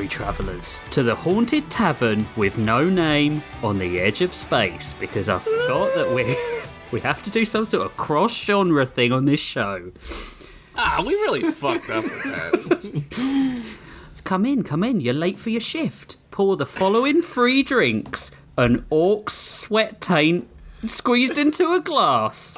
weary travellers, to the haunted tavern with no name on the edge of space, because I forgot that we have to do some sort of cross-genre thing on this show. We really fucked up with that. Come in, you're late for your shift. Pour the following 3 drinks. An orc's sweat taint squeezed into a glass.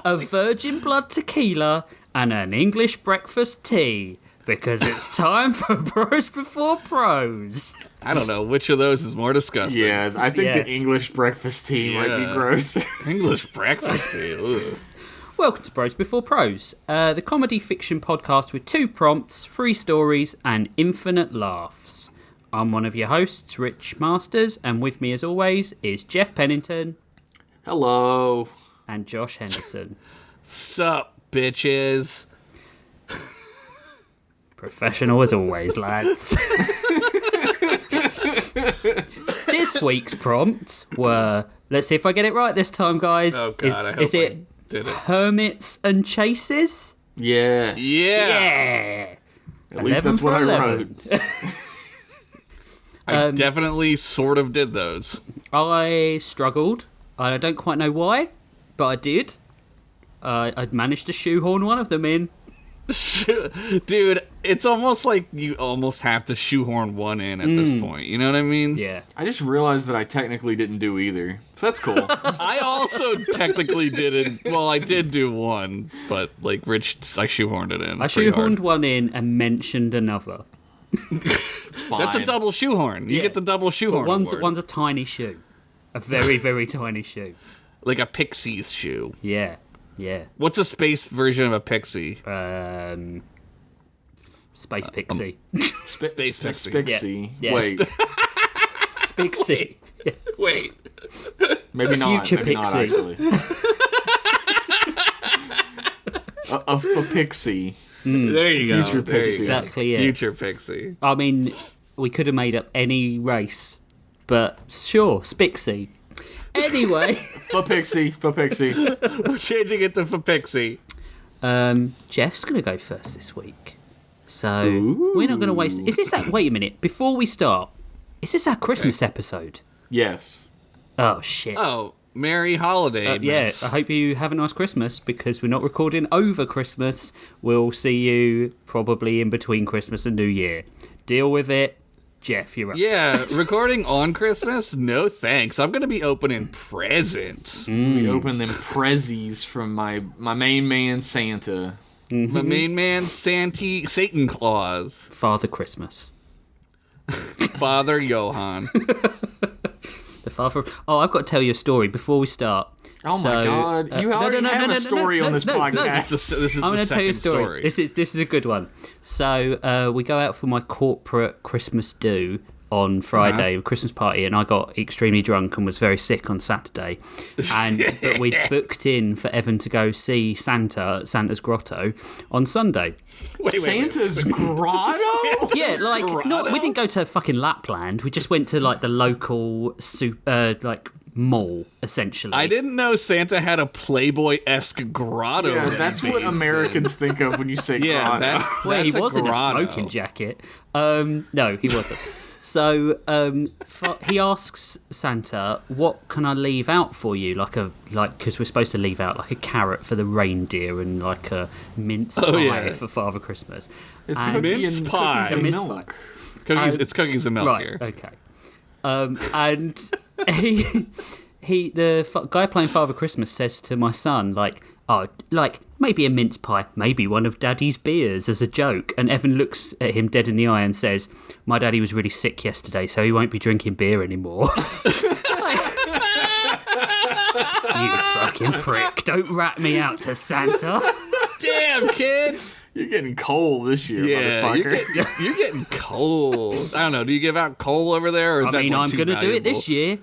A virgin blood tequila and an English breakfast tea. Because it's time for Bros Before Pros. I don't know which of those is more disgusting. Yeah, I think the English breakfast tea might be gross. English breakfast tea. Ugh. Welcome to Bros Before Pros, the comedy fiction podcast with 2 prompts, 3 stories, and infinite laughs. I'm one of your hosts, Rich Masters, and with me as always is Jeff Pennington. Hello. And Josh Henderson. Sup, bitches. Professional as always, lads. This week's prompts were, let's see if I get it right this time, guys. Oh, God, I hope is it I did it. Hermits and Chases? Yes. Yeah. At least that's what I wrote. I definitely sort of did those. I struggled. I don't quite know why, but I did. I'd managed to shoehorn one of them in. Dude, it's almost like you almost have to shoehorn one in at this point. You know what I mean? Yeah. I just realized that I technically didn't do either. So that's cool. I also technically didn't. Well, I did do one, but like Rich, I shoehorned it in. I shoehorned one in and mentioned another. It's fine. That's a double shoehorn. You get the double shoehorn. One's award. a tiny shoe. A very, very tiny shoe. Like a pixie's shoe. Yeah. What's a space version of a pixie? Space Pixie. Space pixie. Spixie. Yeah. Wait. Spixie. Wait. Maybe not. Future Maybe not, Pixie. actually. a pixie. There you go. Future There you pixie. go. Exactly it. Future pixie. I mean, we could have made up any race, but sure, Spixie. Anyway. For pixie. We're changing it to for pixie. Jeff's going to go first this week. So, we're not going to waste... Wait a minute. Before we start, is this our Christmas episode? Yes. Oh, shit. Oh, merry holiday. Yeah, I hope you have a nice Christmas, because we're not recording over Christmas. We'll see you probably in between Christmas and New Year. Deal with it. Jeff, you're up. Yeah, recording on Christmas? No thanks. I'm going to be opening presents. We open them prezzies from my main man, Santa. My main man, Satan Claus. Father Christmas. Father Johann. The father... Oh, I've got to tell you a story before we start. Oh my God! You already have a story on this podcast. This is I'm going the to tell you a second story. This is a good one. So we go out for my corporate Christmas do on Friday, a Christmas party, and I got extremely drunk and was very sick on Saturday. But we booked in for Evan to go see Santa at Santa's Grotto on Sunday. Wait. Santa's grotto? Yeah, like we didn't go to fucking Lapland. We just went to like the local mall, essentially. I didn't know Santa had a Playboy-esque grotto. Yeah, that's what Americans think of when you say Yeah, grotto. Well, he that's was in a grotto. smoking jacket. No, he wasn't. So he asks Santa, "What can I leave out for you? Because we're supposed to leave out like a carrot for the reindeer and like a mince pie for Father Christmas. It's And- Mince pie. cookies and Mince milk. It's cookies and milk Right. here. Okay. And the guy playing Father Christmas says to my son, maybe a mince pie, maybe one of Daddy's beers as a joke. And Evan looks at him dead in the eye and says, "My daddy was really sick yesterday, so he won't be drinking beer anymore." You fucking prick. Don't rat me out to Santa. Damn, kid. You're getting coal this year, Yeah, motherfucker. you're getting coal. I don't know. Do you give out coal over there, or is I mean, I'm going to do it this year.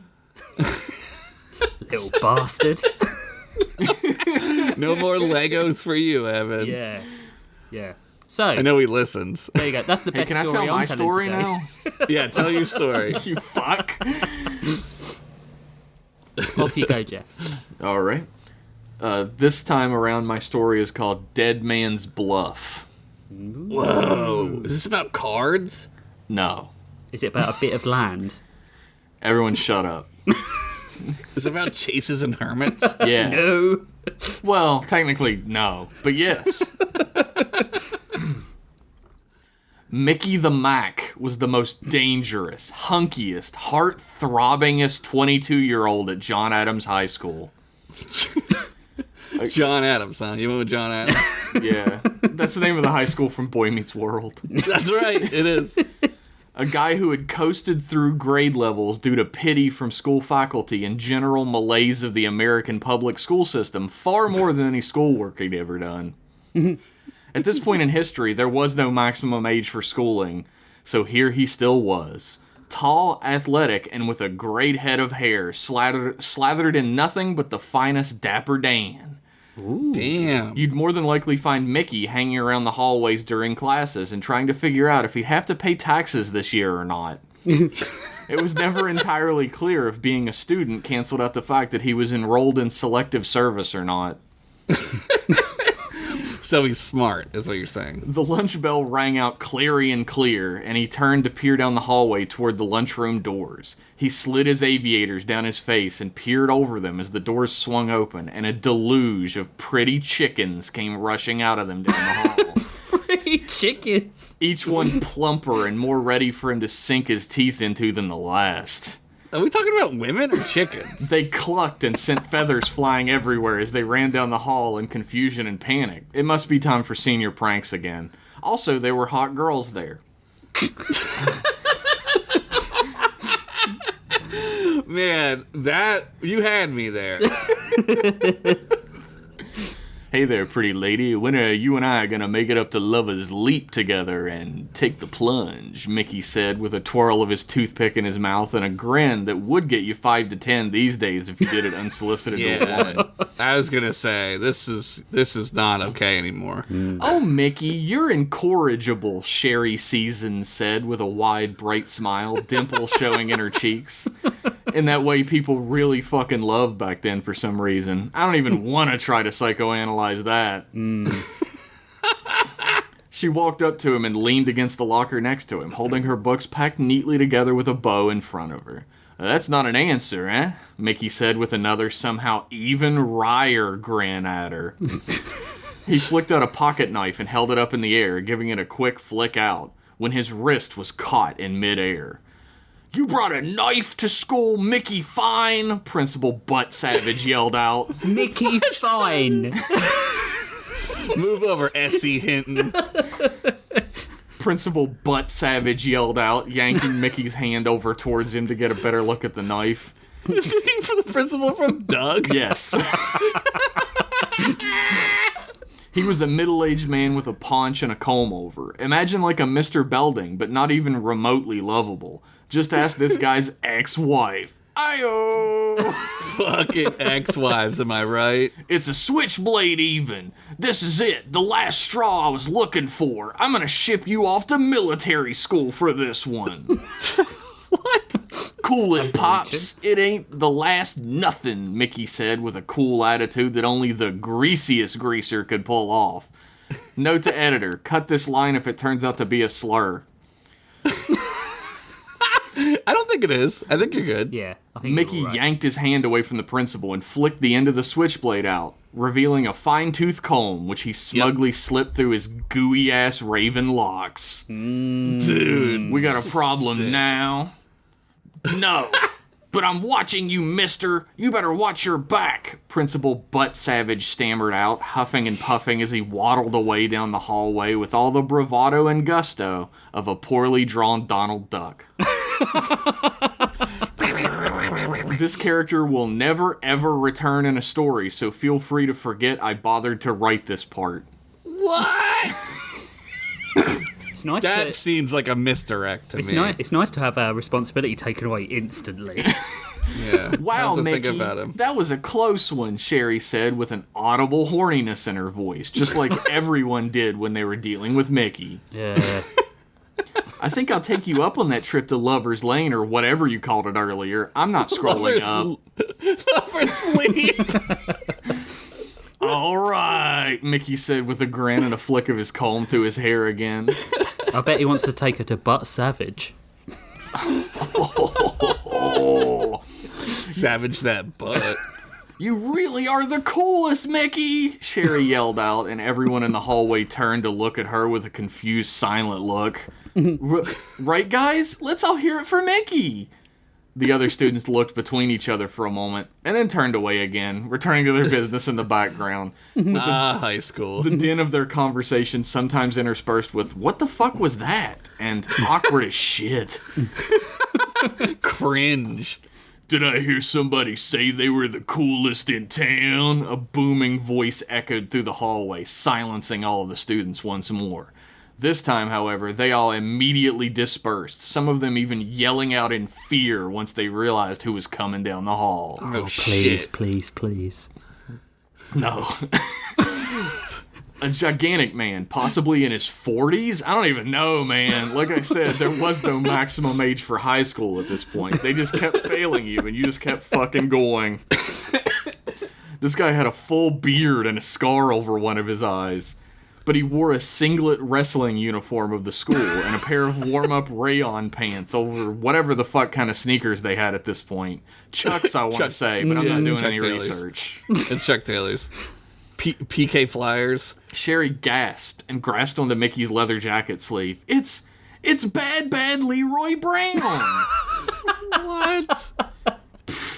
Little bastard. No more Legos for you, Evan. Yeah. So, I know he listens. there you go. That's the Hey, best can I story tell my I'm telling story today. now? Yeah, tell your story. You fuck. Off you go, Jeff. All right. This time around, my story is called Dead Man's Bluff. Whoa. Is this about cards? No. Is it about a bit of land? Everyone shut up. Is it about chases and hermits? Yeah. No. Well, technically, no. But yes. Mickey the Mac was the most dangerous, hunkiest, heart-throbbingest 22-year-old at John Adams High School. John Adams, huh? You went with John Adams? Yeah. That's the name of the high school from Boy Meets World. That's right, it is. A guy who had coasted through grade levels due to pity from school faculty and general malaise of the American public school system far more than any schoolwork he'd ever done. At this point in history, there was no maximum age for schooling, so here he still was. Tall, athletic, and with a great head of hair, slathered in nothing but the finest Dapper Dan. Ooh. Damn. You'd more than likely find Mickey hanging around the hallways during classes and trying to figure out if he'd have to pay taxes this year or not. It was never entirely clear if being a student canceled out the fact that he was enrolled in selective service or not. So he's smart, is what you're saying. The lunch bell rang out clarion clear, and he turned to peer down the hallway toward the lunchroom doors. He slid his aviators down his face and peered over them as the doors swung open, and a deluge of pretty chickens came rushing out of them down the hall. Pretty chickens. Each one plumper and more ready for him to sink his teeth into than the last. Are we talking about women or chickens? They clucked and sent feathers flying everywhere as they ran down the hall in confusion and panic. It must be time for senior pranks again. Also, there were hot girls there. Man, you had me there. Hey there, pretty lady. When are you and I gonna make it up to Lover's Leap together and take the plunge? Mickey said with a twirl of his toothpick in his mouth and a grin that would get you 5 to 10 these days if you did it unsolicited to a woman. I was gonna say, this is not okay anymore. Oh, Mickey, you're incorrigible, Sherry Season said with a wide, bright smile, dimple showing in her cheeks. In that way people really fucking loved back then for some reason. I don't even want to try to psychoanalyze that. She walked up to him and leaned against the locker next to him, holding her books packed neatly together with a bow in front of her. That's not an answer, eh? Mickey said with another somehow even wryer grin at her. He flicked out a pocket knife and held it up in the air, giving it a quick flick out, when his wrist was caught in midair. You brought a knife to school, Mickey Fine, Principal Butt Savage yelled out. Mickey Fine. Move over, S.E. Hinton. Principal Butt Savage yelled out, yanking Mickey's hand over towards him to get a better look at the knife. Is he for the principal from Doug? Yes. He was a middle-aged man with a paunch and a comb-over. Imagine like a Mr. Belding, but not even remotely lovable. Just ask this guy's ex-wife. Ayo! Fucking ex-wives, am I right? It's a switchblade even. This is it, the last straw I was looking for. I'm gonna ship you off to military school for this one. What? Cool it, Pops. It ain't the last nothing, Mickey said with a cool attitude that only the greasiest greaser could pull off. Note to editor, cut this line if it turns out to be a slur. I don't think it is. I think you're good. Yeah, I think Mickey you're right. yanked his hand away from the principal and flicked the end of the switchblade out, revealing a fine-tooth comb, which he smugly slipped through his gooey-ass raven locks. Dude. We got a problem now. No. But I'm watching you, mister. You better watch your back, Principal Butt Savage stammered out, huffing and puffing as he waddled away down the hallway with all the bravado and gusto of a poorly drawn Donald Duck. This character will never, ever return in a story, so feel free to forget I bothered to write this part. What? It's nice That seems like a misdirect to me. It's nice to have our responsibility taken away instantly. Yeah. Wow, Have to Mickey, think about him. that was a close one, Sherry said with an audible horniness in her voice, just like everyone did when they were dealing with Mickey. Yeah. I think I'll take you up on that trip to Lover's Lane or whatever you called it earlier. I'm not scrolling up. Lover's Leap. All right. right, Mickey said with a grin and a flick of his comb through his hair again. I bet he wants to take her to Butt Savage. Oh, Savage that butt. you really are the coolest, Mickey! Sherry yelled out, and everyone in the hallway turned to look at her with a confused, silent look. Right, guys? Let's all hear it for Mickey! The other students looked between each other for a moment, and then turned away again, returning to their business in the background. High school. The din of their conversation sometimes interspersed with, "What the fuck was that?" and "awkward as shit." Cringe. "Did I hear somebody say they were the coolest in town?" A booming voice echoed through the hallway, silencing all of the students once more. This time, however, they all immediately dispersed, some of them even yelling out in fear once they realized who was coming down the hall. Oh, Please, shit. please, please. No. A gigantic man, possibly in his 40s? I don't even know, man. Like I said, there was no maximum age for high school at this point. They just kept failing you, and you just kept fucking going. This guy had a full beard and a scar over one of his eyes. But he wore a singlet wrestling uniform of the school and a pair of warm-up rayon pants over whatever the fuck kind of sneakers they had at this point. Chucks, I want to say, but I'm not doing Chuck any Taylors. research. It's Chuck Taylor's. PK Flyers. Sherry gasped and grasped onto Mickey's leather jacket sleeve. It's bad Leroy Brown. What?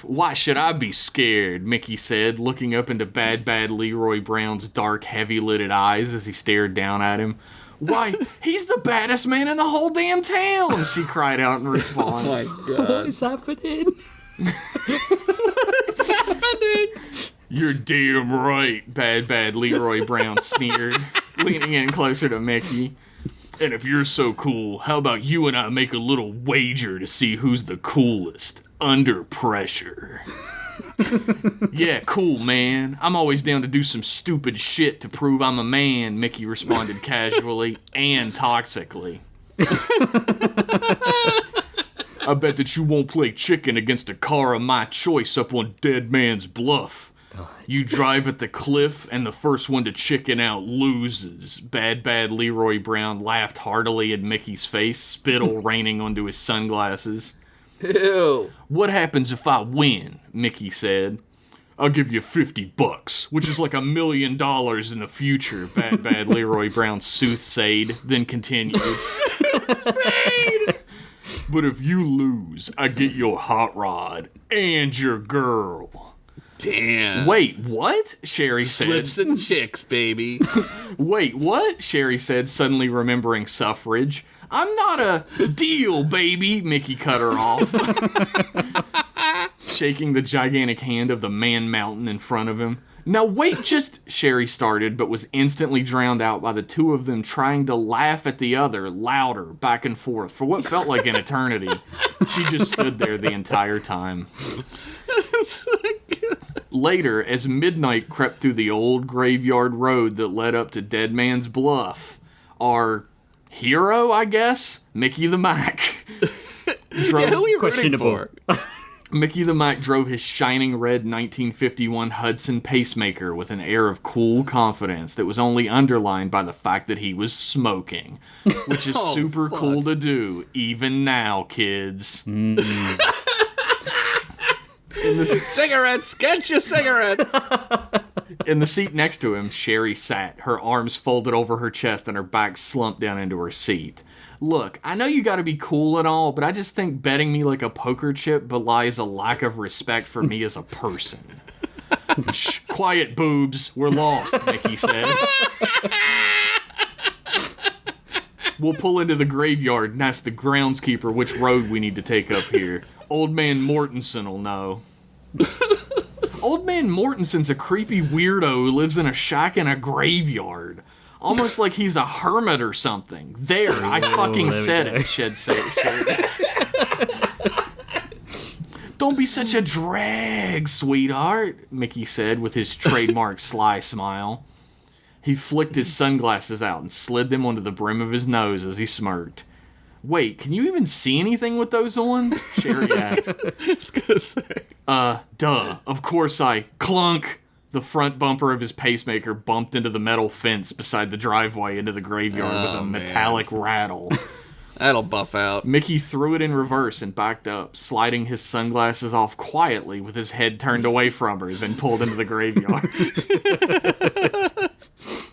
Why should I be scared? Mickey said, looking up into bad Leroy Brown's dark, heavy-lidded eyes as he stared down at him. Why, he's the baddest man in the whole damn town, she cried out in response. Oh my God. What is happening? You're damn right, bad Leroy Brown sneered, leaning in closer to Mickey. And if you're so cool, how about you and I make a little wager to see who's the coolest under pressure? Yeah, cool, man. I'm always down to do some stupid shit to prove I'm a man, Mickey responded casually and toxically. I bet that you won't play chicken against a car of my choice up on Dead Man's Bluff. You drive at the cliff, and the first one to chicken out loses. Bad Leroy Brown laughed heartily in Mickey's face, spittle raining onto his sunglasses. Ew. What happens if I win? Mickey said. I'll give you $50, which is like $1 million in the future, Bad Leroy Brown soothsayed, then continued. But if you lose, I get your hot rod and your girl. Damn. Wait, what? Sherry said. Slips and chicks, baby. Wait, what? Sherry said, suddenly remembering suffrage. I'm not a deal, baby, Mickey cut her off. Shaking the gigantic hand of the man mountain in front of him. Now wait, Sherry started, but was instantly drowned out by the two of them trying to laugh at the other, louder, back and forth, for what felt like an eternity. She just stood there the entire time. Later, as midnight crept through the old graveyard road that led up to Dead Man's Bluff, our hero, I guess, Mickey the Mac, drove. Who are you rooting Questionable. for? Mickey the Mac drove his shining red 1951 Hudson pacemaker with an air of cool confidence that was only underlined by the fact that he was smoking, which is Oh, super fuck. cool to do, even now, kids. Cigarettes! Get your cigarettes! In the seat next to him, Sherry sat, her arms folded over her chest and her back slumped down into her seat. Look, I know you gotta be cool and all, but I just think betting me like a poker chip belies a lack of respect for me as a person. Shh, quiet, boobs. We're lost, Mickey said. We'll pull into the graveyard and ask the groundskeeper which road we need to take up here. Old man Mortensen'll know. Old man Mortensen's a creepy weirdo who lives in a shack in a graveyard. Almost like he's a hermit or something. There, I fucking there we said go. it, Shed said. Don't be such a drag, sweetheart, Mickey said with his trademark sly smile. He flicked his sunglasses out and slid them onto the brim of his nose as he smirked. Wait, can you even see anything with those on? Sherry asked. I was gonna say. Duh. Of course I... Clunk! The front bumper of his pacemaker bumped into the metal fence beside the driveway into the graveyard with a metallic rattle. That'll buff out. Mickey threw it in reverse and backed up, sliding his sunglasses off quietly with his head turned away from her, then pulled into the graveyard.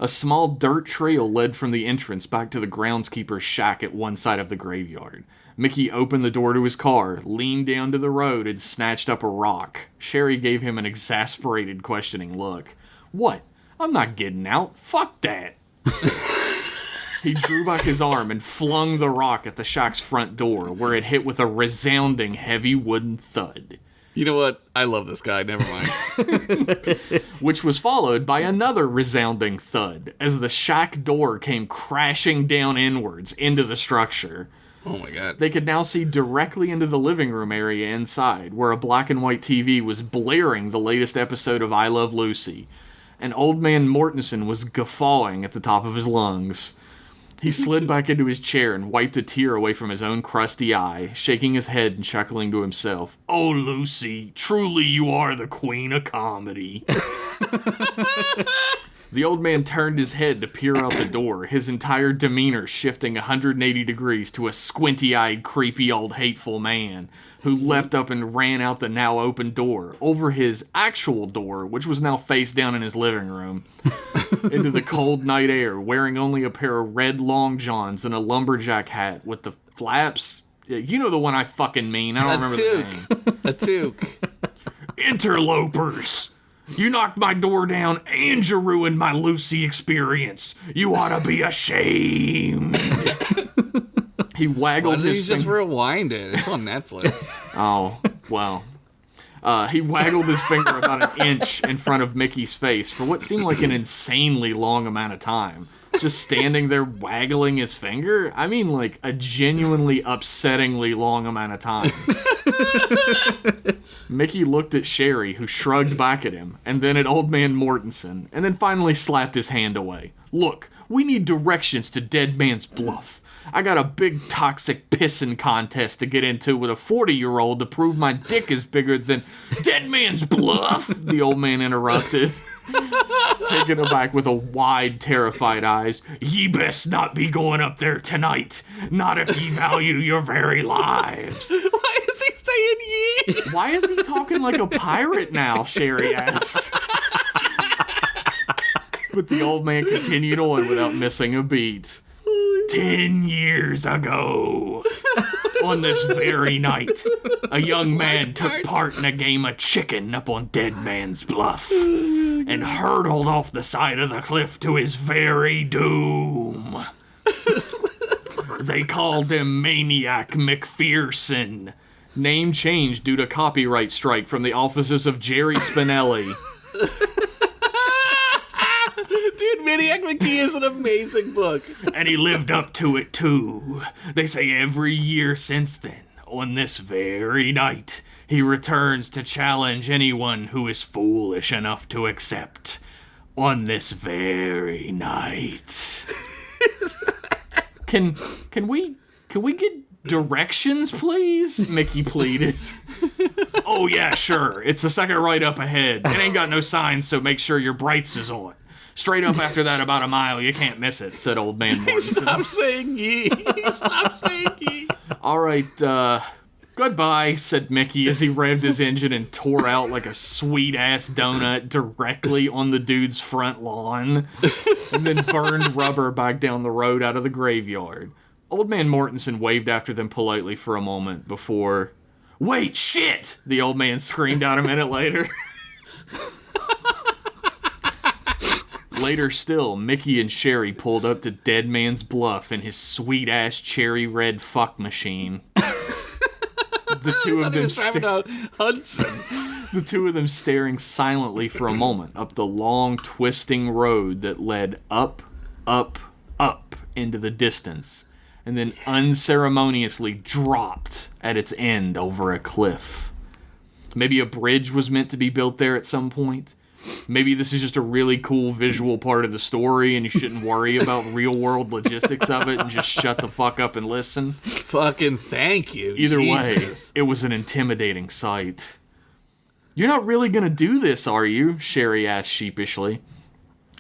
A small dirt trail led from the entrance back to the groundskeeper's shack at one side of the graveyard. Mickey opened the door to his car, leaned down to the road, and snatched up a rock. Sherry gave him an exasperated, questioning look. What? I'm not getting out. Fuck that. He drew back his arm and flung the rock at the shack's front door, where it hit with a resounding heavy wooden thud. You know what? I love this guy. Never mind. Which was followed by another resounding thud as the shack door came crashing down inwards into the structure. Oh my god. They could now see directly into the living room area inside, where a black and white TV was blaring the latest episode of I Love Lucy. And Old Man Mortensen was guffawing at the top of his lungs. He slid back into his chair and wiped a tear away from his own crusty eye, shaking his head and chuckling to himself. Oh, Lucy, truly you are the queen of comedy. The old man turned his head to peer out the door, his entire demeanor shifting 180 degrees to a squinty-eyed, creepy old hateful man, who leapt up and ran out the now open door, over his actual door, which was now face down in his living room, into the cold night air, wearing only a pair of red long johns and a lumberjack hat with the flaps. You know the one I fucking mean. I don't remember the name. A toque. Interlopers! You knocked my door down and you ruined my Lucy experience. You ought to be ashamed. He waggled his just rewind it. It's on Netflix. Oh, well. He waggled his finger about an inch in front of Mickey's face for what seemed like an insanely long amount of time. Just standing there waggling his finger? I mean, like, a genuinely upsettingly long amount of time. Mickey looked at Sherry, who shrugged back at him, and then at Old Man Mortensen, and then finally slapped his hand away. Look, we need directions to Dead Man's Bluff. I got a big toxic pissing contest to get into with a 40-year-old to prove my dick is bigger than Dead Man's Bluff, the old man interrupted. Taken aback with a wide, terrified eyes. Ye best not be going up there tonight, not if ye value your very lives. Why is he saying ye? Why is he talking like a pirate now? Sherry asked. But the old man continued on without missing a beat. 10 years ago, on this very night, a young man took part in a game of chicken up on Dead Man's Bluff and hurtled off the side of the cliff to his very doom. They called him Maniac McPherson. Name changed due to copyright strike from the offices of Jerry Spinelli. Dude, Maniac McGee is an amazing book. And he lived up to it, too. They say every year since then, on this very night, he returns to challenge anyone who is foolish enough to accept. On this very night. Can we get directions, please? Mickey pleaded. Oh, yeah, sure. It's the second right up ahead. It ain't got no signs, so make sure your brights is on. Straight up after that, about a mile, you can't miss it, said Old Man Mortensen. Stop saying ye. Stop saying ye. All right, goodbye, said Mickey as he revved his engine and tore out like a sweet-ass donut directly on the dude's front lawn, and then burned rubber back down the road out of the graveyard. Old Man Mortensen waved after them politely for a moment before... Wait, shit! The old man screamed out a minute later. Later still, Mickey and Sherry pulled up to Dead Man's Bluff in his sweet-ass cherry red fuck machine. The two of them staring silently for a moment up the long, twisting road that led up, up, up into the distance, and then unceremoniously dropped at its end over a cliff. Maybe a bridge was meant to be built there at some point. Maybe this is just a really cool visual part of the story and you shouldn't worry about real-world logistics of it and just shut the fuck up and listen. Fucking thank you. Either Jesus. way, it was an intimidating sight. "You're not really gonna do this, are you?" Sherry asked sheepishly.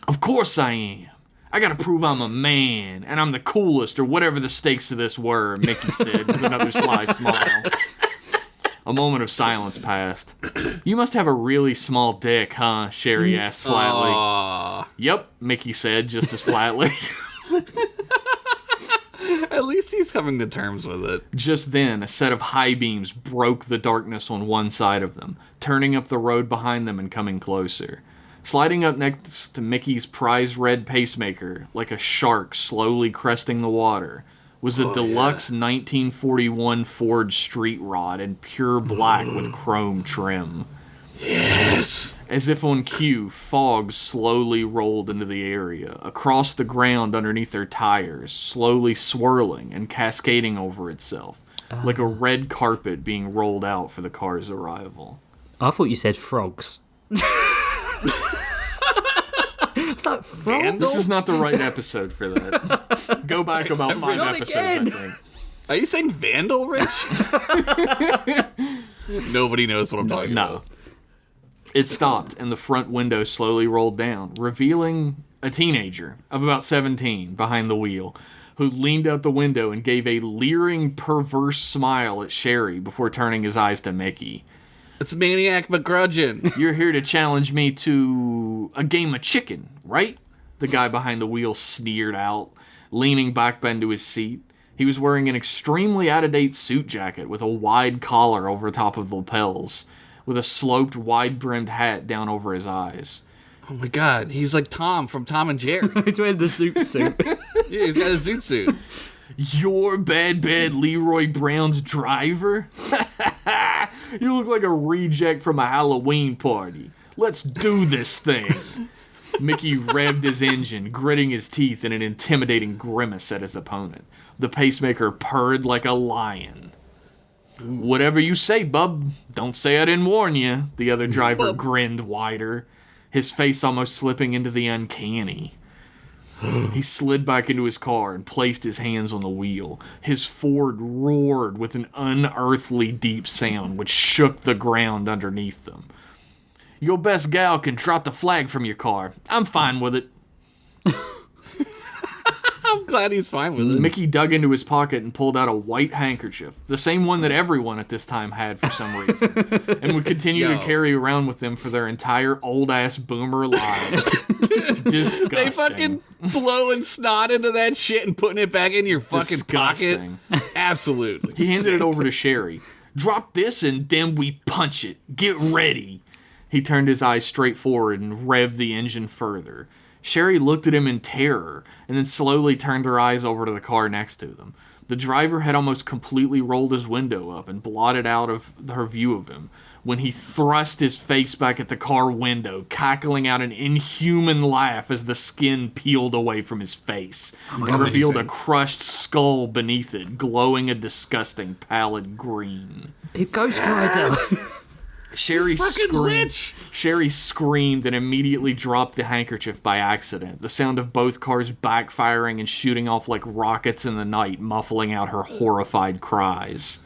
"Of course I am. I gotta prove I'm a man, and I'm the coolest, or whatever the stakes of this were," Mickey said with another sly smile. A moment of silence passed. "You must have a really small dick, huh?" Sherry asked flatly. "Yep," Mickey said just as flatly. At least he's coming to terms with it. Just then, a set of high beams broke the darkness on one side of them, turning up the road behind them and coming closer. Sliding up next to Mickey's prize red pacemaker, like a shark slowly cresting the water, was a deluxe 1941 Ford street rod in pure black with chrome trim. Yes! As if on cue, fog slowly rolled into the area, across the ground underneath their tires, slowly swirling and cascading over itself, like a red carpet being rolled out for the car's arrival. I thought you said frogs. It's like frog. This is not the right episode for that. Go back about 5 episodes, again. I think. Are you saying Vandal, Rich? Nobody knows what I'm talking about. It stopped, and the front window slowly rolled down, revealing a teenager of about 17 behind the wheel, who leaned out the window and gave a leering, perverse smile at Sherry before turning his eyes to Mickey. It's Maniac McGrudgeon. "You're here to challenge me to a game of chicken, right?" The guy behind the wheel sneered out, leaning back into his seat. He was wearing an extremely out-of-date suit jacket with a wide collar over top of the lapels, with a sloped, wide-brimmed hat down over his eyes. Oh my god, he's like Tom from Tom and Jerry. He's wearing the suit. Yeah, he's got a zoot suit. "You're bad Leroy Brown's driver? You look like a reject from a Halloween party. Let's do this thing." Mickey revved his engine, gritting his teeth in an intimidating grimace at his opponent. The pacemaker purred like a lion. "Whatever you say, bub. Don't say I didn't warn you." The other driver grinned wider, his face almost slipping into the uncanny. He slid back into his car and placed his hands on the wheel. His Ford roared with an unearthly deep sound which shook the ground underneath them. "Your best gal can drop the flag from your car. I'm fine with it." I'm glad he's fine with it. Mickey dug into his pocket and pulled out a white handkerchief, the same one that everyone at this time had for some reason, and would continue to carry around with them for their entire old-ass boomer lives. Disgusting. They fucking blowing snot into that shit and putting it back in your fucking Disgusting. pocket. Absolutely. He handed it over to Sherry. "Drop this and then we punch it. Get ready." He turned his eyes straight forward and revved the engine further. Sherry looked at him in terror, and then slowly turned her eyes over to the car next to them. The driver had almost completely rolled his window up and blotted out of her view of him, when he thrust his face back at the car window, cackling out an inhuman laugh as the skin peeled away from his face, and revealed a crushed skull beneath it, glowing a disgusting pallid green. It Ghost Rider. Sherry screamed and immediately dropped the handkerchief by accident, the sound of both cars backfiring and shooting off like rockets in the night, muffling out her horrified cries.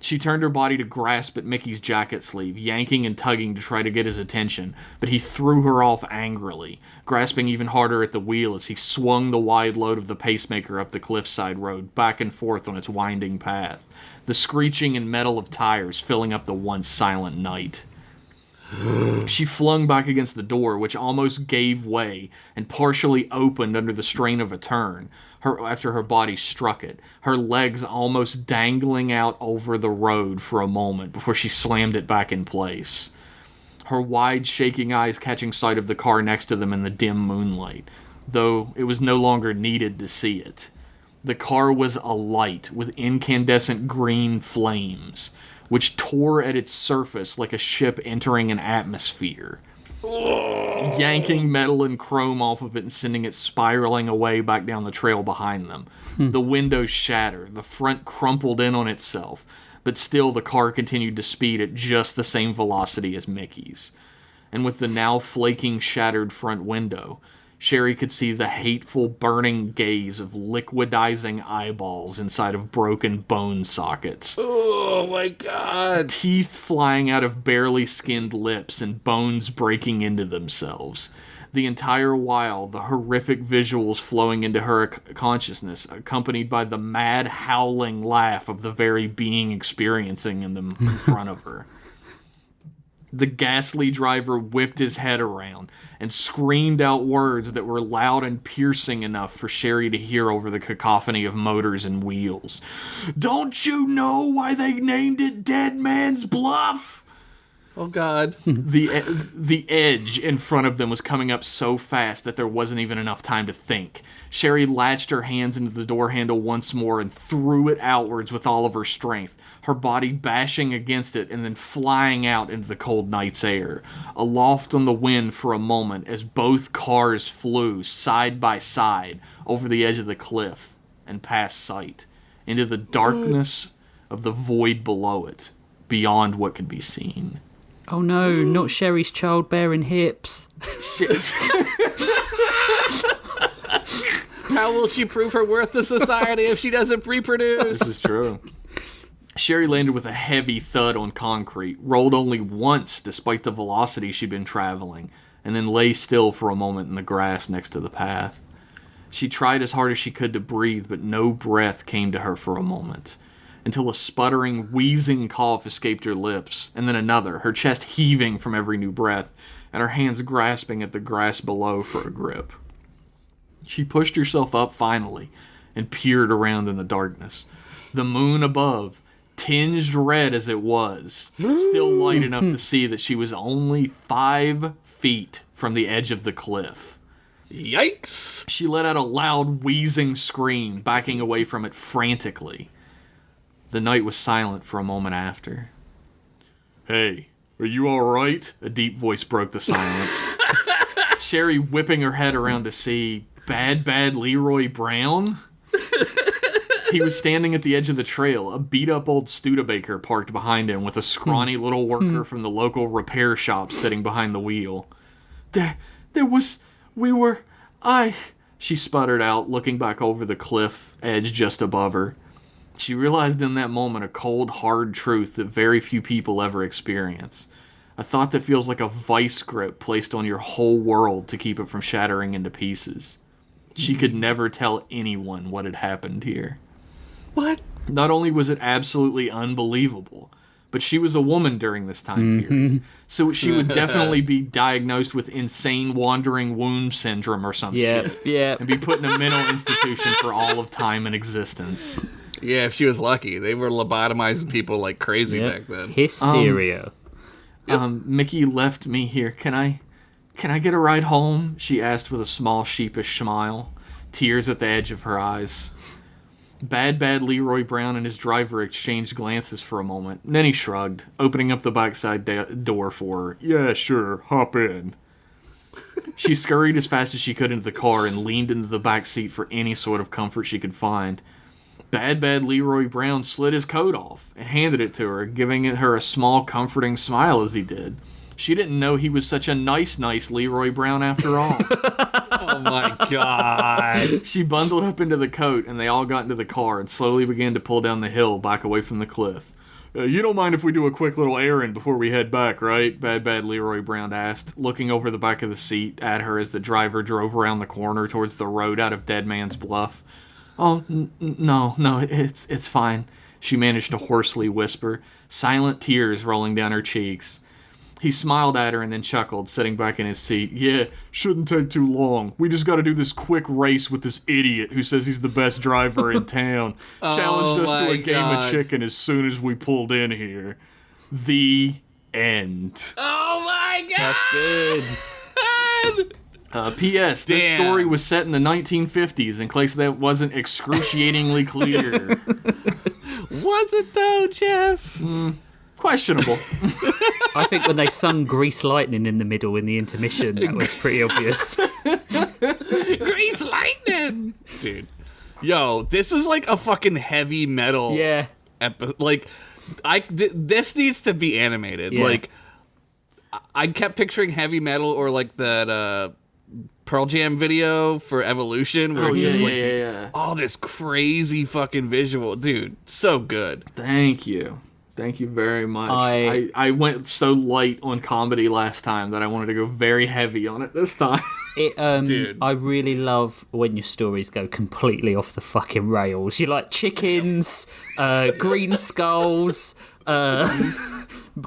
She turned her body to grasp at Mickey's jacket sleeve, yanking and tugging to try to get his attention, but he threw her off angrily, grasping even harder at the wheel as he swung the wide load of the pacemaker up the cliffside road, back and forth on its winding path, the screeching and metal of tires filling up the once silent night. She flung back against the door, which almost gave way and partially opened under the strain of a turn, after her body struck it, her legs almost dangling out over the road for a moment before she slammed it back in place. Her wide, shaking eyes catching sight of the car next to them in the dim moonlight, though it was no longer needed to see it. The car was alight with incandescent green flames, which tore at its surface like a ship entering an atmosphere, yanking metal and chrome off of it and sending it spiraling away back down the trail behind them. The windows shattered, the front crumpled in on itself, but still the car continued to speed at just the same velocity as Mickey's. And with the now flaking, shattered front window, Sherry could see the hateful, burning gaze of liquidizing eyeballs inside of broken bone sockets. Oh my god. Teeth flying out of barely skinned lips and bones breaking into themselves. The entire while, the horrific visuals flowing into her consciousness, accompanied by the mad, howling laugh of the very being experiencing them in front of her. The ghastly driver whipped his head around and screamed out words that were loud and piercing enough for Sherry to hear over the cacophony of motors and wheels. "Don't you know why they named it Dead Man's Bluff?" Oh god. The edge in front of them was coming up so fast that there wasn't even enough time to think. Sherry latched her hands into the door handle once more and threw it outwards with all of her strength, her body bashing against it and then flying out into the cold night's air. Aloft on the wind for a moment as both cars flew side by side over the edge of the cliff and past sight, into the darkness of the void below it, beyond what could be seen. Oh no, not Sherry's childbearing hips. Shit. How will she prove her worth to society if she doesn't reproduce? This is true. Sherry landed with a heavy thud on concrete, rolled only once despite the velocity she'd been traveling, and then lay still for a moment in the grass next to the path. She tried as hard as she could to breathe, but no breath came to her for a moment, until a sputtering, wheezing cough escaped her lips, and then another, her chest heaving from every new breath, and her hands grasping at the grass below for a grip. She pushed herself up finally, and peered around in the darkness. The moon above, tinged red as it was, still light enough to see that she was only 5 feet from the edge of the cliff. Yikes! She let out a loud, wheezing scream, backing away from it frantically. The night was silent for a moment after. "Hey, are you alright?" A deep voice broke the silence. Sherry whipping her head around to see Bad Leroy Brown? He was standing at the edge of the trail, a beat-up old Studebaker parked behind him with a scrawny little worker from the local repair shop sitting behind the wheel. She sputtered out, looking back over the cliff edge just above her. She realized in that moment a cold, hard truth that very few people ever experience. A thought that feels like a vice grip placed on your whole world to keep it from shattering into pieces. She could never tell anyone what had happened here. What? Not only was it absolutely unbelievable, but she was a woman during this time period. So she would definitely be diagnosed with insane wandering womb syndrome or some shit. Yeah. And be put in a mental institution for all of time and existence. Yeah, if she was lucky. They were lobotomizing people like crazy back then. Hysteria. Mickey left me here. Can I get a ride home? She asked with a small sheepish smile, tears at the edge of her eyes. Bad Leroy Brown and his driver exchanged glances for a moment. Then he shrugged, opening up the backside door for her. "Yeah, sure, hop in." She scurried as fast as she could into the car and leaned into the back seat for any sort of comfort she could find. Bad Leroy Brown slid his coat off and handed it to her, giving her a small comforting smile as he did. She didn't know he was such a nice Leroy Brown after all. Oh my god. She bundled up into the coat, and they all got into the car and slowly began to pull down the hill back away from the cliff. You don't mind if we do a quick little errand before we head back, right?" Bad Leroy Brown asked, looking over the back of the seat at her as the driver drove around the corner towards the road out of Dead Man's Bluff. "Oh, no, it's fine," she managed to hoarsely whisper, silent tears rolling down her cheeks. He smiled at her and then chuckled, sitting back in his seat. "Yeah, shouldn't take too long. We just gotta do this quick race with this idiot who says he's the best driver in town. Challenged us to a game of chicken as soon as we pulled in here." The end. Oh my god! That's good. P.S. This Damn. story was set in the 1950s, in case that wasn't excruciatingly clear. Was it though, Jeff? Questionable. I think when they sung Grease Lightning in the middle in the intermission, that was pretty obvious. Grease lightning! Dude. Yo, this was like a fucking heavy metal Yeah. like this needs to be animated. Yeah. Like I kept picturing heavy metal or like that Pearl Jam video for Evolution where it's just yeah. all this crazy fucking visual. Dude, so good. Thank you. Thank you very much. I- I went so light on comedy last time that I wanted to go very heavy on it this time. Dude. I really love when your stories go completely off the fucking rails. You like chickens, green skulls,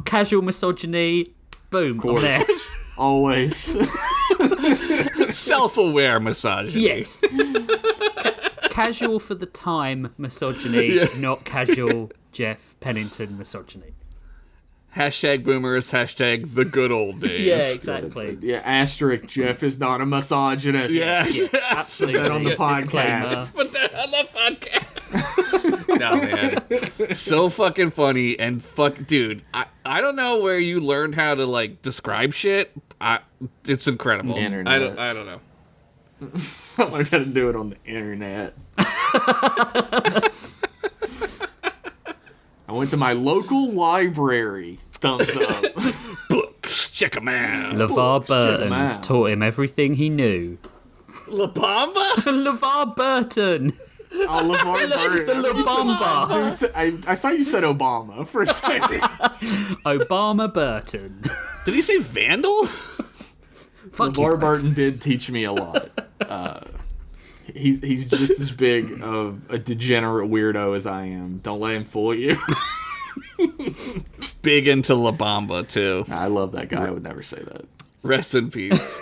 casual misogyny. Boom, I'm there. Always. Self-aware misogyny. Yes. Casual for the time misogyny, not casual Jeff Pennington misogyny. Hashtag boomers, hashtag the good old days. Yeah, exactly. Yeah, asterisk, Jeff is not a misogynist. Yeah. Yeah, absolutely. That on the Disclaimer. podcast. Put that on the podcast. No, man. So fucking funny and dude, I don't know where you learned how to like describe shit. It's incredible. Internet. I don't know. I learned how to do it on the internet. I went to my local library. Thumbs up. Books, check 'em out. LeVar check 'em Burton out. taught him everything he knew. La Bamba? LeVar Burton! Oh, LeVar The Burton. La Bamba! I thought you said Obama for a second. Obama Burton. Did he say Vandal? Fuck you. LeVar Burton did teach me a lot. He's just as big of a degenerate weirdo as I am. Don't let him fool you. Big into La Bamba, too. I love that guy. I would never say that. Rest in peace.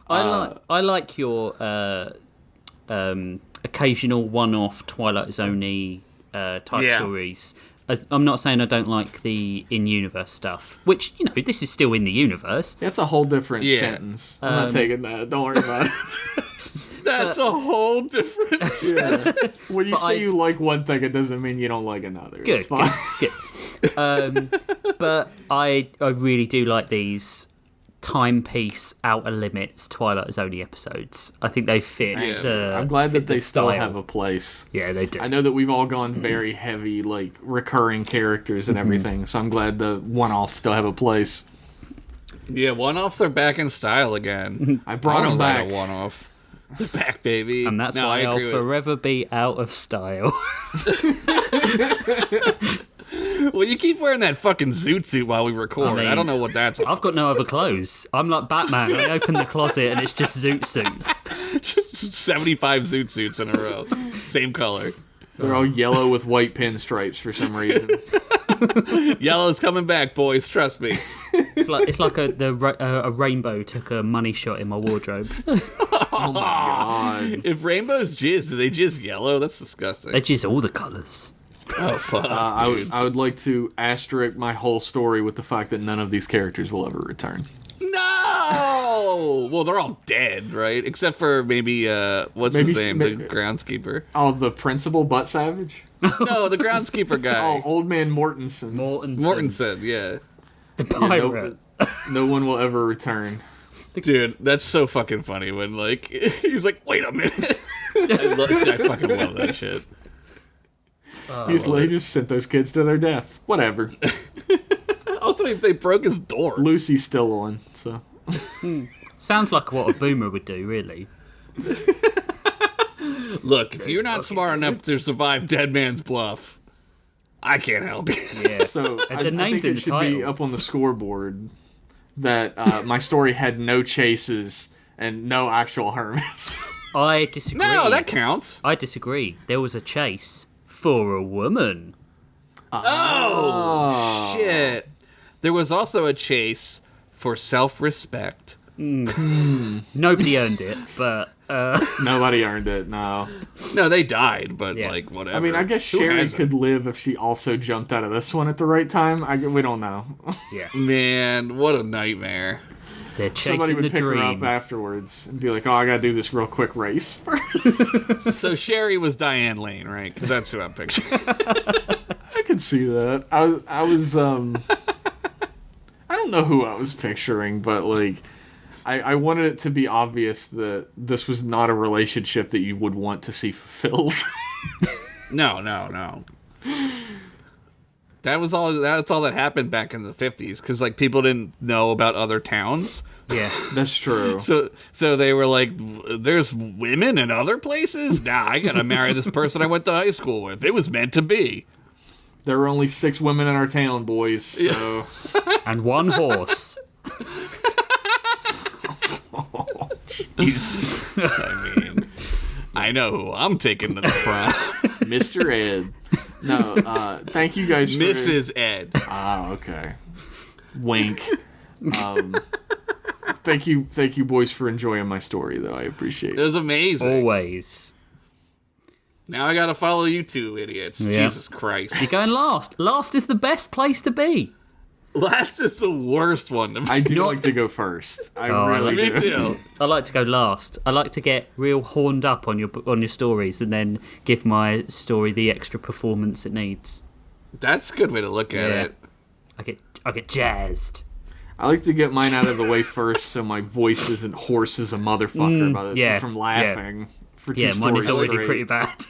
I like your occasional one-off Twilight Zone-y type stories. I'm not saying I don't like the in-universe stuff, which, you know, this is still in the universe. That's a whole different Yeah. sentence. I'm not taking that. Don't worry about it. That's a whole difference. Yeah. When you But say you like one thing, it doesn't mean you don't like another. Good, It's fine. good. But I really do like these timepiece, Outer Limits, Twilight Zone episodes. I think they fit. I'm glad that fit they the still style. have a place. Yeah, they do. I know that we've all gone very heavy, like recurring characters and everything, so I'm glad the one-offs still have a place. Yeah, one-offs are back in style again. I brought them wanna write back. a one-off. They're back, baby. And that's No, why I I'll agree with- forever be out of style. Well, you keep wearing that fucking zoot suit while we record. I, mean- don't know what that's. I've got no other clothes. I'm like Batman. I open the closet and it's just zoot suits. Just 75 zoot suits in a row. Same color. They're all yellow with white pinstripes for some reason. Yellow's coming back, boys. Trust me. It's like a rainbow took a money shot in my wardrobe. Oh my god. If rainbows jizz, do they jizz yellow? That's disgusting. They're just all the colours. Oh, fuck. I would like to asterisk my whole story with the fact that none of these characters will ever return. No! Well, they're all dead, right? Except for maybe, what's his name? The groundskeeper. Oh, the principal Butt Savage? No, the groundskeeper Oh, guy. Old Man Mortensen. Mortensen, yeah. The pirate. No one will ever return. Dude, that's so fucking funny when, like, he's like, wait a minute. I fucking love that shit. These ladies sent those kids to their death. Whatever. Also, if they broke his door. Lucy's still on, so. Sounds like what a boomer would do, really. Look, if you're not smart enough to survive Dead Man's Bluff, I can't help you. Yeah. So I name's think in it the should be title. up on the scoreboard that my story had no chases and no actual hermits. I disagree. No, that counts. I disagree. There was a chase for a woman. Oh, shit. There was also a chase for self-respect. Nobody earned it, but Nobody earned it, no. No, they died, but, Yeah. like, whatever. I mean, I guess Who Sherry hasn't? could live if she also jumped out of this one at the right time. We don't know. yeah, Man, what a nightmare. they're Somebody chasing would the pick her dream. up afterwards and be like, oh, I gotta do this real quick race first. So Sherry was Diane Lane, right? Because that's who I'm picturing. I could see that. I was I don't know who I was picturing, but like I wanted it to be obvious that this was not a relationship that you would want to see fulfilled. No. That's all that happened back in the 50s, because like people didn't know about other towns. Yeah. That's true. So they were like, there's women in other places? Nah, I gotta marry this person I went to high school with. It was meant to be. There were only 6 women in our town, boys, so... And 1 horse. Oh, Jesus. I mean, I know who I'm taking to the prom. Mr. Ed. No, thank you guys for... Mrs. Ed. Ah, okay. Wink. Thank you, boys, for enjoying my story, though. I appreciate It it. was amazing. Always. Now I gotta follow you two idiots. Yeah. Jesus Christ. You're going last. Last is the best place to be. Last is the worst one to I do like to go first. I really Me do. too. I like to go last. I like to get real horned up on your stories and then give my story the extra performance it needs. That's a good way to look at Yeah. it. I get jazzed. I like to get mine out of the way first so my voice isn't hoarse as a motherfucker from laughing for 2 Yeah, mine stories is already straight. pretty bad.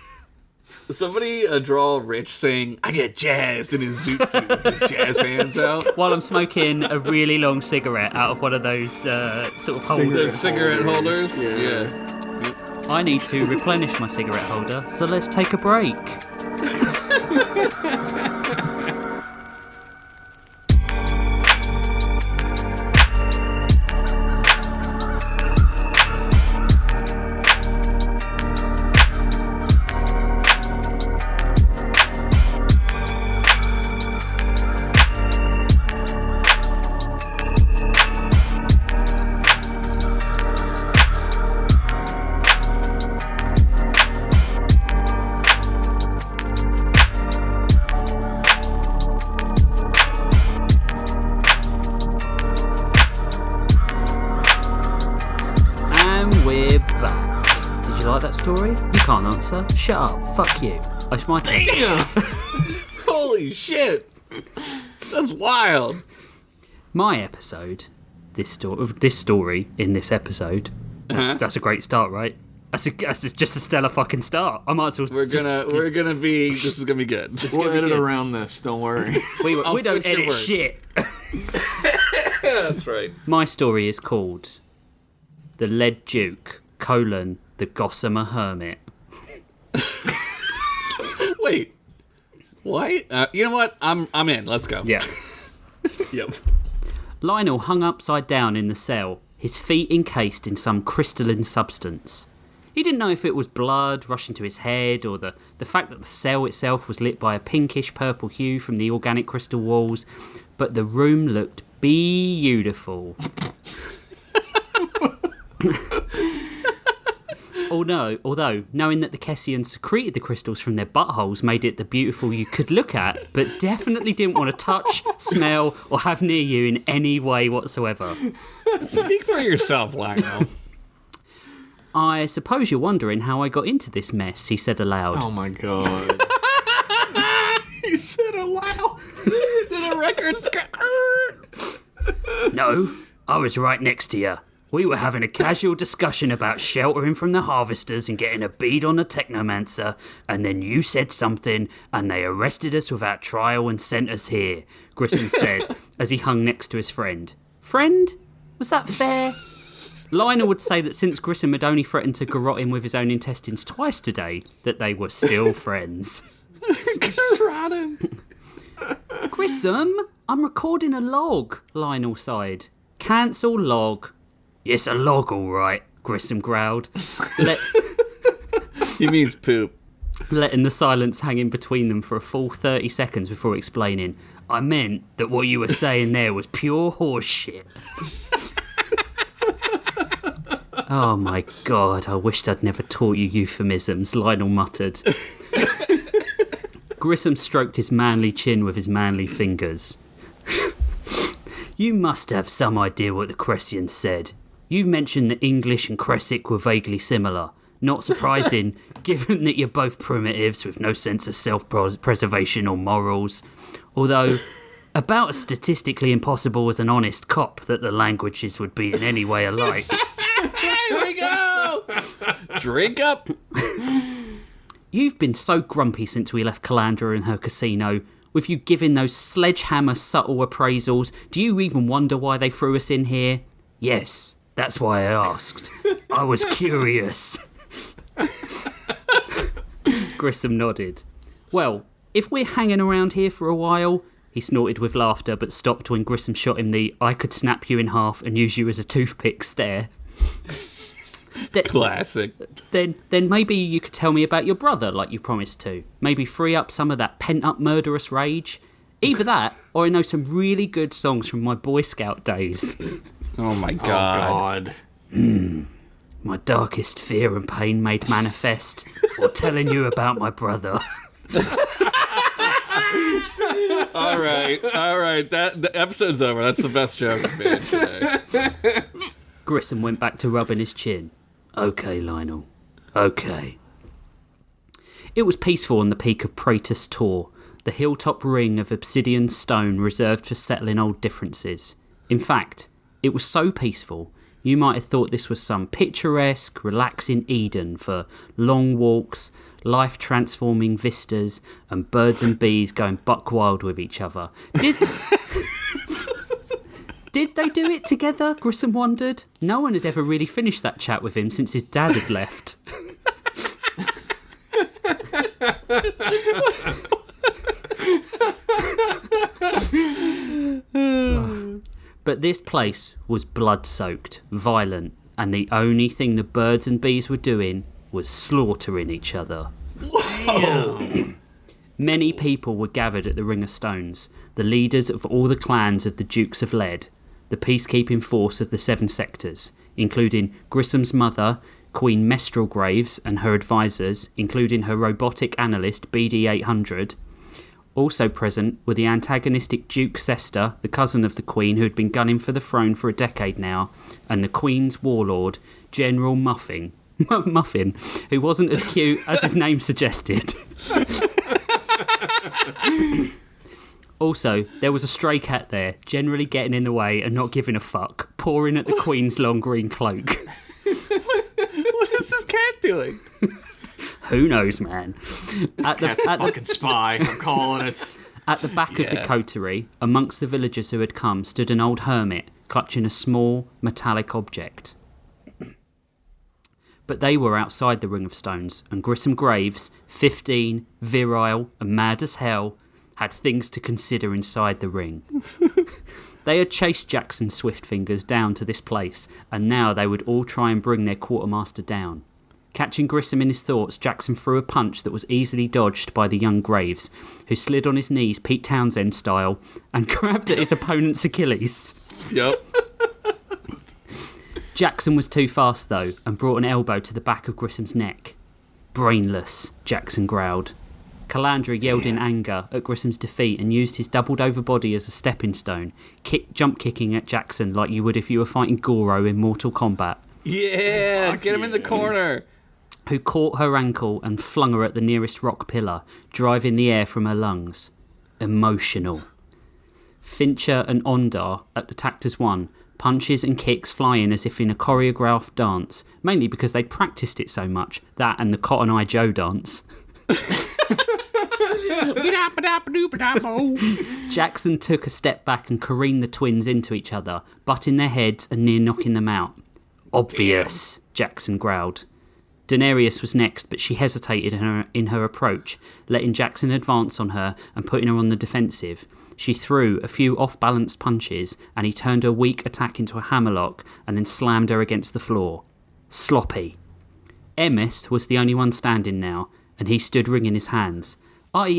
Somebody draw Rich saying, I get jazzed in his zoot suit with his jazz hands out. While I'm smoking a really long cigarette out of one of those sort of holders. The cigarette holders? Yeah. I need to replenish my cigarette holder, so let's take a break. That story? You can't answer. Shut up. Fuck you. It's my turn. Damn! Holy shit! That's wild. My episode. This story in this episode. That's a great start, right? That's just a stellar fucking start. I might as well. This is gonna be good. We'll edit around this, don't worry. We don't switch your edit words. shit. That's right. My story is called The Lead Duke, the Gossamer Hermit. Wait. Why? You know what? I'm in. Let's go. Yeah. Yep. Lionel hung upside down in the cell, his feet encased in some crystalline substance. He didn't know if it was blood rushing to his head or the fact that the cell itself was lit by a pinkish purple hue from the organic crystal walls, but the room looked beautiful. Although, knowing that the Kessians secreted the crystals from their buttholes made it the beautiful you could look at, but definitely didn't want to touch, smell, or have near you in any way whatsoever. Speak for yourself, Lionel. I suppose you're wondering how I got into this mess, he said aloud. Oh my god. He said aloud. Did a record scratch? No, I was right next to you. We were having a casual discussion about sheltering from the harvesters and getting a bead on the technomancer, and then you said something, and they arrested us without trial and sent us here, Grissom said, as he hung next to his friend. Friend? Was that fair? Lionel would say that since Grissom had only threatened to garrot him with his own intestines twice today, that they were still friends. Garrot him. Grissom, I'm recording a log, Lionel sighed. Cancel log. Yes, a log, all right, Grissom growled, He means poop. letting the silence hang in between them for a full 30 seconds before explaining. I meant that what you were saying there was pure horse shit. Oh my god, I wished I'd never taught you euphemisms, Lionel muttered. Grissom stroked his manly chin with his manly fingers. You must have some idea what the Cressians said. You've mentioned that English and Cressic were vaguely similar. Not surprising, given that you're both primitives with no sense of self-preservation or morals. Although, about as statistically impossible as an honest cop that the languages would be in any way alike. Here we go. Drink up. You've been so grumpy since we left Calandra and her casino. With you giving those sledgehammer subtle appraisals, do you even wonder why they threw us in here? Yes, that's why I asked. I was curious. Grissom nodded. Well, if we're hanging around here for a while... He snorted with laughter, but stopped when Grissom shot him the "I could snap you in half and use you as a toothpick" stare. Classic. Then maybe you could tell me about your brother like you promised to. Maybe free up some of that pent-up murderous rage. Either that, or I know some really good songs from my Boy Scout days. Oh my God. My darkest fear and pain made manifest, or telling you about my brother. All right. The episode's over. That's the best joke I've made today. Grissom went back to rubbing his chin. Okay, Lionel. Okay. It was peaceful on the peak of Praetus Tor, the hilltop ring of obsidian stone reserved for settling old differences. In fact, it was so peaceful, you might have thought this was some picturesque, relaxing Eden for long walks, life-transforming vistas, and birds and bees going buck wild with each other. Did they do it together? Grissom wondered. No one had ever really finished that chat with him since his dad had left. But this place was blood-soaked, violent, and the only thing the birds and bees were doing was slaughtering each other. Whoa! Many people were gathered at the Ring of Stones, the leaders of all the clans of the Dukes of Lead, the peacekeeping force of the Seven Sectors, including Grissom's mother, Queen Grissom Graves, and her advisors, including her robotic analyst BD-800. Also present were the antagonistic Duke Sester, the cousin of the Queen who had been gunning for the throne for a decade now, and the Queen's warlord, General Muffin, who wasn't as cute as his name suggested. Also, there was a stray cat there, generally getting in the way and not giving a fuck, pawing at the Queen's long green cloak. What is this cat doing? Who knows, man? Cat's a fucking spy. I'm calling it. At the back of the coterie, amongst the villagers who had come, stood an old hermit, clutching a small, metallic object. But they were outside the Ring of Stones, and Grissom Graves, 15, virile, and mad as hell, had things to consider inside the ring. They had chased Jackson Swiftfingers down to this place, and now they would all try and bring their quartermaster down. Catching Grissom in his thoughts, Jackson threw a punch that was easily dodged by the young Graves, who slid on his knees Pete Townsend style and grabbed at his opponent's Achilles. Yep. Jackson was too fast, though, and brought an elbow to the back of Grissom's neck. Brainless, Jackson growled. Calandra yelled in anger at Grissom's defeat and used his doubled-over body as a stepping stone, jump kicking at Jackson like you would if you were fighting Goro in Mortal Kombat. Yeah, get him in the corner. Who caught her ankle and flung her at the nearest rock pillar, driving the air from her lungs. Emotional. Fincher and Ondar attacked as one, punches and kicks flying as if in a choreographed dance, mainly because they'd practiced it so much, that and the Cotton Eye Joe dance. Jackson took a step back and careened the twins into each other, butting their heads and near knocking them out. Obvious, Jackson growled. Daenerys was next, but she hesitated in her approach, letting Jackson advance on her and putting her on the defensive. She threw a few off-balanced punches, and he turned her weak attack into a hammerlock and then slammed her against the floor. Sloppy. Emmeth was the only one standing now, and he stood wringing his hands. I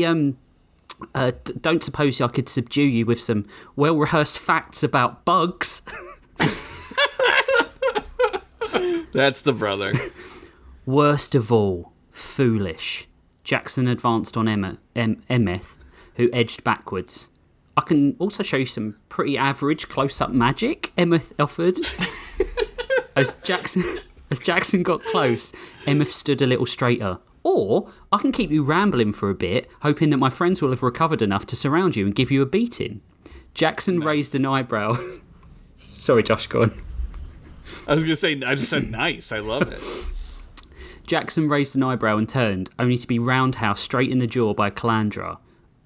don't suppose I could subdue you with some well-rehearsed facts about bugs? That's the brother. Worst of all, foolish. Jackson advanced on Emmeth, who edged backwards. I can also show you some pretty average close-up magic, Emmeth offered. As Jackson got close, Emmeth stood a little straighter. Or I can keep you rambling for a bit, hoping that my friends will have recovered enough to surround you and give you a beating. Jackson raised an eyebrow. Sorry, Josh, go on. I was going to say, I just said nice. I love it. Jackson raised an eyebrow and turned, only to be roundhoused straight in the jaw by Calandra.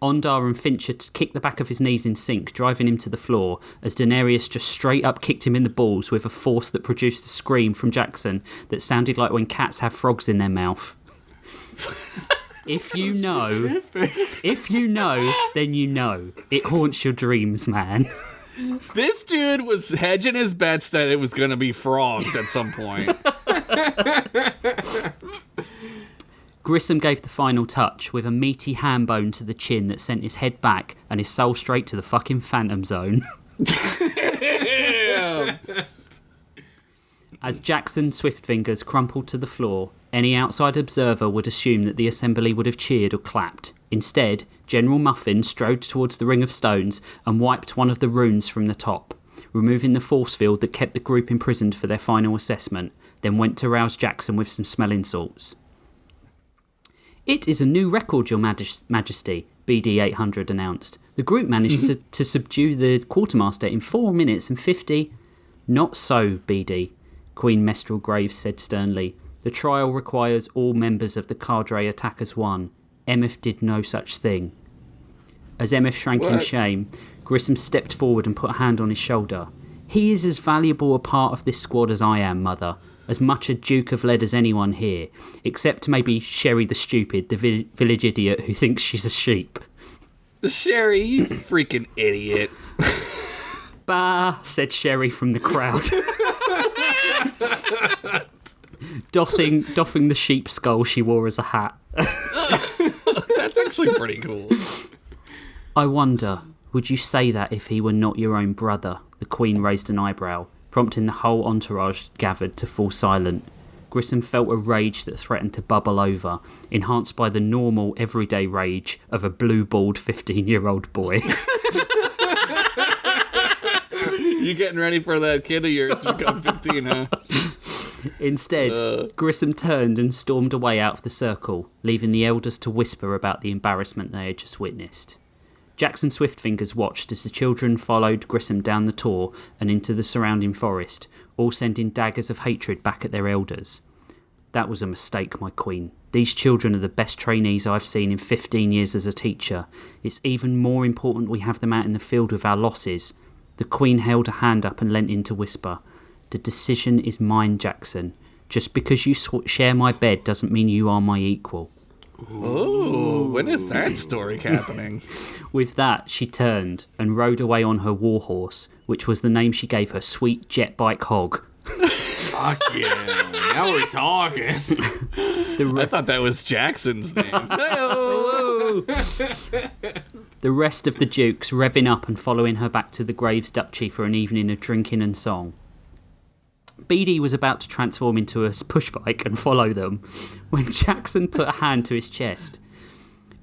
Ondar and Fincher kicked the back of his knees in sync, driving him to the floor, as Daenerys just straight up kicked him in the balls with a force that produced a scream from Jackson that sounded like when cats have frogs in their mouth. If you know, then you know. It haunts your dreams, man. This dude was hedging his bets that it was going to be frogs at some point. Grissom gave the final touch with a meaty ham bone to the chin that sent his head back and his soul straight to the fucking Phantom Zone. As Jackson Swiftfingers crumpled to the floor, any outside observer would assume that the assembly would have cheered or clapped. Instead, General Muffin strode towards the ring of stones and wiped one of the runes from the top, removing the force field that kept the group imprisoned for their final assessment, then went to rouse Jackson with some smelling salts. "It is a new record, Your Majesty," BD-800 announced. "The group managed to subdue the Quartermaster in 4 minutes and 50... "Not so, BD," Queen Mestral Graves said sternly. "The trial requires all members of the cadre attack as one. Emeth did no such thing." As Emeth shrank in shame, Grissom stepped forward and put a hand on his shoulder. "He is as valuable a part of this squad as I am, Mother. As much a Duke of Lead as anyone here, except maybe Sherry the Stupid, the village idiot who thinks she's a sheep." Sherry, you freaking idiot. "Bah," said Sherry from the crowd. doffing the sheep skull she wore as a hat. That's actually pretty cool. "I wonder, would you say that if he were not your own brother?" The Queen raised an eyebrow, prompting the whole entourage gathered to fall silent. Grissom felt a rage that threatened to bubble over, enhanced by the normal, everyday rage of a blue-balled 15-year-old boy. You getting ready for that kid of yours to become 15, huh? Instead, Grissom turned and stormed away out of the circle, leaving the elders to whisper about the embarrassment they had just witnessed. Jackson Swiftfingers watched as the children followed Grissom down the tor and into the surrounding forest, all sending daggers of hatred back at their elders. "That was a mistake, my queen. These children are the best trainees I've seen in 15 years as a teacher. It's even more important we have them out in the field with our losses." The Queen held a hand up and leant in to whisper, "The decision is mine, Jackson. Just because you share my bed doesn't mean you are my equal." Ooh, when is that story happening? With that, she turned and rode away on her warhorse, which was the name she gave her sweet jet bike hog. Fuck yeah, now we're talking. I thought that was Jackson's name. The rest of the dukes revving up and following her back to the Graves Duchy for an evening of drinking and song. BD was about to transform into a pushbike and follow them when Jackson put a hand to his chest.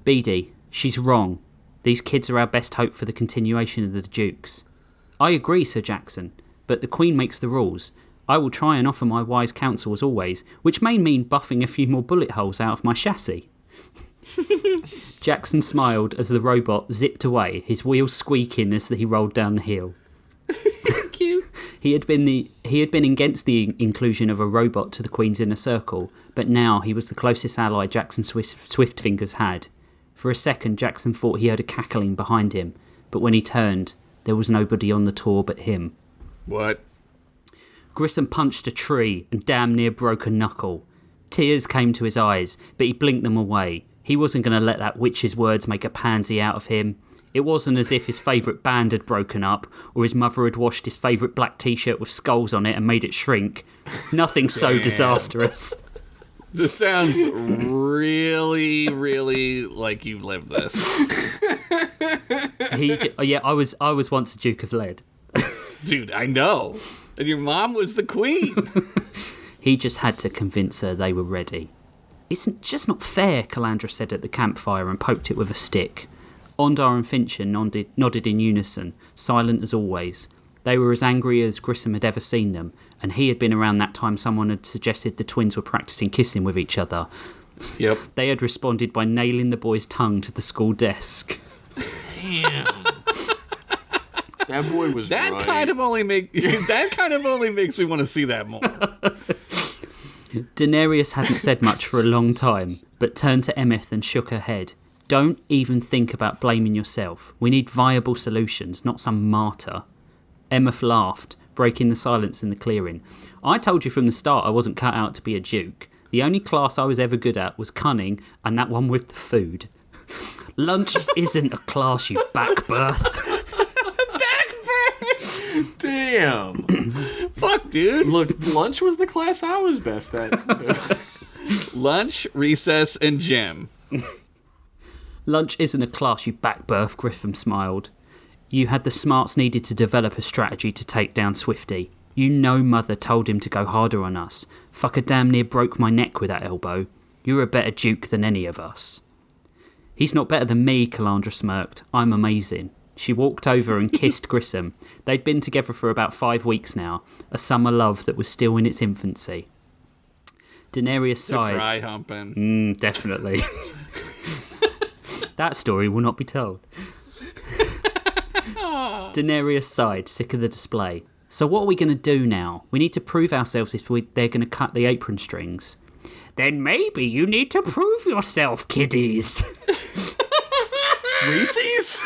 "BD, she's wrong. These kids are our best hope for the continuation of the Dukes." "I agree, Sir Jackson, but the Queen makes the rules. I will try and offer my wise counsel as always, which may mean buffing a few more bullet holes out of my chassis." Jackson smiled as the robot zipped away, his wheels squeaking as he rolled down the hill. Cute. He had been against the inclusion of a robot to the Queen's inner circle, but now he was the closest ally Jackson Swiftfingers had. For a second, Jackson thought he heard a cackling behind him, but when he turned, there was nobody on the tour but him. What? Grissom punched a tree and damn near broke a knuckle. Tears came to his eyes, but he blinked them away. He wasn't going to let that witch's words make a pansy out of him. It wasn't as if his favourite band had broken up, or his mother had washed his favourite black t-shirt with skulls on it and made it shrink. Nothing so disastrous. This sounds really, really like you've lived this. I was once a Duke of Lead. Dude, I know. And your mom was the queen. He just had to convince her they were ready. "It's just not fair," Calandra said at the campfire and poked it with a stick. Ondar and Fincher nodded in unison, silent as always. They were as angry as Grissom had ever seen them, and he had been around that time someone had suggested the twins were practicing kissing with each other. Yep. They had responded by nailing the boy's tongue to the school desk. Damn. That boy was that right. kind of only makes me want to see that more. Daenerys hadn't said much for a long time, but turned to Emeth and shook her head. Don't even think about blaming yourself. We need viable solutions, not some martyr. Emma laughed, breaking the silence in the clearing. I told you from the start I wasn't cut out to be a duke. The only class I was ever good at was cunning, and that one with the food. Lunch isn't a class, you backbirth. Damn. Fuck, dude. Look, lunch was the class I was best at. Lunch, recess, and gym. Lunch isn't a class, you backbirth, Grissom smiled. You had the smarts needed to develop a strategy to take down Swifty. You know Mother told him to go harder on us. Fucker damn near broke my neck with that elbow. You're a better duke than any of us. He's not better than me, Calandra smirked. I'm amazing. She walked over and kissed Grissom. They'd been together for about 5 weeks now, a summer love that was still in its infancy. Daenerys sighed. Dry humping. Definitely. That story will not be told. Daenerys sighed, sick of the display. So what are we going to do now? We need to prove ourselves if they're going to cut the apron strings. Then maybe you need to prove yourself, kiddies. Reese's?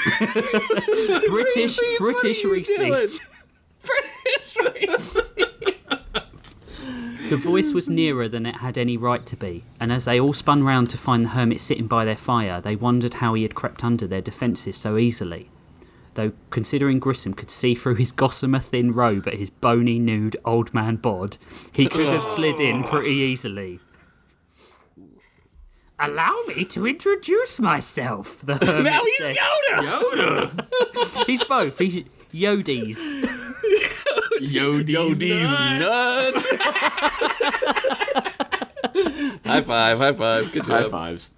British Reese's. The voice was nearer than it had any right to be, and as they all spun round to find the hermit sitting by their fire, they wondered how he had crept under their defences so easily. Though, considering Grissom could see through his gossamer thin robe at his bony, nude, old man bod, he could have slid in pretty easily. Allow me to introduce myself, the hermit Now he's said. Yoda! He's both. He's Yodies. Yodi's nuts! High five. Good High job. fives.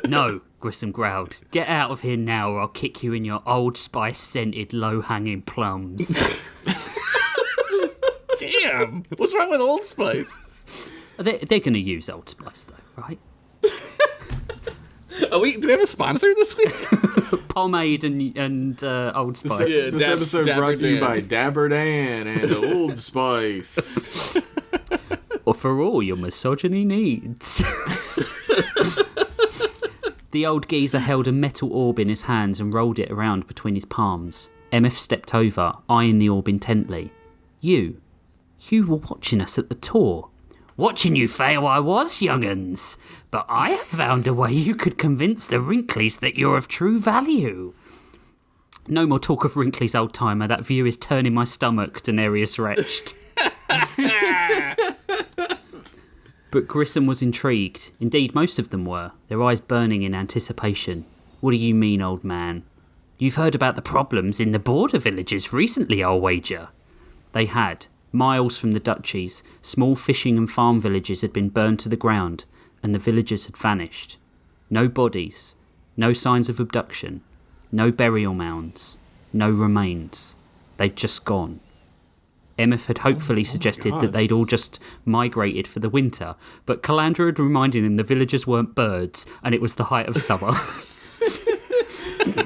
No, Grissom growled. Get out of here now or I'll kick you in your Old Spice-scented low-hanging plums. Damn! What's wrong with Old Spice? They're going to use Old Spice, though, right? Do we have a sponsor this week? Pomade and Old Spice. This episode brought to you by Dabber Dan and Old Spice. Or for all your misogyny needs. The old geezer held a metal orb in his hands and rolled it around between his palms. MF stepped over, eyeing the orb intently. You were watching us at the tour. Watching you fail I was, young'uns. But I have found a way you could convince the Wrinklies that you're of true value. No more talk of Wrinklies, old-timer. That view is turning my stomach, Daenerys retched. But Grissom was intrigued. Indeed, most of them were, their eyes burning in anticipation. What do you mean, old man? You've heard about the problems in the border villages recently, I'll wager. They had. Miles from the duchies, small fishing and farm villages had been burned to the ground, and the villagers had vanished. No bodies, no signs of abduction, no burial mounds, no remains. They'd just gone. Emeth had hopefully suggested that they'd all just migrated for the winter, but Calandra had reminded him the villagers weren't birds, and it was the height of summer.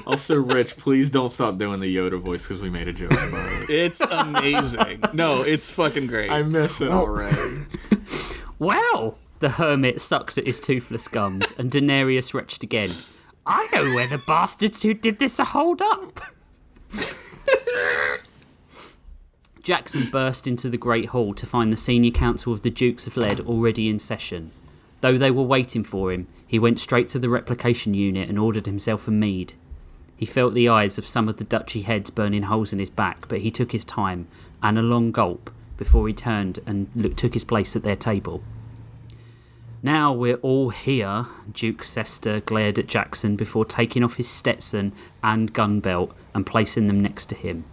Also, Rich, please don't stop doing the Yoda voice because we made a joke about it. It's amazing. No, it's fucking great. I miss it already. Well, the hermit sucked at his toothless gums, and Daenerys retched again. I know where the bastards who did this are holed up. Jackson burst into the Great Hall to find the senior council of the Dukes of Led already in session. Though they were waiting for him, he went straight to the replication unit and ordered himself a mead. He felt the eyes of some of the duchy heads burning holes in his back, but he took his time, and a long gulp, before he turned and took his place at their table. Now we're all here, Duke Sester glared at Jackson before taking off his Stetson and gun belt and placing them next to him.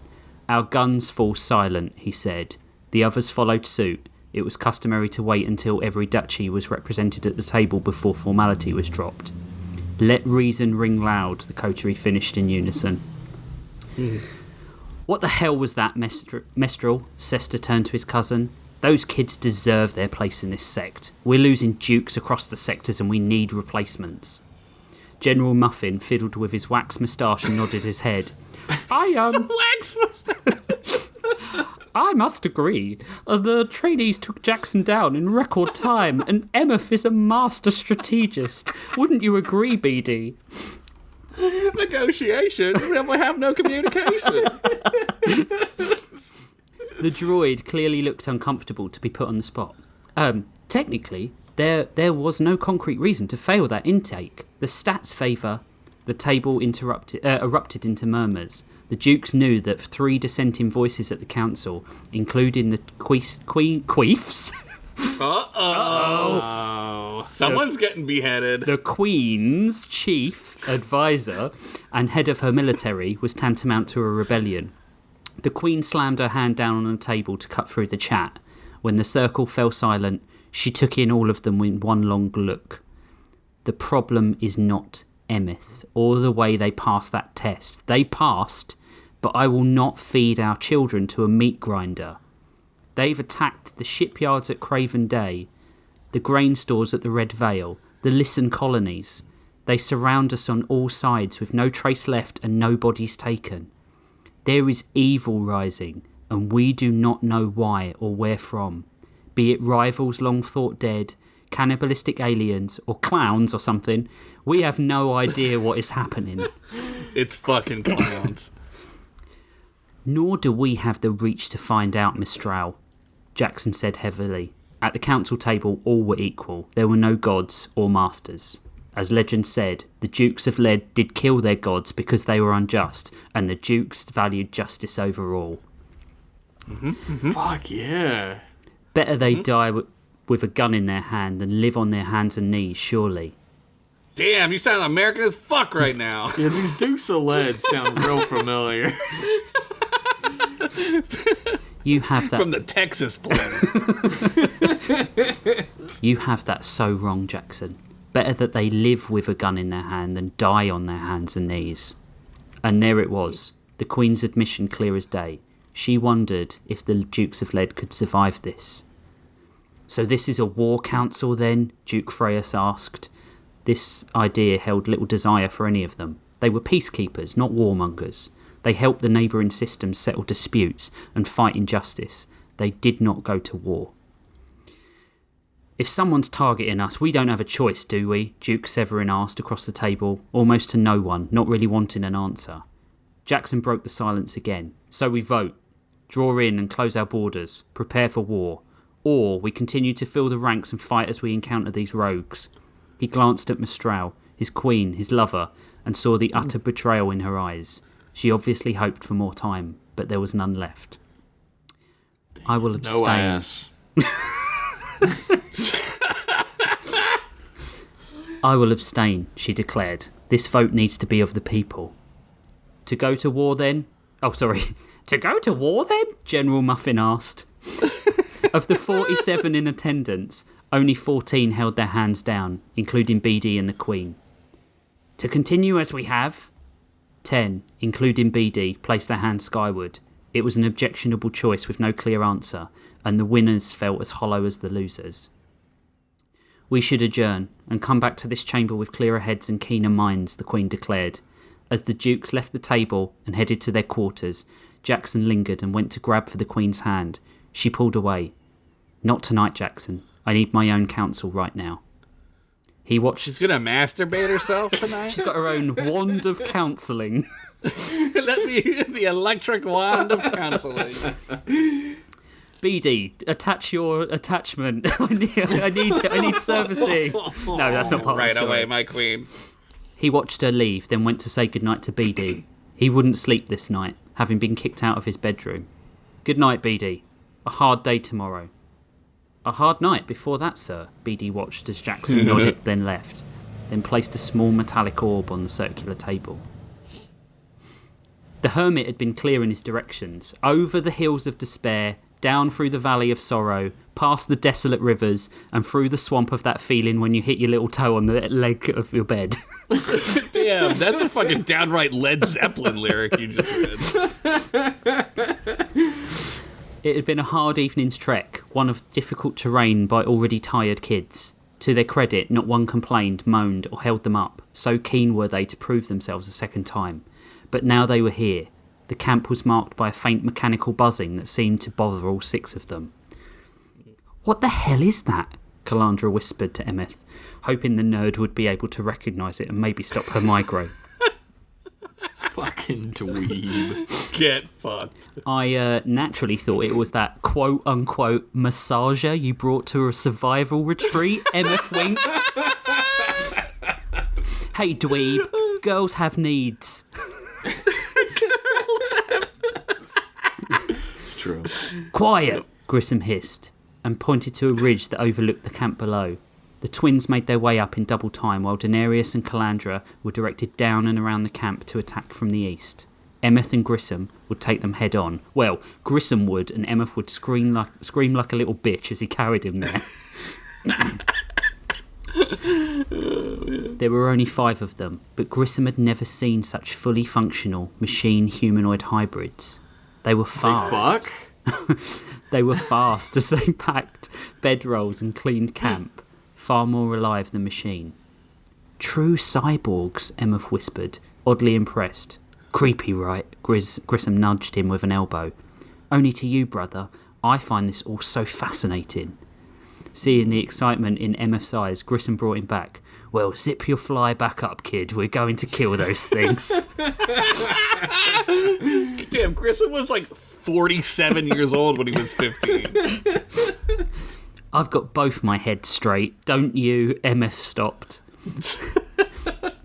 Our guns fall silent, he said. The others followed suit. It was customary to wait until every duchy was represented at the table before formality was dropped. Let reason ring loud, the coterie finished in unison. What the hell was that, Mestral? Sester turned to his cousin. Those kids deserve their place in this sect. We're losing dukes across the sectors and we need replacements. General Muffin fiddled with his wax moustache and nodded his head. I I must agree. The trainees took Jackson down in record time, and Emeth is a master strategist. Wouldn't you agree, BD? Negotiations? We have no communication. The droid clearly looked uncomfortable to be put on the spot. Technically, there was no concrete reason to fail that intake. The stats favour. The table erupted into murmurs. The dukes knew that 3 dissenting voices at the council, including the queefs. Uh-oh. Someone's getting beheaded. The Queen's chief advisor and head of her military was tantamount to a rebellion. The Queen slammed her hand down on the table to cut through the chat. When the circle fell silent, she took in all of them with one long look. The problem is not Emeth or the way they passed that test. They passed, but I will not feed our children to a meat grinder. They've attacked the shipyards at Craven Day, the grain stores at the Red Vale, the Listen colonies. They surround us on all sides with no trace left and no bodies taken. There is evil rising, and we do not know why or where from. Be it rivals long thought dead, cannibalistic aliens, or clowns or something, we have no idea what is happening. It's fucking clowns. Nor do we have the reach to find out, Mistral, Jackson said heavily. At the council table, all were equal. There were no gods or masters. As legend said, the Dukes of Lead did kill their gods because they were unjust, and the Dukes valued justice over all. Fuck yeah. Better they die with a gun in their hand than live on their hands and knees, surely. Damn, you sound American as fuck right now. Yeah, these Dukes of Lead sound real familiar. You have that from the Texas planet. You have that so wrong, Jackson. Better that they live with a gun in their hand than die on their hands and knees. And there it was, the Queen's admission clear as day. She wondered if the Dukes of Lead could survive this. So this is a war council then? Duke Freyas asked. This idea held little desire for any of them. They were peacekeepers, not warmongers. They helped the neighbouring systems settle disputes and fight injustice. They did not go to war. If someone's targeting us, we don't have a choice, do we? Duke Severin asked across the table, almost to no one, not really wanting an answer. Jackson broke the silence again. So we vote. Draw in and close our borders. Prepare for war. Or we continue to fill the ranks and fight as we encounter these rogues. He glanced at Mistral, his queen, his lover, and saw the utter betrayal in her eyes. She obviously hoped for more time, but there was none left. I will abstain. No ass. I will abstain, she declared. This vote needs to be of the people. To go to war then? Oh, sorry. To go to war then? General Muffin asked. Of the 47 in attendance, only 14 held their hands down, including BD and the Queen. To continue as we have, 10, including BD, placed their hands skyward. It was an objectionable choice with no clear answer, and the winners felt as hollow as the losers. We should adjourn, and come back to this chamber with clearer heads and keener minds, the Queen declared. As the Dukes left the table and headed to their quarters, Jackson lingered and went to grab for the Queen's hand. She pulled away. Not tonight, Jackson. I need my own counsel right now. He watched. She's gonna masturbate herself tonight? She's got her own wand of counselling. Let me the electric wand of counseling. BD, attach your attachment. I need servicing. No, that's not part of the Right story. away, my queen. He watched her leave, then went to say goodnight to BD. He wouldn't sleep this night, having been kicked out of his bedroom. Good night, BD. A hard day tomorrow. A hard night before that, sir, BD watched as Jackson nodded, then left, then placed a small metallic orb on the circular table. The hermit had been clear in his directions, over the hills of despair, down through the valley of sorrow, past the desolate rivers, and through the swamp of that feeling when you hit your little toe on the leg of your bed. Damn, that's a fucking downright Led Zeppelin lyric you just read. It had been a hard evening's trek, one of difficult terrain by already tired kids. To their credit, not one complained, moaned, or held them up, so keen were they to prove themselves a second time. But now they were here, The camp was marked by a faint mechanical buzzing that seemed to bother all 6 of them. "What the hell is that?" Calandra whispered to Emeth, hoping the nerd would be able to recognise it and maybe stop her migraine. Fucking dweeb. Get fucked. I naturally thought it was that quote-unquote massager you brought to a survival retreat, Emeth winked. "Hey, dweeb, girls have needs." It's true. "Quiet," Grissom hissed, and pointed to a ridge that overlooked the camp below. The twins made their way up in double time while Daenerys and Calandra were directed down and around the camp to attack from the east. Emeth and Grissom would take them head on. Well, Grissom would, and Emeth would scream like a little bitch as he carried him there. There were only 5 of them, but Grissom had never seen such fully functional machine-humanoid hybrids. They were fast. They fuck? They were fast as they packed bedrolls and cleaned camp, far more alive than machine. "True cyborgs," Emeth whispered, oddly impressed. "Creepy, right?" Grissom nudged him with an elbow. "Only to you, brother. I find this all so fascinating." Seeing the excitement in Emeth's eyes, Grissom brought him back. "Well, zip your fly back up, kid. We're going to kill those things." Damn, Grissom was like 47 years old when he was 15. "I've got both my heads straight, don't you?" Emeth stopped.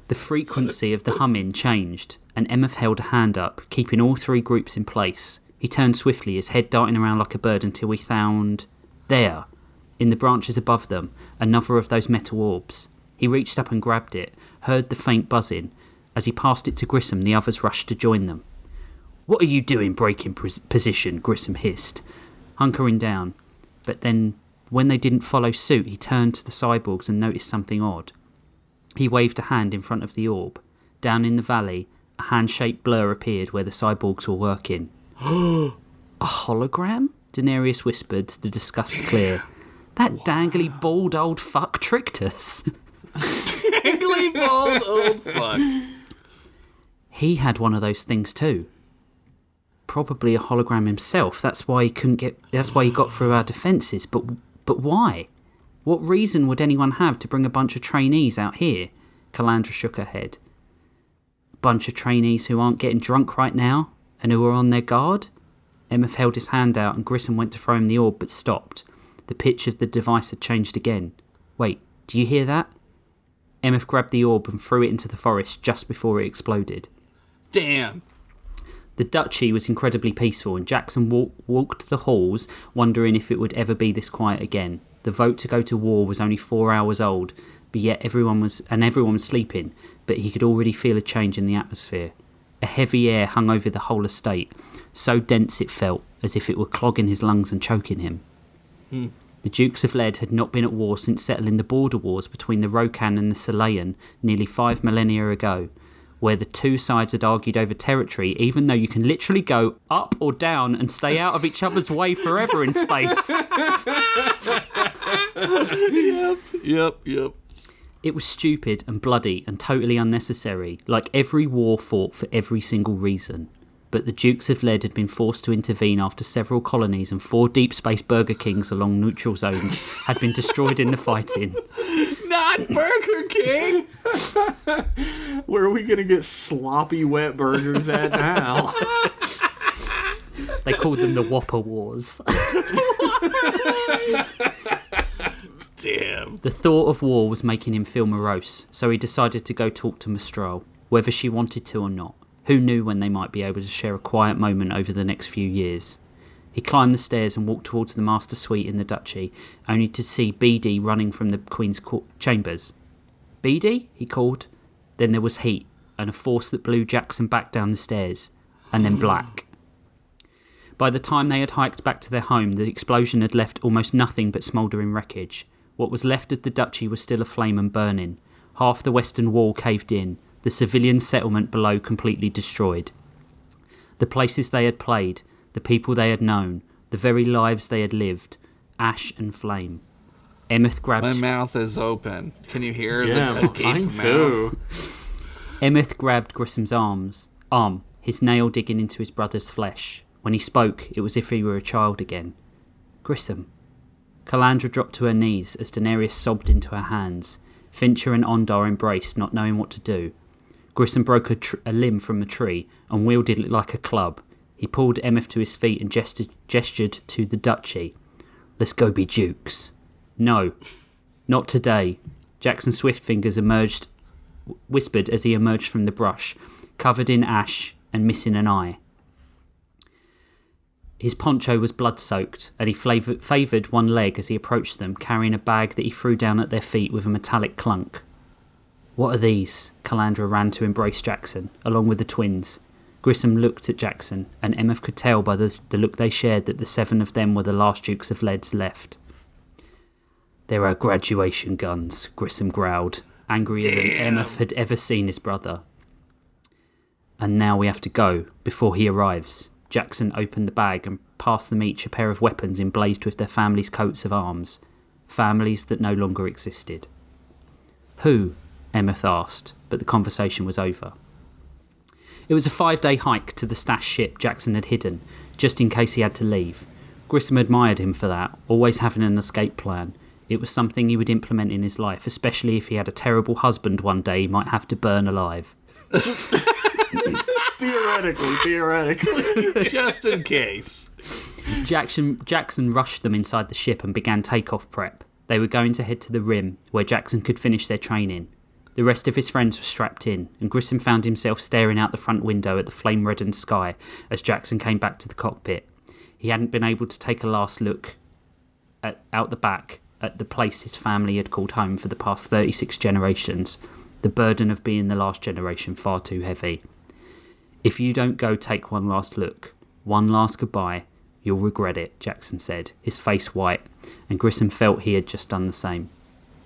The frequency of the humming changed, and Emeth held a hand up, keeping all 3 groups in place. He turned swiftly, his head darting around like a bird until he found... there, in the branches above them, another of those metal orbs. He reached up and grabbed it, heard the faint buzzing. As he passed it to Grissom, the others rushed to join them. "What are you doing breaking position?" Grissom hissed, hunkering down. But then, when they didn't follow suit, he turned to the cyborgs and noticed something odd. He waved a hand in front of the orb. Down in the valley, a hand-shaped blur appeared where the cyborgs were working. "A hologram?" Daenerys whispered, the disgust clear. "That dangly bald old fuck tricked us." Dangly bald old fuck. He had one of those things too. Probably a hologram himself. That's why he got through our defences. But why? What reason would anyone have to bring a bunch of trainees out here? Calandra shook her head. Bunch of trainees who aren't getting drunk right now and who are on their guard? Emeth held his hand out and Grissom went to throw him the orb but stopped. The pitch of the device had changed again. "Wait, do you hear that?" Emeth grabbed the orb and threw it into the forest just before it exploded. Damn. The duchy was incredibly peaceful, and Jackson walked the halls, wondering if it would ever be this quiet again. The vote to go to war was only 4 hours old, but yet everyone was sleeping, but he could already feel a change in the atmosphere. A heavy air hung over the whole estate, so dense it felt, as if it were clogging his lungs and choking him. The Dukes of Led had not been at war since settling the border wars between the Rokan and the Selayan nearly 5 millennia ago, where the 2 sides had argued over territory, even though you can literally go up or down and stay out of each other's way forever in space. Yep. It was stupid and bloody and totally unnecessary, like every war fought for every single reason. But the Dukes of Led had been forced to intervene after several colonies and 4 deep space Burger Kings along neutral zones had been destroyed in the fighting. Not Burger King! Where are we going to get sloppy wet burgers at now? They called them the Whopper Wars. Damn. The thought of war was making him feel morose, so he decided to go talk to Mistral, whether she wanted to or not. Who knew when they might be able to share a quiet moment over the next few years? He climbed the stairs and walked towards the master suite in the duchy, only to see BD running from the Queen's chambers. "BD?" he called. Then there was heat, and a force that blew Jackson back down the stairs, and then black. By the time they had hiked back to their home, the explosion had left almost nothing but smouldering wreckage. What was left of the duchy was still aflame and burning. Half the western wall caved in, the civilian settlement below completely destroyed. The places they had played, the people they had known, the very lives they had lived, ash and flame. Emeth grabbed... My mouth is open. Can you hear Yeah, the mine mouth? too. Emeth grabbed Grissom's arm. his nail digging into his brother's flesh. When he spoke, it was as if he were a child again. Grissom. Calandra dropped to her knees as Daenerys sobbed into her hands. Fincher and Ondar embraced, not knowing what to do. Grissom broke a limb from a tree and wielded it like a club. He pulled Emeth to his feet and gestured to the duchy. Let's go be dukes. No, not today. Jackson Swiftfingers whispered as he emerged from the brush, covered in ash and missing an eye. His poncho was blood-soaked, and he favoured one leg as he approached them, carrying a bag that he threw down at their feet with a metallic clunk. What are these? Calandra ran to embrace Jackson, along with the twins. Grissom looked at Jackson, and Emeth could tell by the look they shared that the 7 of them were the last Dukes of Leeds left. They're our graduation guns, Grissom growled, angrier than Emeth had ever seen his brother. And now we have to go, before he arrives. Jackson opened the bag and passed them each a pair of weapons emblazed with their families' coats of arms. Families that no longer existed. Who? Emeth asked, but the conversation was over. It was a 5-day hike to the stashed ship Jackson had hidden, just in case he had to leave. Grissom admired him for that, always having an escape plan. It was something he would implement in his life, especially if he had a terrible husband one day he might have to burn alive. Theoretically. Just in case. Jackson rushed them inside the ship and began takeoff prep. They were going to head to the Rim, where Jackson could finish their training. The rest of his friends were strapped in, and Grissom found himself staring out the front window at the flame-reddened sky as Jackson came back to the cockpit. He hadn't been able to take a last look out the back at the place his family had called home for the past 36 generations, the burden of being the last generation far too heavy. If you don't go take one last look, one last goodbye, you'll regret it, Jackson said, his face white, and Grissom felt he had just done the same.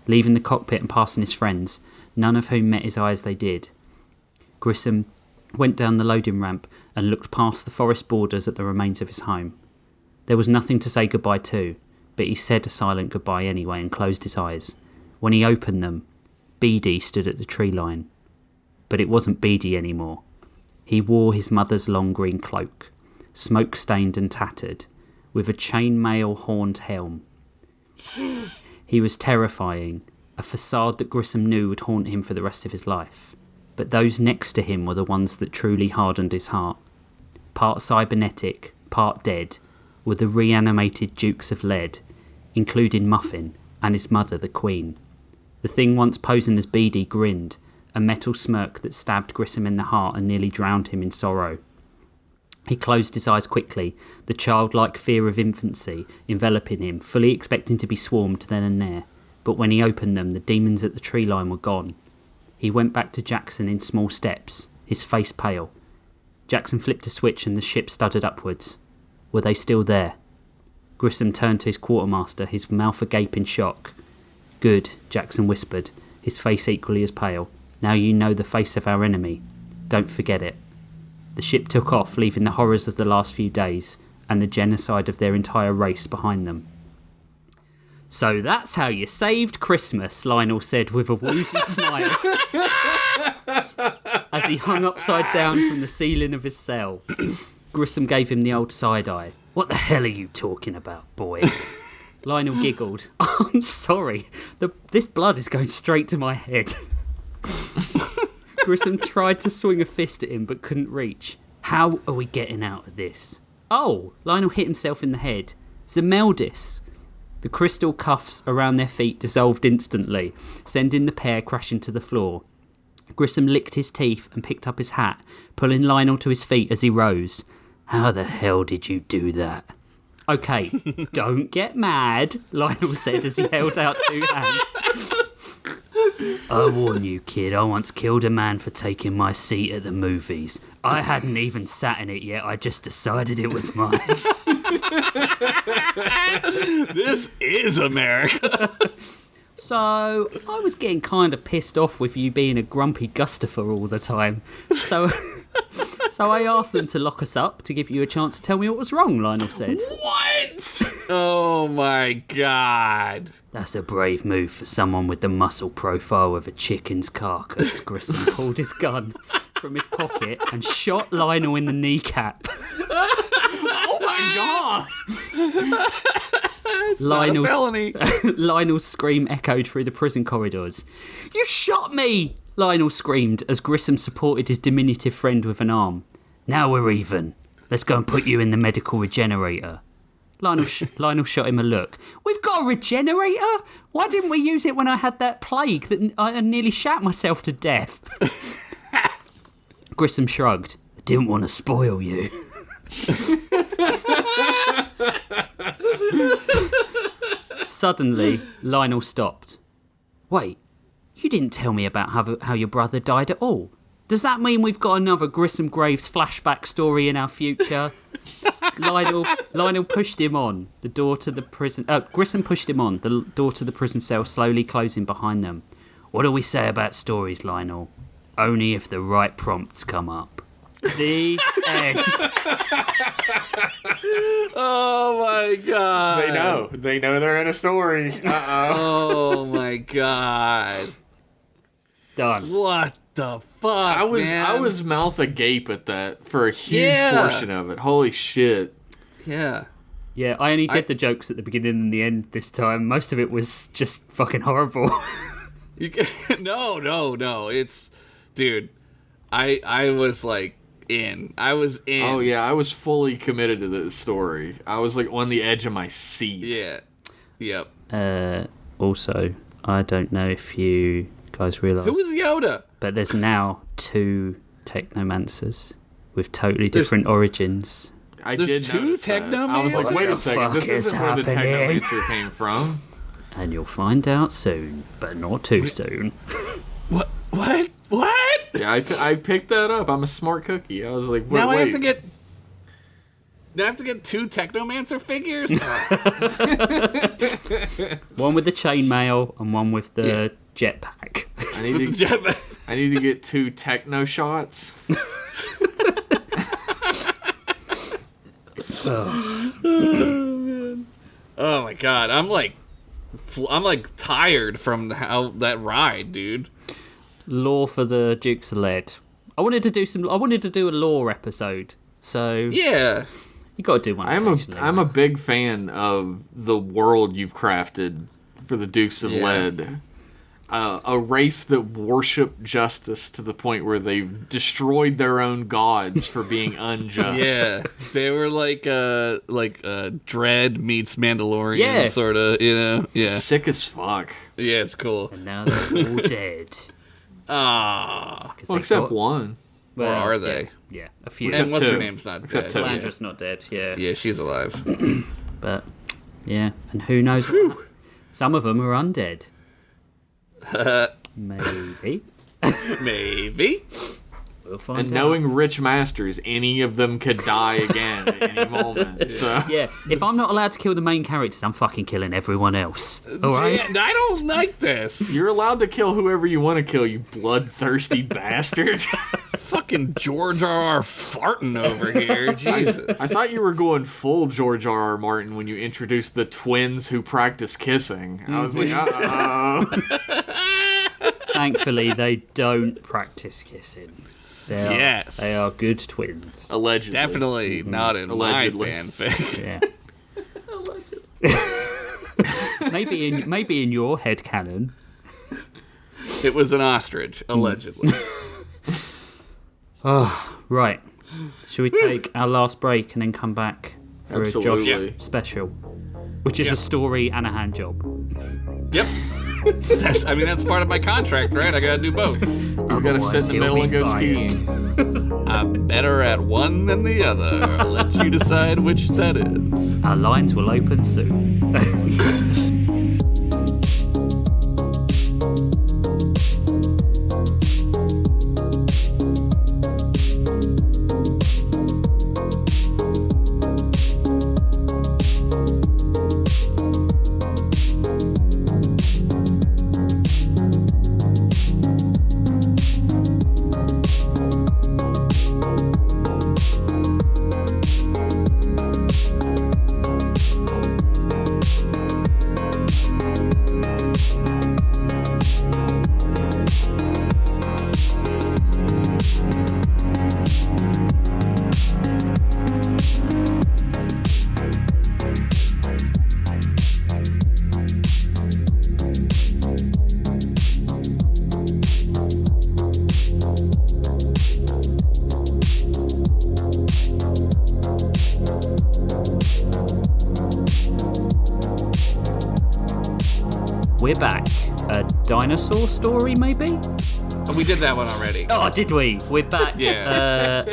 Leaving the cockpit and passing his friends, none of whom met his eye as they did, Grissom went down the loading ramp and looked past the forest borders at the remains of his home. There was nothing to say goodbye to, but he said a silent goodbye anyway and closed his eyes. When he opened them, Beady stood at the tree line. But it wasn't Beady anymore. He wore his mother's long green cloak, smoke-stained and tattered, with a chainmail horned helm. He was terrifying, a facade that Grissom knew would haunt him for the rest of his life. But those next to him were the ones that truly hardened his heart. Part cybernetic, part dead, were the reanimated Dukes of Lead, including Muffin and his mother, the Queen. The thing once posing as Beady grinned, a metal smirk that stabbed Grissom in the heart and nearly drowned him in sorrow. He closed his eyes quickly, the childlike fear of infancy enveloping him, fully expecting to be swarmed then and there. But when he opened them, the demons at the tree line were gone. He went back to Jackson in small steps, his face pale. Jackson flipped a switch and the ship stuttered upwards. Were they still there? Grissom turned to his quartermaster, his mouth agape in shock. Good, Jackson whispered, his face equally as pale. Now you know the face of our enemy. Don't forget it. The ship took off, leaving the horrors of the last few days and the genocide of their entire race behind them. So that's how you saved Christmas, Lionel said with a woozy smile as he hung upside down from the ceiling of his cell. Grissom gave him the old side-eye. What the hell are you talking about, boy? Lionel giggled. I'm sorry. This blood is going straight to my head. Grissom tried to swing a fist at him but couldn't reach. How are we getting out of this? Oh, Lionel hit himself in the head. Zemeldis. The crystal cuffs around their feet dissolved instantly, sending the pair crashing to the floor. Grissom licked his teeth and picked up his hat, pulling Lionel to his feet as he rose. How the hell did you do that? Okay, don't get mad, Lionel said as he held out 2 hands. I warn you, kid, I once killed a man for taking my seat at the movies. I hadn't even sat in it yet, I just decided it was mine. This is America. So, I was getting kind of pissed off with you being a grumpy Gustafer all the time. So I asked them to lock us up to give you a chance to tell me what was wrong, Lionel said. What? Oh my god. That's a brave move for someone with the muscle profile of a chicken's carcass. Grissom pulled his gun from his pocket and shot Lionel in the kneecap. Oh my god! Not a felony. Lionel's scream echoed through the prison corridors. "You shot me!" Lionel screamed as Grissom supported his diminutive friend with an arm. "Now we're even. Let's go and put you in the medical regenerator." Lionel shot him a look. "We've got a regenerator? Why didn't we use it when I had that plague that I nearly shat myself to death?" Grissom shrugged. "I didn't want to spoil you." Suddenly, Lionel stopped. "Wait, you didn't tell me about how your brother died at all. Does that mean we've got another Grissom Graves flashback story in our future?" Lionel pushed him on the door to the prison. Grissom pushed him on the door to the prison cell, slowly closing behind them. "What do we say about stories, Lionel? Only if the right prompts come up." The end. Oh my god. They know they're in a story. Oh my god. Done. What the fuck? I was mouth agape at that for a huge portion of it. Holy shit. Yeah. Yeah, I only did the jokes at the beginning and the end this time. Most of it was just fucking horrible. No. It's, dude. I was like in. I was in. Oh yeah, I was fully committed to this story. I was like on the edge of my seat. Yeah. Yep. Also, I don't know if you guys realise, Who was Yoda? but there's now 2 technomancers with totally different origins. I There's did 2 notice that. technomancers? I was like, wait a second, fuck this is isn't where the happening? technomancer came from. And you'll find out soon, but not too soon. What? Yeah, I picked that up. I'm a smart cookie. I was like, wait, Now I have wait. to get. Do I have to get 2 Technomancer figures? One with the chainmail and one with the jetpack. I need to get 2 techno shots. Oh my god, I'm like tired from how that ride, dude. Lore for the Dukes of Lead. I wanted to do a lore episode. So Yeah. you got to do one. I'm a big fan of the world you've crafted for the Dukes of Yeah. Lead. A race that worship justice to the point where they've destroyed their own gods for being unjust. Yeah. They were like Dread meets Mandalorian, Yeah. sort of, you know? Yeah. Sick as fuck. Yeah, it's cool. And now they're all dead. Ah. 'Cause Well, they except got- one. Or are they? Yeah, a few. And what's her 2. name's not Except dead. 2. Landra's not dead, yeah. Yeah, she's alive. But, yeah, and who knows what some of them are undead. Maybe. Maybe. We'll find And out. knowing Rich Masters, any of them could die again at any moment. So Yeah, if I'm not allowed to kill the main characters, I'm fucking killing everyone else. Alright? Yeah, I don't like this. you're allowed to kill whoever you want to kill, you bloodthirsty bastard. Fucking George R.R. farting over here. Jesus. I thought you were going full George R.R. Martin when you introduced the twins who practice kissing. I was like, Thankfully, they don't practice kissing. Yes. They are good twins. allegedly. Definitely not in Allegedly. my fanfic. Yeah. maybe in your headcanon. It was an ostrich, allegedly. Right. Should we take our last break and then come back for Absolutely. a Josh special? Which is a story and a hand job. Yep. That's part of my contract, right? I gotta do both. You gotta sit in the middle and go skiing. I'm better at one than the other. I'll let you decide which that is. Our lines will open soon. we're back. A dinosaur story, maybe? We did that one already. Oh, did we? We're back. Yeah.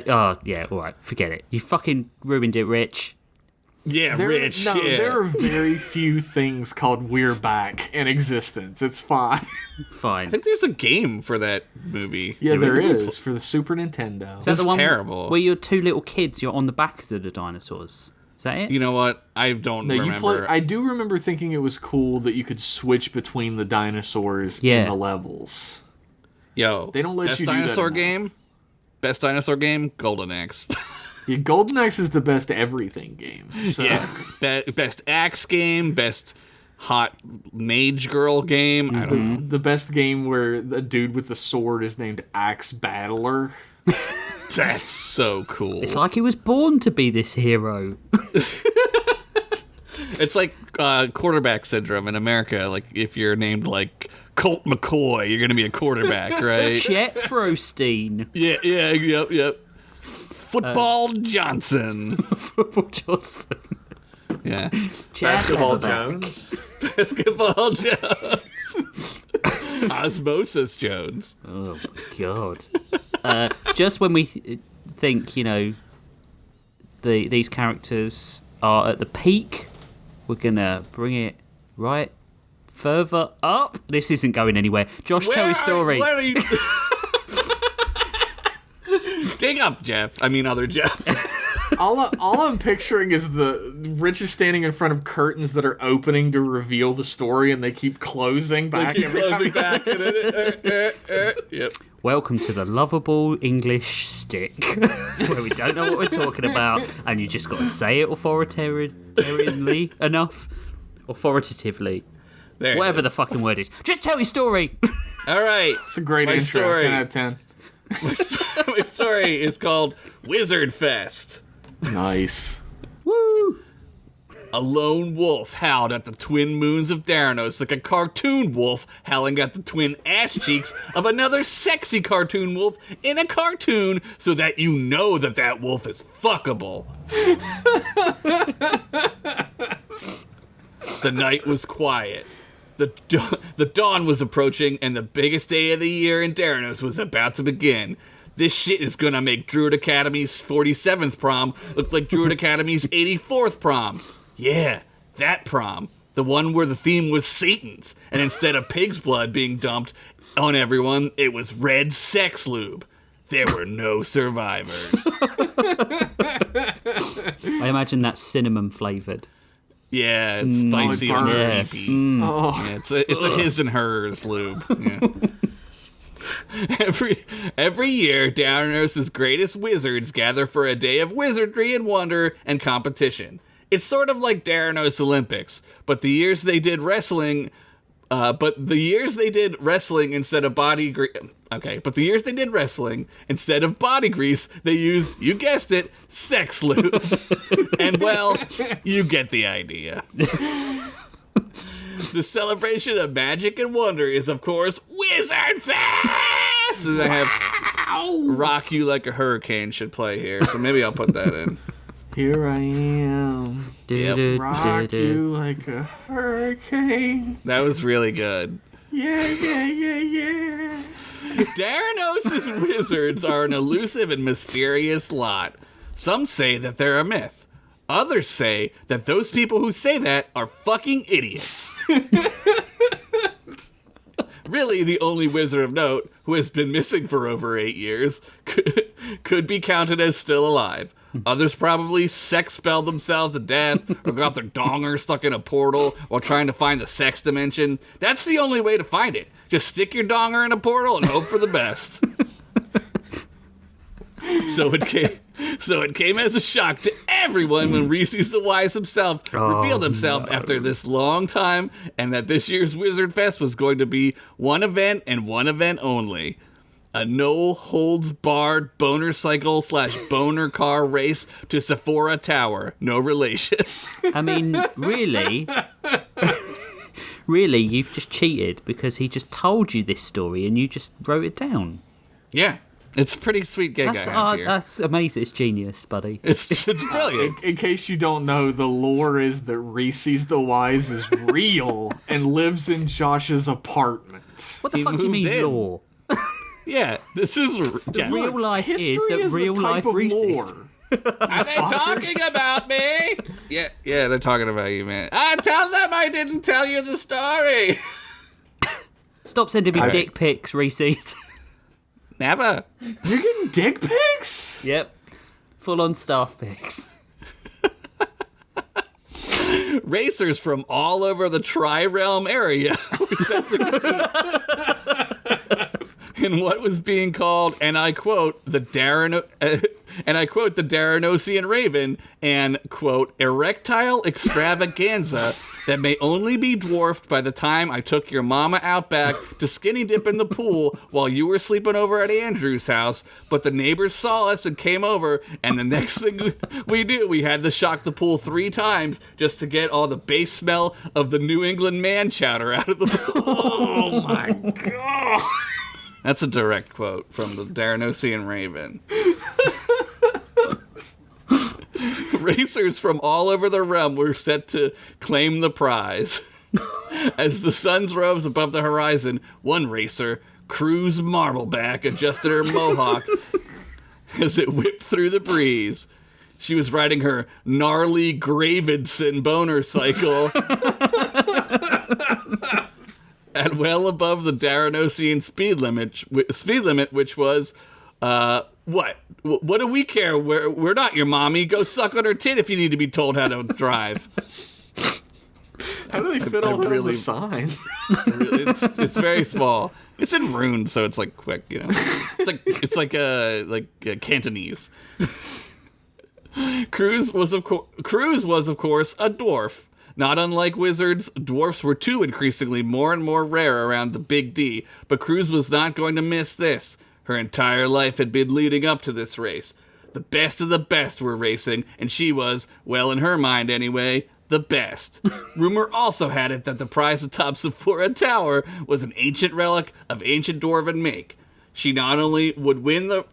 Oh, yeah, all right. Forget it. You fucking ruined it, Rich. Yeah, Rich. No, yeah. there are very few things called We're Back in existence. It's fine. Fine. I think there's a game for that movie. Yeah, there is for the Super Nintendo. Is that This the is one terrible. where you're two little kids, you're on the back of the dinosaurs? Is that it? You know what? I don't remember. I do remember thinking it was cool that you could switch between the dinosaurs in the levels. Yo, They don't let best you do that dinosaur enough. game. Best dinosaur game. Golden Axe. Yeah, Golden Axe is the best everything game. So. Yeah. Best axe game. Best hot mage girl game. I don't know. The best game where the dude with the sword is named Axe Battler. That's so cool. It's like he was born to be this hero. It's like quarterback syndrome in America. Like if you're named like Colt McCoy, you're gonna be a quarterback, right? Chet Frostein. Yep. Football Johnson. Football Johnson. Yeah. Chad Basketball Leatherback. Jones. Basketball Jones. Osmosis Jones. Oh, my God. Just when we think, these characters are at the peak, we're going to bring it right further up. This isn't going anywhere. Josh, tell your story. Where are you? Dig up, Jeff. I mean, other Jeff. All I'm picturing is the Rich is standing in front of curtains that are opening to reveal the story, and they keep closing back every time. Back. Yep. Welcome to the lovable English stick, where we don't know what we're talking about, and you just got to say it authoritatively enough. Authoritatively. There it Whatever is. the fucking word is. Just tell your story. All right. It's a great My intro. story. 10 out of 10. My story is called Wizard Fest. Nice. Woo! A lone wolf howled at the twin moons of Daranos like a cartoon wolf howling at the twin ass cheeks of another sexy cartoon wolf in a cartoon so that you know that wolf is fuckable. The night was quiet. The dawn was approaching and the biggest day of the year in Daranos was about to begin. This shit is gonna make Druid Academy's 47th prom look like Druid Academy's 84th prom. Yeah, that prom. The one where the theme was Satan's, and instead of pig's blood being dumped on everyone, it was red sex lube. There were no survivors. I imagine that's cinnamon flavoured. Yeah, it's spicy and burns. creepy. Yes. Yeah, it's a his and hers lube. Yeah. Every year, Daranos' greatest wizards gather for a day of wizardry and wonder and competition. It's sort of like Daranos Olympics, but the years they did wrestling instead of body grease. Okay, but the years they did wrestling instead of body grease, they used, you guessed it, sex lube. And well, you get the idea. The celebration of magic and wonder is, of course, Wizard Fest! And I have Rock You Like a Hurricane should play here, so maybe I'll put that in. Here I am. Du-du, Rock du-du. you like a hurricane. That was really good. Yeah. Daranos' wizards are an elusive and mysterious lot. Some say that they're a myth. Others say that those people who say that are fucking idiots. Really, the only wizard of note, who has been missing for over 8 years, could be counted as still alive. Others probably sex-spelled themselves to death or got their donger stuck in a portal while trying to find the sex dimension. That's the only way to find it. Just stick your donger in a portal and hope for the best. So it came as a shock to everyone when Reese's the Wise himself revealed himself after this long time, and that this year's Wizard Fest was going to be one event and one event only. A no-holds-barred boner cycle / boner car race to Sephora Tower. No relation. I mean, really, you've just cheated because he just told you this story and you just wrote it down. Yeah. It's a pretty sweet gig I have here. That's amazing. It's genius, buddy. It's brilliant. In case you don't know, the lore is that Reese's the Wise is real and lives in Josh's apartment. What the fuck do you moved mean, in. lore? Yeah, this is Real life History is that is real a type life of Reese's. lore. Are they talking about me? Yeah, they're talking about you, man. Tell them I didn't tell you the story. Stop sending me dick pics, Reese's. Never. You're getting dick pics? Yep. Full on staff pics. Racers from all over the Tri-Realm area were set to compete in what was being called, and I quote, the Daranosian Raven, and, quote, erectile extravaganza that may only be dwarfed by the time I took your mama out back to skinny dip in the pool while you were sleeping over at Andrew's house, but the neighbors saw us and came over, and the next thing we knew, we had to shock the pool 3 times just to get all the base smell of the New England man chowder out of the pool. Oh my god. That's a direct quote from the Daranosian Raven. Racers from all over the realm were set to claim the prize. As the sun rose above the horizon, one racer, Cruz Marbleback, adjusted her mohawk as it whipped through the breeze. She was riding her gnarly Gravidson boner cycle at well above the Daranosian speed limit, which was, what? What do we care? We're not your mommy. Go suck on her tit if you need to be told how to drive. How do they fit all that on the sign? It's very small. It's in runes, so it's like quick, you know. It's like Cantonese. Cruz was of course a dwarf. Not unlike wizards, dwarfs were too increasingly more and more rare around the Big D, but Cruz was not going to miss this. Her entire life had been leading up to this race. The best of the best were racing, and she was, well, in her mind anyway, the best. Rumor also had it that the prize atop Sephora Tower was an ancient relic of ancient dwarven make. She not only would win the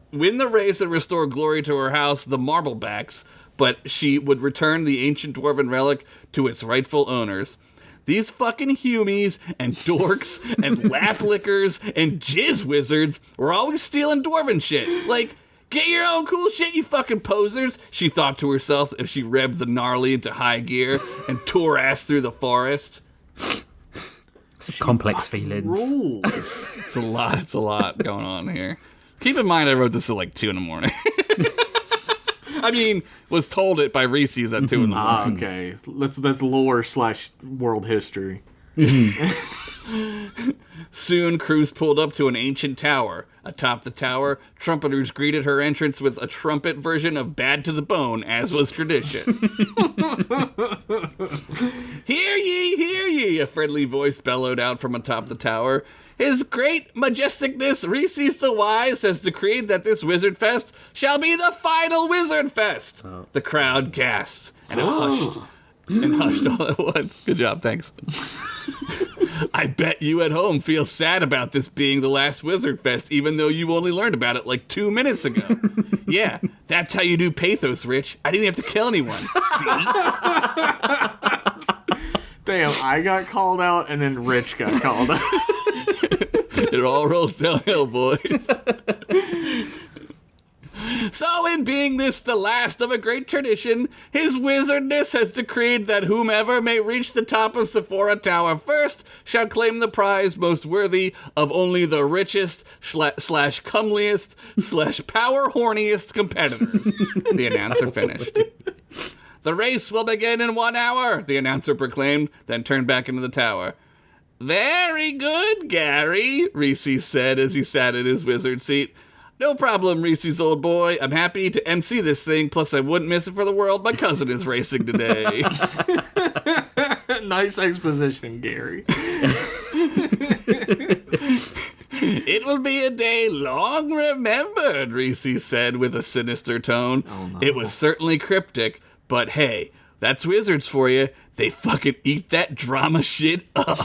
race and restore glory to her house, the Marblebacks, but she would return the ancient dwarven relic to its rightful owners. These fucking humies and dorks and lap lickers and jizz wizards were always stealing dwarven shit. Like, get your own cool shit, you fucking posers, she thought to herself as she revved the gnarly into high gear and tore ass through the forest. Complex feelings. Rules. It's a lot going on here. Keep in mind I wrote this at like 2 a.m. I mean, was told it by Reese's at 2 a.m. Okay. That's lore / world history. Soon, Cruz pulled up to an ancient tower. Atop the tower, trumpeters greeted her entrance with a trumpet version of Bad to the Bone, as was tradition. Hear ye, a friendly voice bellowed out from atop the tower. His great majesticness, Reese's the Wise, has decreed that this Wizard Fest shall be the final Wizard Fest. Oh. The crowd gasped, and it hushed all at once. Good job, thanks. I bet you at home feel sad about this being the last Wizard Fest, even though you only learned about it like 2 minutes ago. Yeah, that's how you do pathos, Rich. I didn't have to kill anyone. See? Damn, I got called out, and then Rich got called out. It all rolls downhill, boys. So, in being this the last of a great tradition, his wizardness has decreed that whomever may reach the top of Sephora Tower first shall claim the prize most worthy of only the richest / comeliest / power horniest competitors. The announcer finished. The race will begin in 1 hour, the announcer proclaimed, then turned back into the tower. Very good, Gary, Reese said as he sat in his wizard seat. No problem, Reese's old boy. I'm happy to MC this thing, plus I wouldn't miss it for the world. My cousin is racing today. Nice exposition, Gary. It will be a day long remembered, Reese said with a sinister tone. Oh, no. It was certainly cryptic, but hey, that's wizards for you. They fucking eat that drama shit up.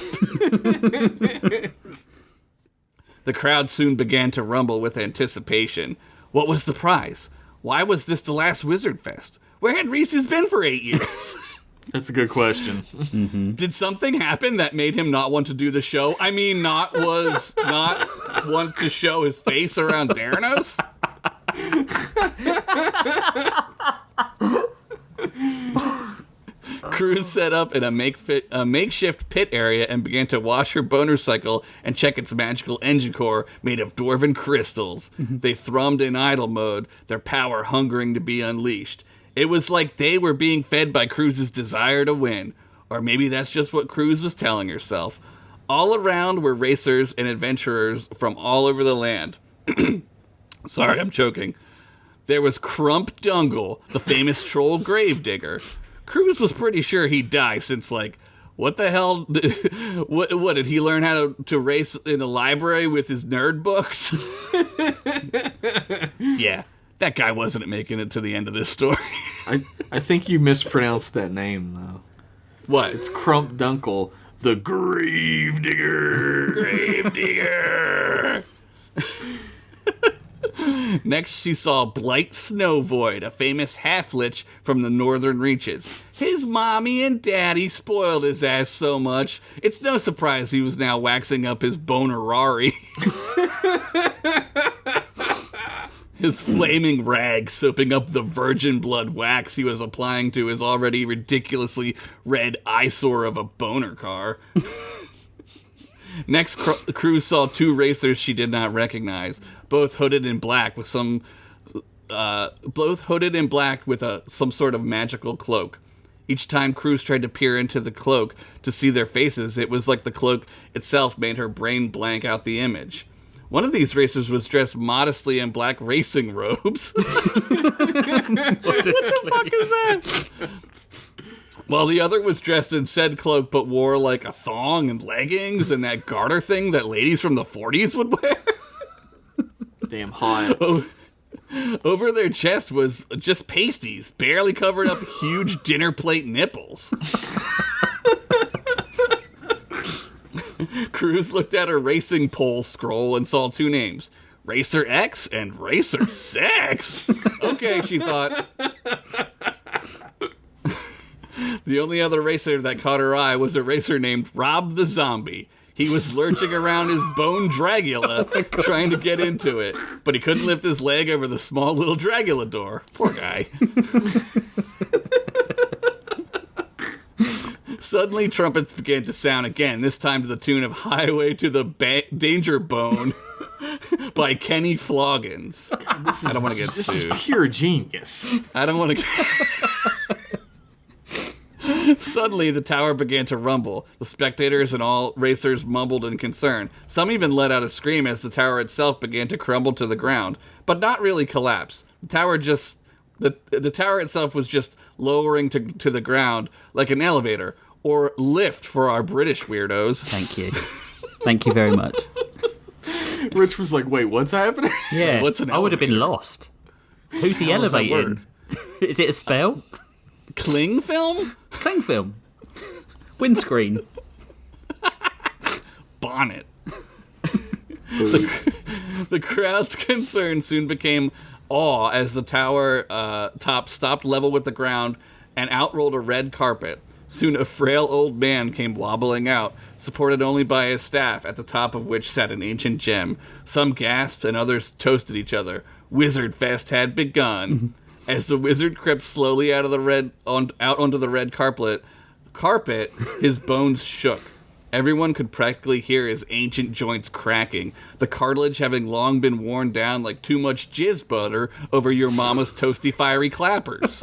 The crowd soon began to rumble with anticipation. What was the prize? Why was this the last Wizard Fest? Where had Reese's been for 8 years? That's a good question. Did something happen that made him not want to do the show? I mean, not want to show his face around Daranos? Cruz set up in a makeshift pit area and began to wash her boner cycle and check its magical engine core made of dwarven crystals. They thrummed in idle mode, their power hungering to be unleashed. It was like they were being fed by Cruz's desire to win. Or maybe that's just what Cruz was telling herself. All around were racers and adventurers from all over the land. Sorry, I'm choking. There was Crump Dungle, the famous troll gravedigger. Cruz was pretty sure he'd die since, like, what the hell? What did he learn how to race in the library with his nerd books? Yeah, that guy wasn't making it to the end of this story. I think you mispronounced that name, though. What? It's Crump Dunkle, the Gravedigger. Gravedigger. Next, she saw Blight Snowvoid, a famous half-lich from the northern reaches. His mommy and daddy spoiled his ass so much, it's no surprise he was now waxing up his bonerari. His flaming rag soaping up the virgin blood wax he was applying to his already ridiculously red eyesore of a boner car. Next, Cruz saw 2 racers she did not recognize, both hooded in black with some sort of magical cloak. Each time Cruz tried to peer into the cloak to see their faces, it was like the cloak itself made her brain blank out the image. One of these racers was dressed modestly in black racing robes. What the fuck is that? While the other was dressed in said cloak but wore like a thong and leggings and that garter thing that ladies from the 40s would wear. Damn hot. Over their chest was just pasties, barely covered up huge dinner plate nipples. Cruz looked at her racing pole scroll and saw 2 names, Racer X and Racer Sex. Okay, she thought. The only other racer that caught her eye was a racer named Rob the Zombie. He was lurching around his bone Dragula, trying to get into it, but he couldn't lift his leg over the small little Dragula door. Poor guy. Suddenly, trumpets began to sound again, this time to the tune of Highway to the Danger Bone by Kenny Floggins. God, I don't want to get this sued. This is pure genius. I don't want to Suddenly, the tower began to rumble. The spectators and all racers mumbled in concern. Some even let out a scream as the tower itself began to crumble to the ground, but not really collapse. The tower itself was just lowering to the ground like an elevator, or lift for our British weirdos. Thank you. Thank you very much. Rich was like, wait, what's happening? Yeah, What's an I would have been elevator? lost. Who's he How's that elevating? Is it a spell? Cling film? Cling film. Windscreen. Bonnet. The crowd's concern soon became awe as the tower top stopped level with the ground and out rolled a red carpet. Soon a frail old man came wobbling out, supported only by his staff, at the top of which sat an ancient gem. Some gasped and others toasted each other. Wizard Fest had begun. As the wizard crept slowly out onto the red carpet, his bones shook. Everyone could practically hear his ancient joints cracking, the cartilage having long been worn down like too much jizz butter over your mama's toasty fiery clappers.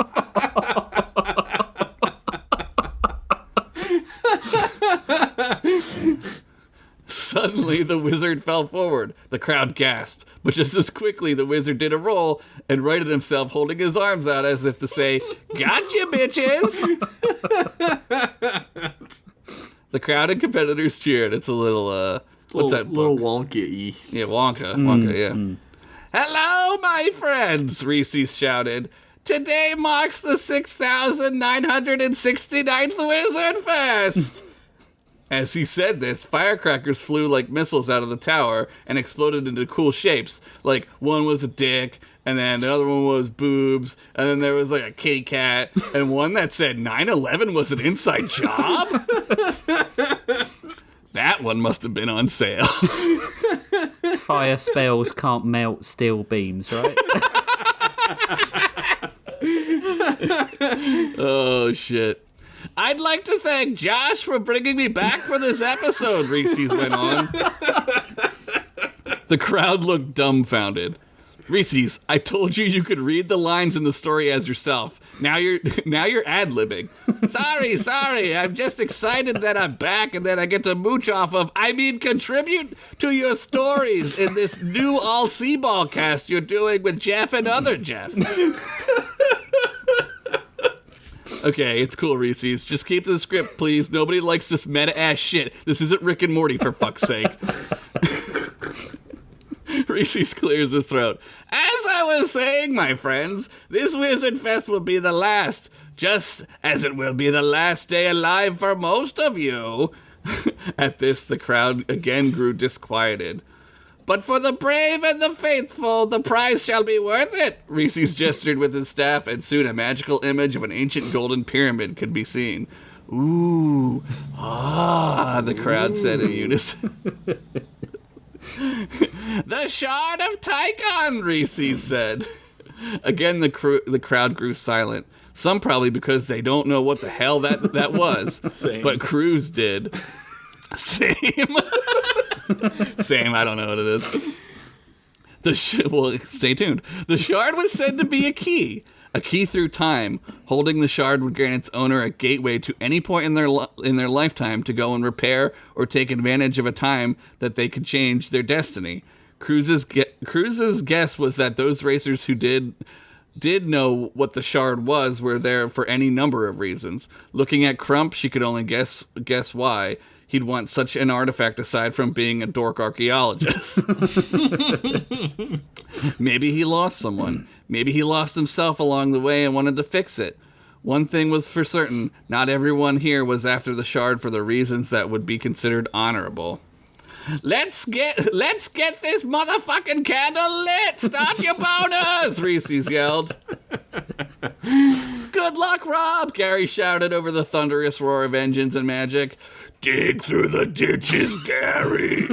Suddenly, the wizard fell forward. The crowd gasped, but just as quickly, the wizard did a roll and righted himself, holding his arms out as if to say, "Gotcha, bitches!" The crowd and competitors cheered. It's a little, what's that book? Little Wonka-y. Yeah, Wonka, yeah. Hello, my friends, Reese's shouted. Today marks the 6,969th Wizard Fest. As he said this, firecrackers flew like missiles out of the tower and exploded into cool shapes. Like, one was a dick, and then the other one was boobs, and then there was like a kitty cat, and one that said 9/11 was an inside job? That one must have been on sale. Fire spells can't melt steel beams, right? Oh, shit. I'd like to thank Josh for bringing me back for this episode, Reese's went on. The crowd looked dumbfounded. Reese's, I told you could read the lines in the story as yourself. Now you're ad-libbing. Sorry. I'm just excited that I'm back and that I get to mooch off of, contribute to your stories in this new all-C-ball cast you're doing with Jeff and other Jeff. Okay, it's cool, Reese's. Just keep the script, please. Nobody likes this meta-ass shit. This isn't Rick and Morty, for fuck's sake. Reese's clears his throat. As I was saying, my friends, this Wizard Fest will be the last, just as it will be the last day alive for most of you. At this, the crowd again grew disquieted. But for the brave and the faithful, the prize shall be worth it. Reese's gestured with his staff, and soon a magical image of an ancient golden pyramid could be seen. Ooh, the crowd said in unison. The Shard of Tychon, Reese's said. Again, the crowd grew silent. Some probably because they don't know what the hell that was. Same. But Cruz did. Same. Same, I don't know what it is. Well, stay tuned. The shard was said to be a key through time. Holding the shard would grant its owner a gateway to any point in their lifetime to go and repair or take advantage of a time that they could change their destiny. Cruz's guess was that those racers who did know what the shard was were there for any number of reasons. Looking at Crump, she could only guess why he'd want such an artifact aside from being a dork archaeologist. Maybe he lost someone. Maybe he lost himself along the way and wanted to fix it. One thing was for certain, not everyone here was after the shard for the reasons that would be considered honorable. Let's get this motherfucking candle lit! Start your bonus! Reese's yelled. Good luck, Rob! Gary shouted over the thunderous roar of engines and magic. Dig through the ditches, Gary!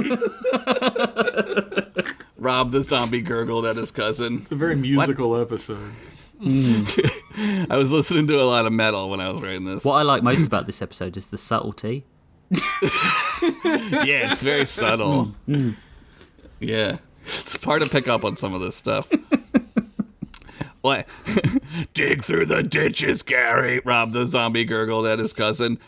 Rob the zombie gurgled at his cousin. It's a very musical episode. I was listening to a lot of metal when I was writing this. What I like most about this episode is the subtlety. Yeah, it's very subtle. Yeah, it's hard to pick up on some of this stuff. What? Dig through the ditches, Gary! Rob the zombie gurgled at his cousin.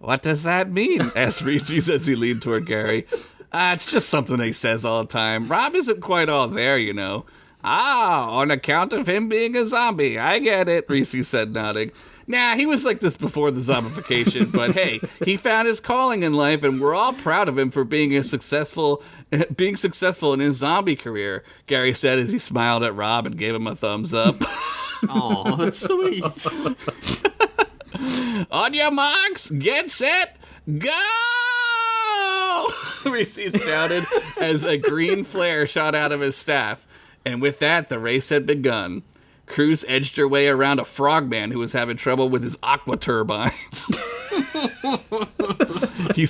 What does that mean? Asked Reese as he leaned toward Gary. It's just something he says all the time. Rob isn't quite all there, you know. On account of him being a zombie. I get it, Reese said, nodding. Nah, he was like this before the zombification, but hey, he found his calling in life, and we're all proud of him for being successful in his zombie career, Gary said as he smiled at Rob and gave him a thumbs up. Oh, that's sweet. On your marks, get set, go! Reese shouted as a green flare shot out of his staff. And with that, the race had begun. Cruz edged her way around a frogman who was having trouble with his aqua turbines. He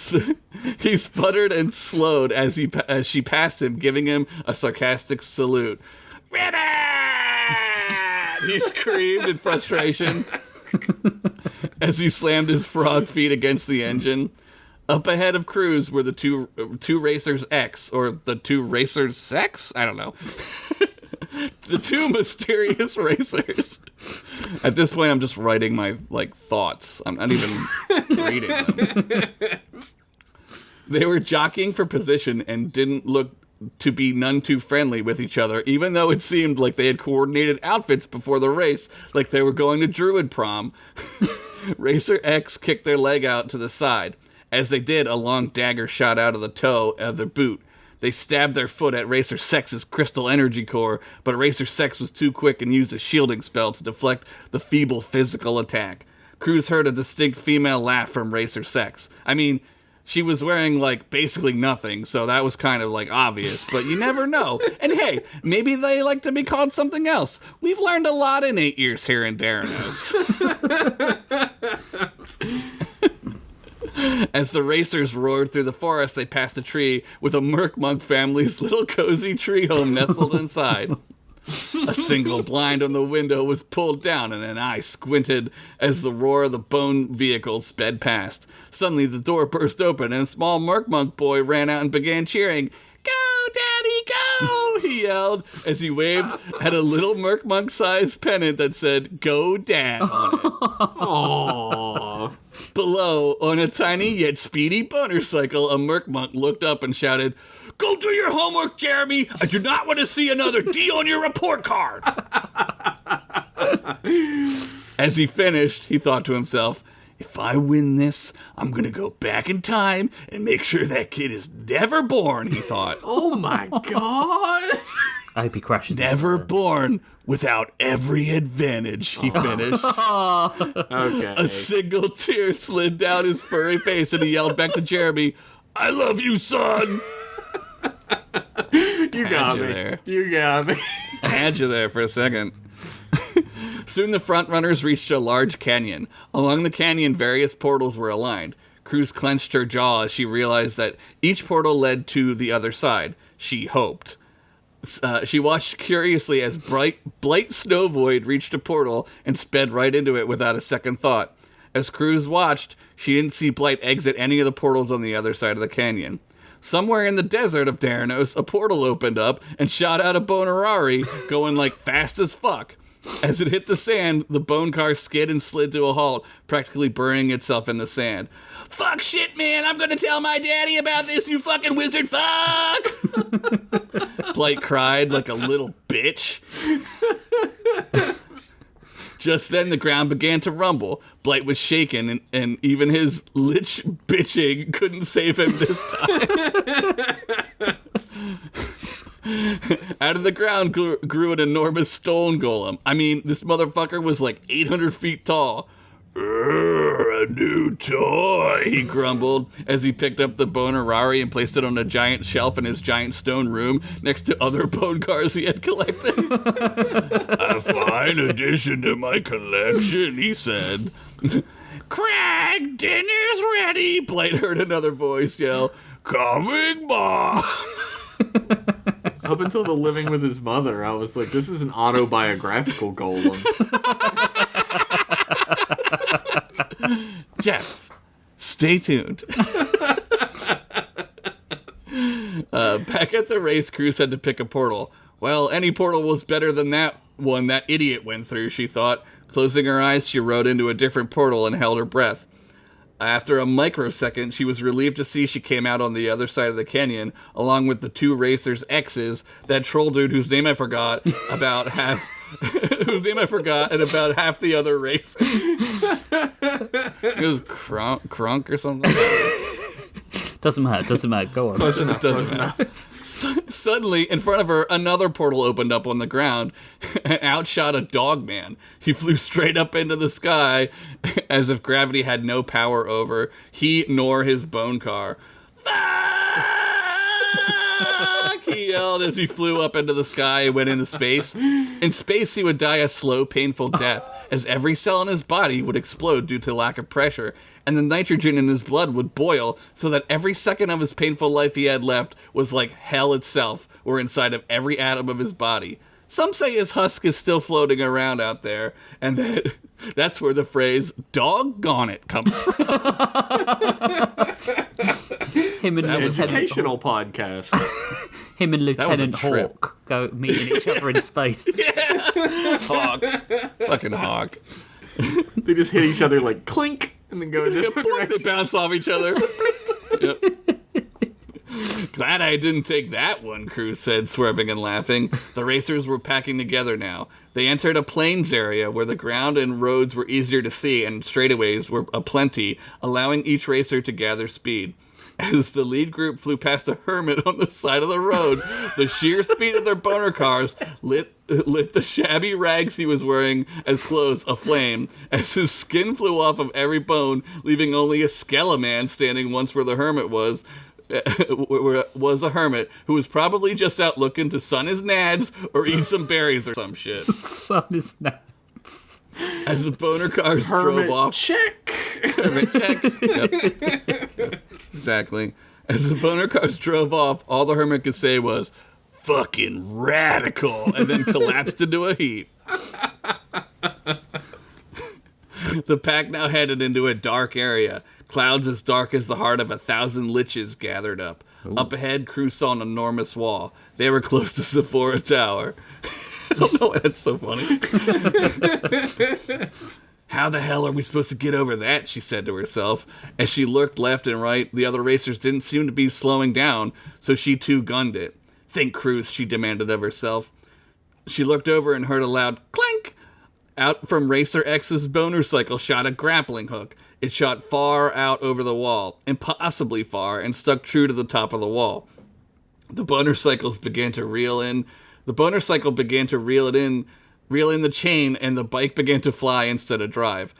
sputtered and slowed as she passed him, giving him a sarcastic salute. Ribbon! He screamed in frustration as he slammed his frog feet against the engine. Up ahead of Cruz were the two racers X, or the two racers sex? I don't know. The two mysterious racers. At this point, I'm just writing my thoughts. I'm not even reading them. They were jockeying for position and didn't look to be none too friendly with each other, even though it seemed like they had coordinated outfits before the race, like they were going to Druid prom. Racer X kicked their leg out to the side. As they did, a long dagger shot out of the toe of their boot. They stabbed their foot at Racer Sex's crystal energy core, but Racer Sex was too quick and used a shielding spell to deflect the feeble physical attack. Cruz heard a distinct female laugh from Racer Sex. I mean, She was wearing, like, basically nothing, so that was kind of, like, obvious, but you never know. And hey, maybe they like to be called something else. We've learned a lot in 8 years here in Daranos. As the racers roared through the forest, they passed a tree with a Merkmonk family's little cozy tree home nestled inside. A single blind on the window was pulled down, and an eye squinted as the roar of the bone vehicle sped past. Suddenly, the door burst open, and a small Merkmonk boy ran out and began cheering. "Go, Daddy, go!" he yelled as he waved at a little Merkmonk-sized pennant that said, "Go, Dad," on it. Aww. Below, on a tiny yet speedy boner cycle, a Merkmonk looked up and shouted, "Go do your homework, Jeremy! I do not want to see another D on your report card!" As he finished, he thought to himself, "If I win this, I'm going to go back in time and make sure that kid is never born," he thought. Oh my god. I hope he crashes. Never born without every advantage, he finished. Okay. A single tear slid down his furry face, and he yelled back to Jeremy, "I love you, son!" You got you me. there. You got me. I had you there for a second. Soon the front runners reached a large canyon. Along the canyon, various portals were aligned. Cruz clenched her jaw as she realized that each portal led to the other side. She hoped. She watched curiously as Blight Snowvoid reached a portal and sped right into it without a second thought. As Cruz watched, she didn't see Blight exit any of the portals on the other side of the canyon. Somewhere in the desert of Daranos, a portal opened up and shot out a Bonerari, going like fast as fuck. As it hit the sand, the bone car skid and slid to a halt, practically burying itself in the sand. "Fuck shit, man! I'm gonna tell my daddy about this, you fucking wizard! Fuck!" Blight cried like a little bitch. Just then, the ground began to rumble. Blight was shaken, and even his lich bitching couldn't save him this time. Out of the ground grew an enormous stone golem. I mean, this motherfucker was like 800 feet tall. "A new toy," he grumbled as he picked up the Bonerari and placed it on a giant shelf in his giant stone room next to other bone cars he had collected. "A fine addition to my collection," he said. "Craig, dinner's ready," Blight heard another voice yell. "Coming, Mom." Up until the living with his mother, I was like, this is an autobiographical golem. Jeff, stay tuned. Back at the race, Cruz had to pick a portal. Well, any portal was better than that one that idiot went through, she thought. Closing her eyes, she rode into a different portal and held her breath. After a microsecond, she was relieved to see she came out on the other side of the canyon, along with the two racers' exes, that troll dude whose name I forgot, and about half the other racers. It was Crunk or something. Doesn't matter. Go on. Close enough. Suddenly, in front of her, another portal opened up on the ground and outshot a dog man. He flew straight up into the sky as if gravity had no power over he nor his bone car. "Fuck!" he yelled as he flew up into the sky and went into space. In space, he would die a slow, painful death, as every cell in his body would explode due to lack of pressure, and the nitrogen in his blood would boil, so that every second of his painful life he had left was like hell itself, or inside of every atom of his body. Some say his husk is still floating around out there, and that's where the phrase "doggone it" comes from. Him and Lieutenant Educational podcast. Him and was a Lieutenant trip. Hawk go meeting each other in space. Hawk. Fucking Hawk. They just hit each other like clink and then go in different They directions. bounce off each other. Yep. "Glad I didn't take that one," Cruz said, swerving and laughing. The racers were packing together now. They entered a plains area where the ground and roads were easier to see and straightaways were aplenty, allowing each racer to gather speed. As the lead group flew past a hermit on the side of the road, the sheer speed of their boner cars lit the shabby rags he was wearing as clothes aflame, as his skin flew off of every bone, leaving only a skeleman standing once where the hermit was a hermit who was probably just out looking to sun his nads or eat some berries or some shit. Sun his nads. As the boner cars drove off. Check. Hermit check. Yep. Exactly. As the boner cars drove off, all the hermit could say was, "Fucking radical," and then collapsed into a heap. The pack now headed into a dark area. Clouds as dark as the heart of 1,000 liches gathered up. Ooh. Up ahead, crew saw an enormous wall. They were close to Sephora Tower. I don't know why that's so funny. "How the hell are we supposed to get over that?" she said to herself. As she looked left and right, the other racers didn't seem to be slowing down, so she too gunned it. "Think, Cruz," she demanded of herself. She looked over and heard a loud clink. Out from Racer X's boner cycle shot a grappling hook. It shot far out over the wall, impossibly far, and stuck true to the top of the wall. The boner cycle began to reel in the chain, and the bike began to fly instead of drive.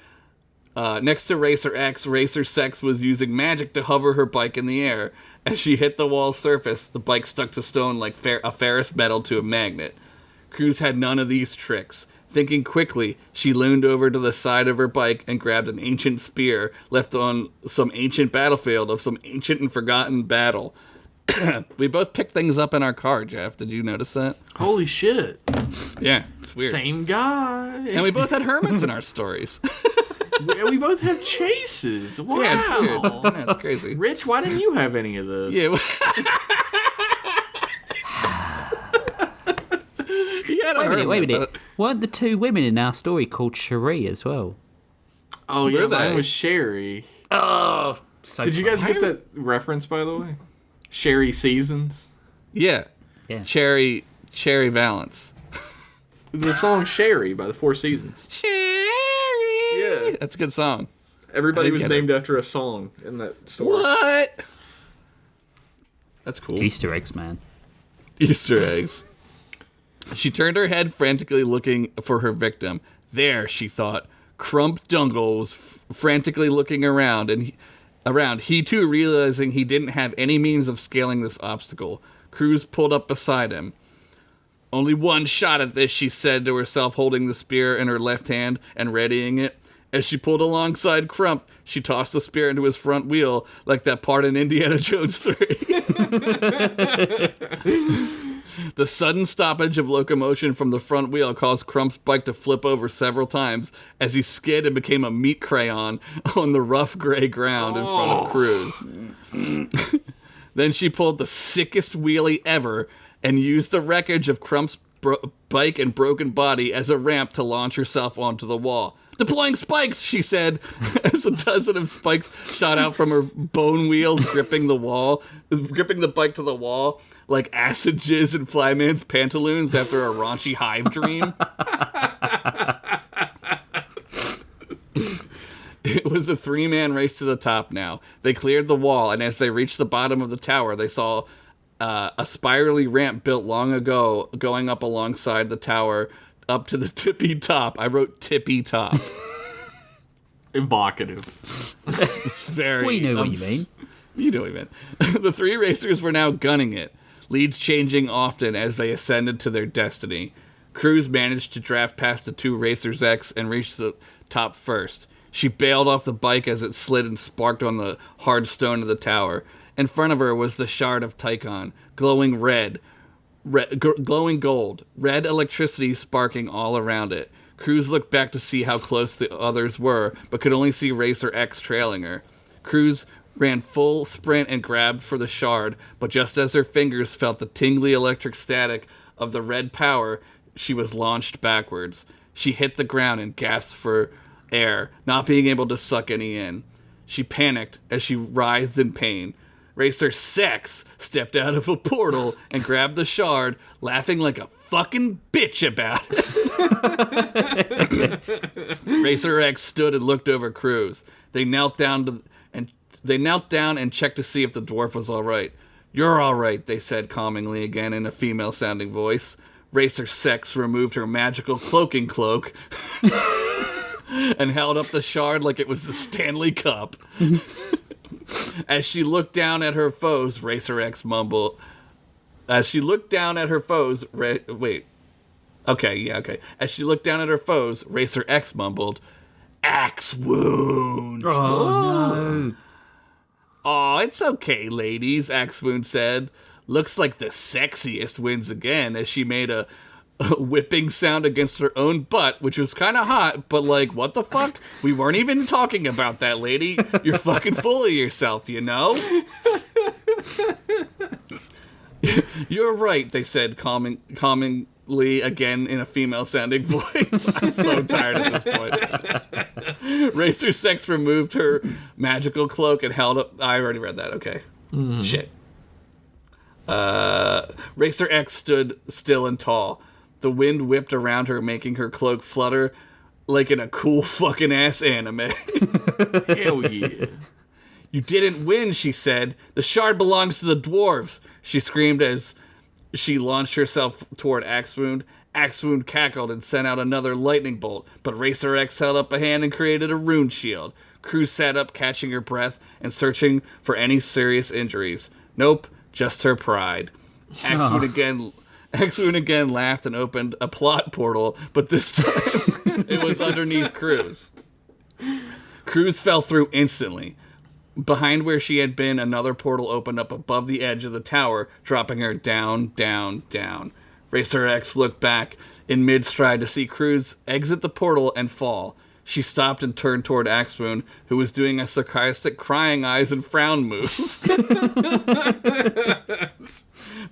Next to Racer X, Racer Sex was using magic to hover her bike in the air. As she hit the wall's surface, the bike stuck to stone like a ferrous metal to a magnet. Cruz had none of these tricks. Thinking quickly, she leaned over to the side of her bike and grabbed an ancient spear left on some ancient battlefield of some ancient and forgotten battle. We both picked things up in our car, Jeff. Did you notice that? Holy shit. Yeah, it's weird. Same guy. And we both had hermits in our stories. We both have chases. Wow. Yeah, it's weird. Yeah, it's crazy. Rich, why didn't you have any of this? Yeah. Wait a minute. Weren't the two women in our story called Cherie as well? Oh, yeah, mine was Sherry. Oh, so Did you guys get that reference, by the way? Sherry Seasons? Yeah. Cherry Valance. The song Sherry by the Four Seasons. Sherry! Yeah. That's a good song. Everybody was named after a song in that story. What? That's cool. Easter eggs, man. Easter eggs. She turned her head, frantically looking for her victim. There, she thought. Crump Dungle was frantically looking around, he too realizing he didn't have any means of scaling this obstacle. Cruz pulled up beside him. "Only one shot at this," she said to herself, holding the spear in her left hand and readying it. As she pulled alongside Crump, she tossed the spear into his front wheel like that part in Indiana Jones 3. The sudden stoppage of locomotion from the front wheel caused Crump's bike to flip over several times as he skid and became a meat crayon on the rough gray ground in front of Cruz. Then she pulled the sickest wheelie ever and used the wreckage of Crump's bike and broken body as a ramp to launch herself onto the wall. "Deploying spikes," she said, as a dozen of spikes shot out from her bone wheels, gripping the bike to the wall like acid jizz in Flyman's pantaloons after a raunchy hive dream. It was a three-man race to the top now. They cleared the wall, and as they reached the bottom of the tower, they saw a spirally ramp built long ago going up alongside the tower up to the tippy top. I wrote tippy top. Evocative. It's very... We know what you mean. You know what I meant. The three racers were now gunning it, leads changing often as they ascended to their destiny. Cruz managed to draft past the two Racers X and reach the top first. She bailed off the bike as it slid and sparked on the hard stone of the tower. In front of her was the shard of Tychon, glowing glowing gold, red electricity sparking all around it. Cruz looked back to see how close the others were, but could only see Racer X trailing her. Cruz ran full sprint and grabbed for the shard, but just as her fingers felt the tingly electric static of the red power, she was launched backwards. She hit the ground and gasped for air, not being able to suck any in. She panicked as she writhed in pain. Racer Sex stepped out of a portal and grabbed the shard, laughing like a fucking bitch about it. Racer X stood and looked over Cruz. They knelt down They knelt down and checked to see if the dwarf was all right. "You're all right," they said calmingly again in a female-sounding voice. Racer Sex removed her magical cloaking cloak and held up the shard like it was the Stanley Cup. As she looked down at her foes, Racer X mumbled. As she looked down at her foes, As she looked down at her foes, Racer X mumbled, "Axe wound." Oh, no. "Aw, it's okay, ladies," Axe wound said. "Looks like the sexiest wins again," as she made a whipping sound against her own butt, which was kind of hot, but like, what the fuck? We weren't even talking about that, lady. You're fucking full of yourself, you know? "You're right," they said calmingly again in a female-sounding voice. I'm so tired at this point. Racer Sex removed her magical cloak and held up... I already read that, okay. Shit. Racer X stood still and tall. The wind whipped around her, making her cloak flutter like in a cool fucking ass anime. Hell yeah. "You didn't win," she said. "The shard belongs to the dwarves," she screamed as she launched herself toward Axewound. Axewound cackled and sent out another lightning bolt, but Racer X held up a hand and created a rune shield. Cruz sat up, catching her breath and searching for any serious injuries. Nope, just her pride. Axewound again laughed and opened a plot portal, but this time it was underneath Cruz. Cruz fell through instantly. Behind where she had been, another portal opened up above the edge of the tower, dropping her down, down, down. Racer X looked back in mid-stride to see Cruz exit the portal and fall. She stopped and turned toward Axewound, who was doing a sarcastic crying eyes and frown move.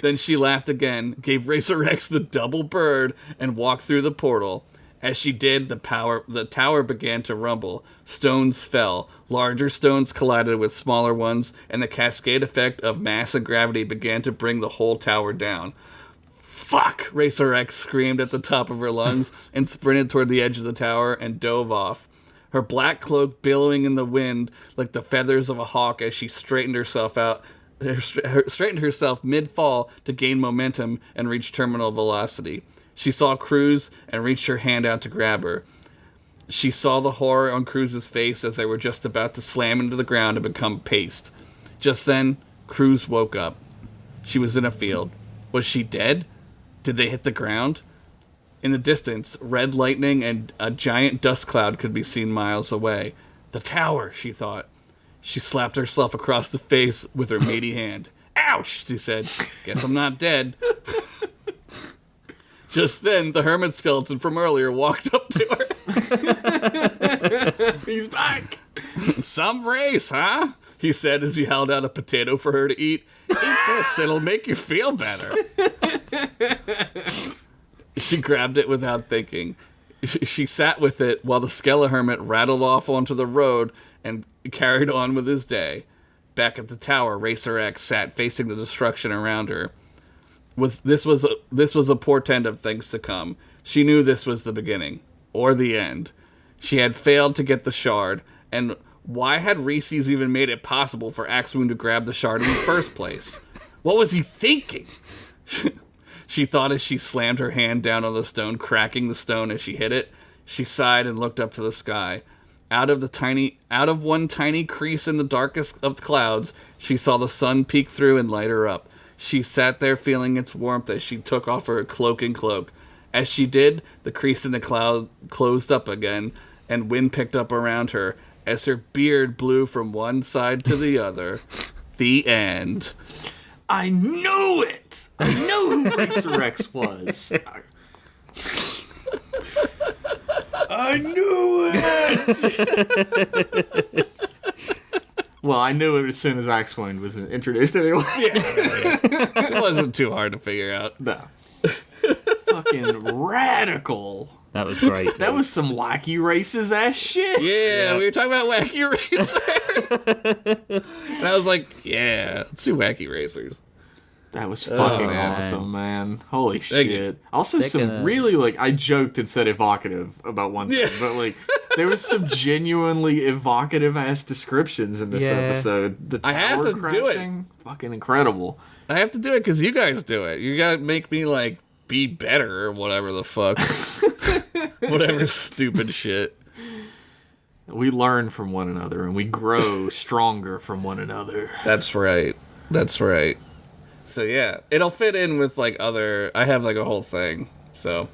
Then she laughed again, gave Racer X the double bird, and walked through the portal. As she did, the tower began to rumble. Stones fell. Larger stones collided with smaller ones, and the cascade effect of mass and gravity began to bring the whole tower down. "Fuck!" Racer X screamed at the top of her lungs and sprinted toward the edge of the tower and dove off. Her black cloak billowing in the wind like the feathers of a hawk as she straightened herself mid-fall to gain momentum and reach terminal velocity. She saw Cruz and reached her hand out to grab her. She saw the horror on Cruz's face as they were just about to slam into the ground and become paste. Just then, Cruz woke up. She was in a field. Was she dead? Did they hit the ground? In the distance, red lightning and a giant dust cloud could be seen miles away. The tower, she thought. She slapped herself across the face with her meaty hand. "Ouch," she said. "Guess I'm not dead." Just then, the hermit skeleton from earlier walked up to her. "He's back." "Some race, huh?" he said as he held out a potato for her to eat. "Eat this, it'll make you feel better." She grabbed it without thinking. She sat with it while the Skelehermit rattled off onto the road and carried on with his day. Back at the tower, Racer X sat facing the destruction around her. This was a portent of things to come. She knew this was the beginning, or the end. She had failed to get the shard, and why had Reese's even made it possible for Axewound to grab the shard in the first place? What was he thinking? She thought as she slammed her hand down on the stone, cracking the stone as she hit it. She sighed and looked up to the sky. Out of one tiny crease in the darkest of clouds, she saw the sun peek through and light her up. She sat there feeling its warmth as she took off her cloak. As she did, the crease in the cloud closed up again, and wind picked up around her as her beard blew from one side to the other. The end. I knew it! I knew who Racer X was. I knew it! Well, I knew it as soon as Axewound was introduced anyway. It wasn't too hard to figure out. No. Fucking radical. That was great. That was some wacky racist ass shit. Yeah, we were talking about wacky racers. And I was like, yeah, let's do wacky racers. That was fucking awesome, man. Holy shit. Also, some really, I joked and said evocative about one thing, but, There was some genuinely evocative ass descriptions in this episode. The tower I have to crashing, do it. Fucking incredible. I have to do it because you guys do it. You gotta make me, like, be better or whatever the fuck. Whatever stupid shit. We learn from one another and we grow stronger from one another. That's right. That's right. So yeah, it'll fit in with like other. I have like a whole thing. So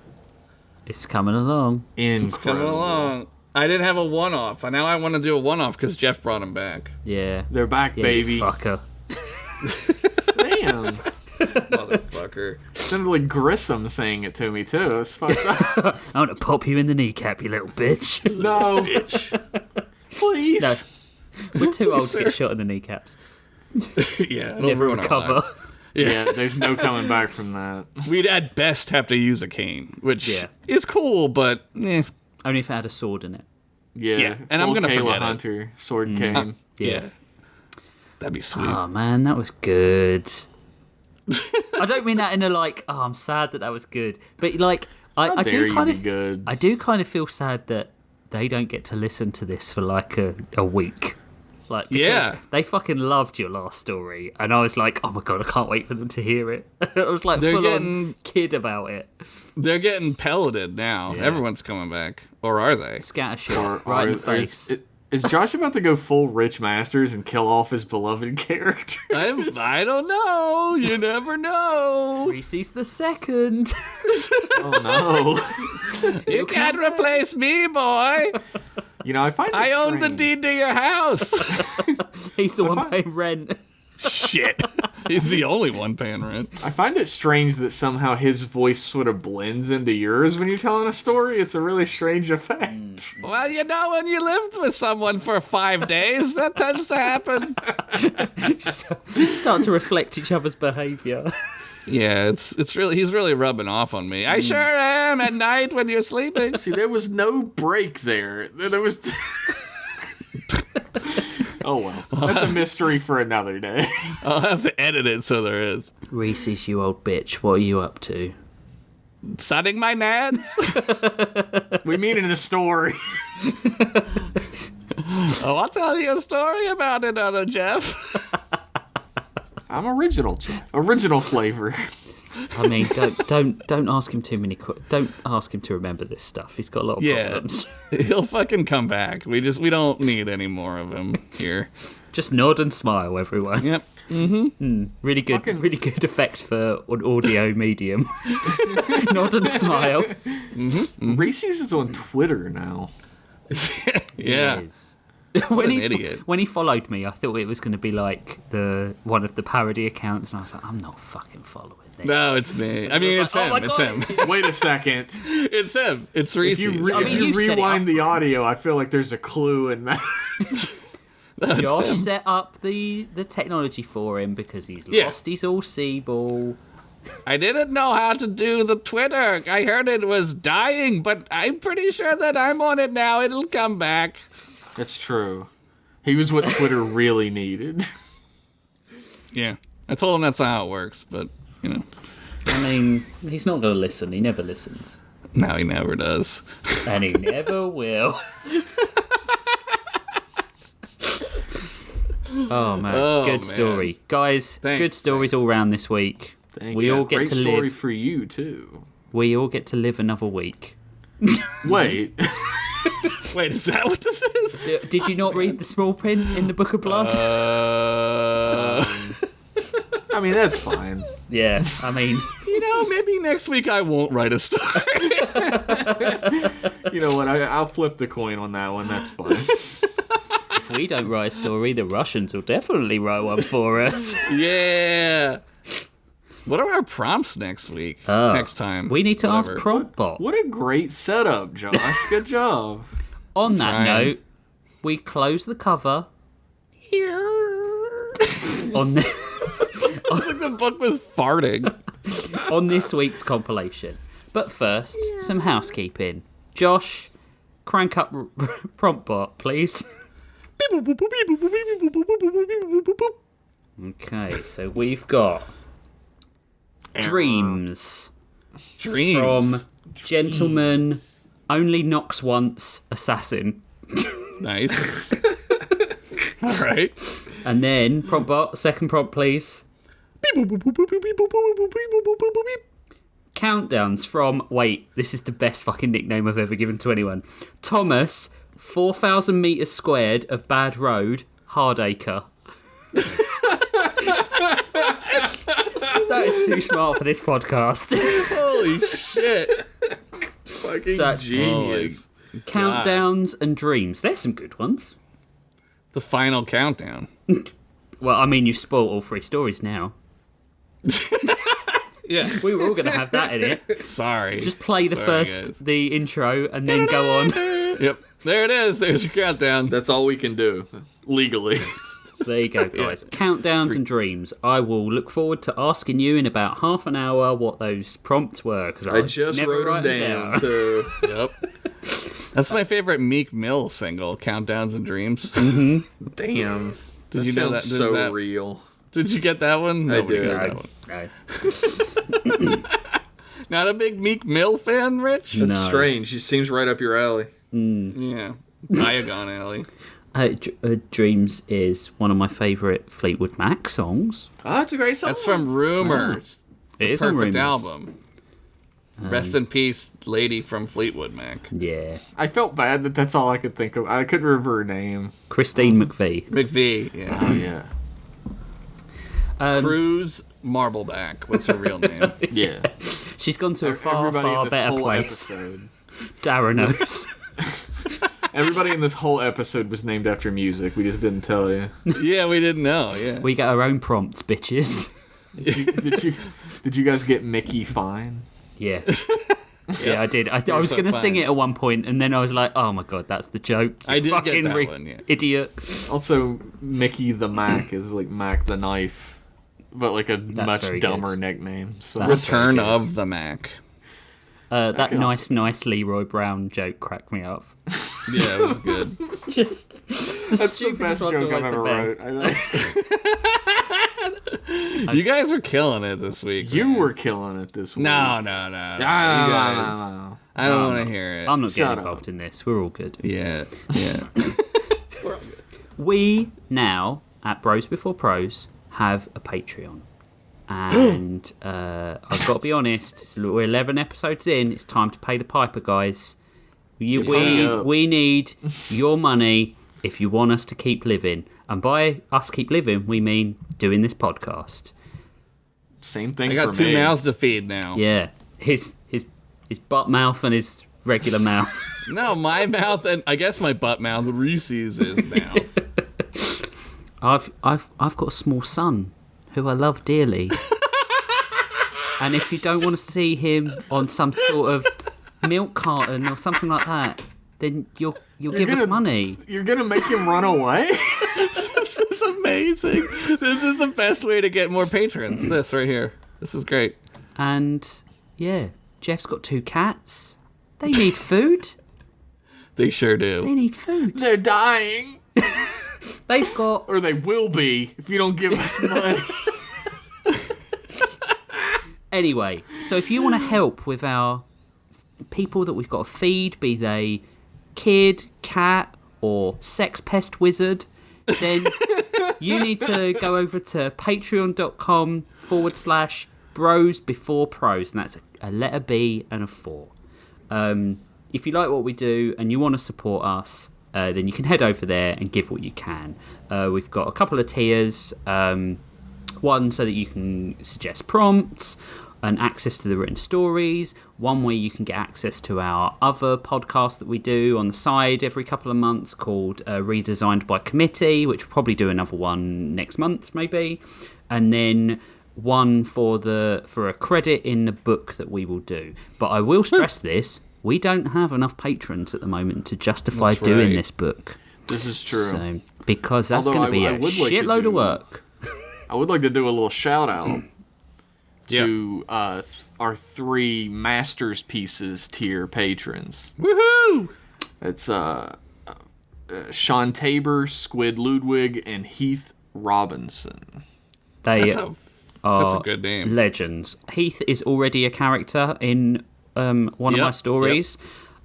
It's coming along. Incredible. it's coming along. I didn't have a one-off. Now I want to do a one-off because Jeff brought him back. Yeah. They're back, Yeah, baby. you fucker. Damn. Motherfucker. Sounded like Grissom saying it to me too. It's fucked up. I want to pop you in the kneecap, you little bitch. No. Please. No. We're too old to get shot in the kneecaps. Yeah, it'll Never ruin our recover. lives. Yeah, there's no coming back from that. We'd at best have to use a cane, which Yeah. is cool, but Only if it had a sword in it. Yeah, and I'm full gonna Kayla forget it. Hunter, sword cane. yeah. That'd be sweet. Oh man, that was good. I don't mean that in a like, oh, I'm sad that was good, but like, I dare do you kind be of, good. I do kind of feel sad that they don't get to listen to this for like a week. Like, because Yeah. they fucking loved your last story, and I was like, oh my god, I can't wait for them to hear it. I was like They're full getting- on kid about it. They're getting pelleted now. Yeah. Everyone's coming back, or are they? Scatter shot Or- right in the or face. Is Josh about to go full Rich Masters and kill off his beloved character? I don't know. You never know. Reese's the second. Oh no. You can't replace me, boy. You know, I find it I own the strange. deed to your house. He's the one paying rent. Shit. He's the only one paying rent. I find it strange that somehow his voice sort of blends into yours when you're telling a story. It's a really strange effect. Well, you know, when you lived with someone for 5 days, that tends to happen. Start to reflect each other's behaviour. Yeah, he's really rubbing off on me. I sure am at night when you're sleeping. See, there was no break there. There was. Oh well, that's a mystery for another day. I'll have to edit it so there is. Reese's, you old bitch, what are you up to? Sunning my nads? We mean in the story. Oh, I'll tell you a story about another Jeff. I'm original, Jeff. Original flavor. I mean, don't ask him too many. Don't ask him to remember this stuff. He's got a lot of problems. He'll fucking come back. We don't need any more of him here. Just nod and smile, everyone. Yep. Really good effect for an audio medium. Nod and smile. Reese's is on Twitter now. Yeah. He is. When an idiot. When he followed me, I thought it was going to be like one of the parody accounts, and I was like, I'm not fucking following this. No, it's me. I mean, it's Oh him. my It's God, him. Wait a second. It's him. It's If Reese's. you, I mean, if you you set it rewind up the for him. audio, I feel like there's a clue in that. Josh set up the technology for him because he's Yeah. lost his all C-ball. I didn't know how to do the Twitter. I heard it was dying, but I'm pretty sure that I'm on it now. It'll come back. That's true. He was what Twitter really needed. Yeah. I told him that's not how it works, but, you know. I mean, he's not going to listen. He never listens. No, he never does. And he never will. Oh, man. Oh, Good man. story. Guys, Thanks, good stories all round this week. We all get Great to story live. for you too. We all get to live another week. Wait. Wait, is that what this is? Did you not read the small print in the Book of Blood? I mean, that's fine. Yeah, I mean, You know, maybe next week I won't write a story. You know what? I'll flip the coin on that one. That's fine. if we don't write a story, the Russians will definitely write one for us. Yeah. What are our prompts next week? Next time. We need to Whatever. ask Promptbot. What a great setup, Josh. Good job. On that Trying. note, we close the cover on the, It's like the book was farting. on this week's compilation. But first, some housekeeping. Josh, crank up Promptbot, please. Okay, so we've got Dreams Dreams. from Gentleman Only knocks once, assassin. Nice. All right. And then, prompt bot, second prompt, please. Countdowns from, wait, this is the best fucking nickname I've ever given to anyone. Thomas, 4,000 metres squared of bad road, Hardacre. That is too smart for this podcast. Holy shit. Fucking So that's genius. Countdowns and dreams. There's some good ones. The final countdown. Well, I mean, you've spoiled all three stories now. Yeah. We were all going to have that in it. Sorry. Just play the Guys. the intro, and then go on. Yep. There it is. There's your countdown. That's all we can do, legally. So there you go, guys. Countdowns and dreams. I will look forward to asking you in about half an hour what those prompts were, because I just never wrote write them down. To... Yep. That's my favorite Meek Mill single, Countdowns and Dreams. Damn. Did That you know sounds that? so real. Did you get that one? Nobody did. got that one. No. Not a big Meek Mill fan, Rich? That's No. strange. She seems right up your alley. Yeah. Diagon Alley. Dreams is one of my favourite Fleetwood Mac songs. Oh, it's a great song. That's from Rumors. It is on Perfect Rumours. album. Rest in peace, lady from Fleetwood Mac. Yeah. I felt bad that that's all I could think of. I couldn't remember her name. Christine McVie. McVie, yeah. Oh, yeah. Cruz Marbleback. What's her real name? Yeah. She's gone to a far, Everybody in far this better whole place. episode- Daranos. Everybody in this whole episode was named after music. We just didn't tell you. Yeah, we didn't know. Yeah. We get our own prompts, bitches. Did you guys get Mickey Fine? Yeah. Yeah, I did. I was so going to sing fine. it at one point, and then I was like, oh my god, that's the joke. You I did get fucking that one, yeah. idiot. Also, Mickey the Mac is like Mac the Knife, but like a That's much very dumber good. nickname. So That's Return very good. of the Mac. That Okay. nice Leroy Brown joke cracked me up. Yeah, it was good. Just that's the best joke I've ever wrote. I think. You guys were killing it this week. You man. were killing it this week. No. No, You no, guys. no. I don't want to hear it. I'm not Shut getting up. involved in this. We're all good. Yeah. We now at Bros Before Pros have a Patreon, and I've got to be honest. We're 11 episodes in. It's time to pay the piper, guys. We need your money if you want us to keep living, and by us keep living, we mean doing this podcast. Same thing I got for two me. mouths to feed now. Yeah, his butt mouth and his regular mouth. No, my mouth and I guess my butt mouth. Reese's mouth. I've got a small son who I love dearly. And if you don't want to see him on some sort of milk carton or something like that, then you'll give us money. You're gonna make him run away? This is amazing. This is the best way to get more patrons. This right here. This is great. And yeah, Jeff's got 2 cats. They need food. They sure They do. need food. They're dying, They've got or they will be if you don't give us money. anyway. So if you want to help with our people that we've got to feed, be they kid, cat, or sex pest wizard, then you need to go over to patreon.com/bros before pros, and that's a letter B and a 4. If you like what we do and you want to support us, then you can head over there and give what you can. We've got a couple of tiers. One so that you can suggest prompts and access to the written stories. One where you can get access to our other podcast that we do on the side every couple of months called Redesigned by Committee, which we'll probably do another one next month maybe. And then one for a credit in the book that we will do. But I will stress this, we don't have enough patrons at the moment to justify That's doing right. this book. This is true. So, because that's Although going to be I a would like to shitload do- of work. I would like to do a little shout out to our 3 Masters Pieces tier patrons. Woohoo! It's Sean Tabor, Squid Ludwig, and Heath Robinson. They That's a are good name. legends. Heath is already a character in one of my Yep, stories.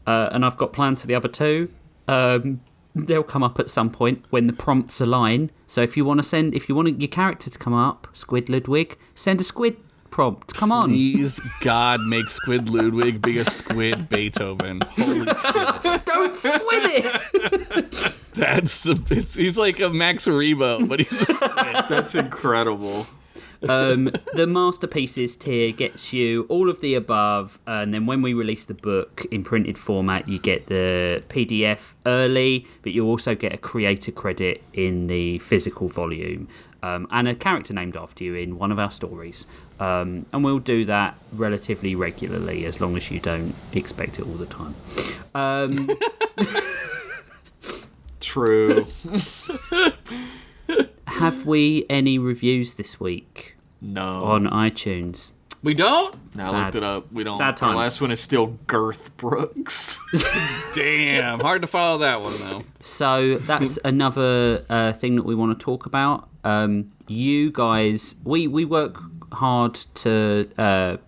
and I've got plans for the other two. They'll come up at some point when the prompts align. So if you want your character to come up, Squid Ludwig, send a squid prompt. Come on. Please, God, make Squid Ludwig be a squid Beethoven. Holy shit. Don't squid it! He's like a Max Rebo, but he's a squid. That's incredible. The Masterpieces tier gets you all of the above, and then when we release the book in printed format, you get the PDF early, but you also get a creator credit in the physical volume, and a character named after you in one of our stories. And we'll do that relatively regularly, as long as you don't expect it all the time. True. Have we any reviews this week? No. On iTunes? We don't? No, I looked it up. We don't. Sad times. Our last one is still Girth Brooks. Damn. Hard to follow that one, though. So that's another thing that we want to talk about. You guys, we work hard to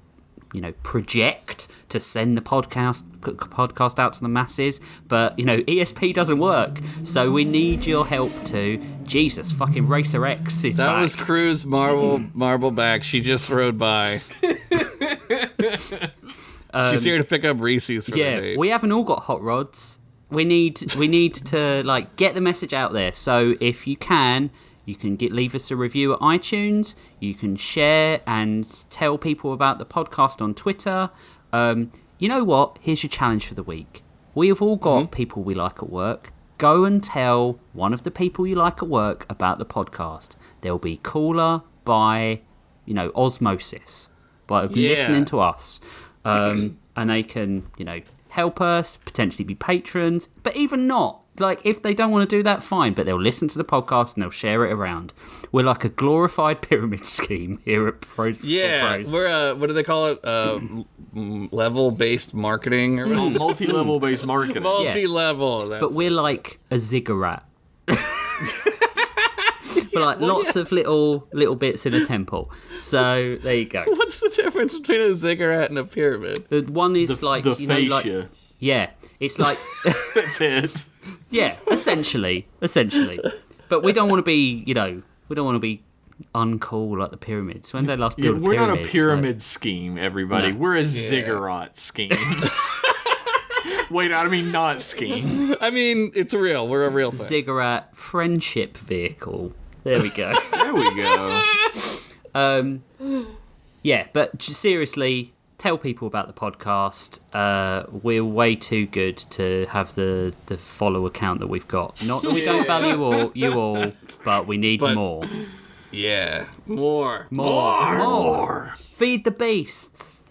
project, to send the podcast out to the masses, but ESP doesn't work, so we need your help too. Jesus, fucking Racer X is that back. was Crew's marble back. She just rode by. She's here to pick up Reese's for the date. We haven't all got hot rods. We need to get the message out there. So if you can leave us a review at iTunes. You can share and tell people about the podcast on Twitter. You know what? Here's your challenge for the week. We have all got people we like at work. Go and tell one of the people you like at work about the podcast. They'll be cooler by, osmosis, by listening to us. And they can, help us, potentially be patrons, but even not. If they don't want to do that, fine, but they'll listen to the podcast and they'll share it around. We're like a glorified pyramid scheme here at Pros. Yeah, we're what do they call it? Level-based marketing or whatever? Multi-level-based marketing. Multi-level. But we're like a ziggurat. But lots of little bits in a temple. So there you go. What's the difference between a ziggurat and a pyramid? One is the fascia. Yeah, it's like That's it. Yeah, essentially. But we don't want to be, we don't want to be uncool like the pyramids. When they last built we're pyramids, not a pyramid scheme, everybody. No. We're a ziggurat scheme. Wait, I mean not scheme. I mean, it's real. We're a real thing. Ziggurat friendship vehicle. There we go. There we go. Yeah, but seriously, tell people about the podcast. We're way too good to have the follow account that we've got. Not that we don't value you all, but we need more. Yeah, more. Feed the beasts.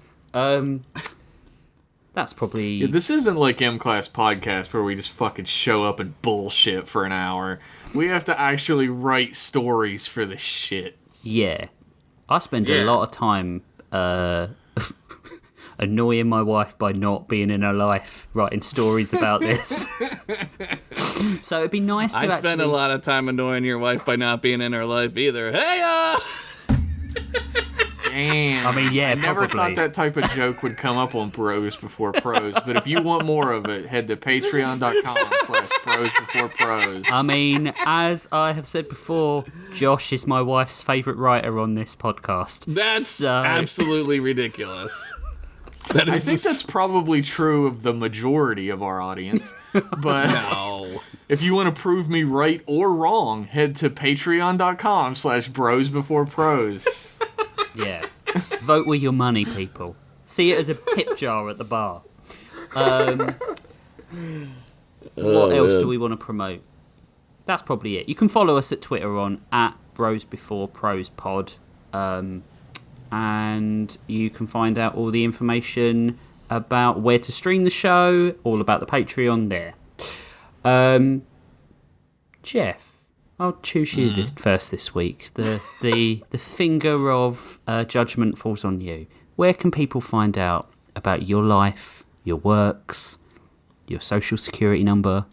That's probably... Yeah, this isn't like M-Class Podcast where we just fucking show up and bullshit for an hour. We have to actually write stories for this shit. Yeah. I spend a lot of time annoying my wife by not being in her life, writing stories about this. So it'd be nice to I spend a lot of time annoying your wife by not being in her life either. Hey, Damn. I mean, yeah, I never probably. thought that type of joke would come up on Bros Before Pros, but if you want more of it, head to patreon.com/brosbeforepros. I mean, as I have said before, Josh is my wife's favourite writer on this podcast. That's absolutely ridiculous. I think that's probably true of the majority of our audience. But No. if you want to prove me right or wrong, head to patreon.com/brosbeforepros. Yeah. Vote with your money, people. See it as a tip jar at the bar. What else do we want to promote? That's probably it. You can follow us at Twitter on @BrosBeforeProsPod. And you can find out all the information about where to stream the show, all about the Patreon there. Jeff, I'll choose you first this week. The finger of judgment falls on you. Where can people find out about your life, your works, your social security number?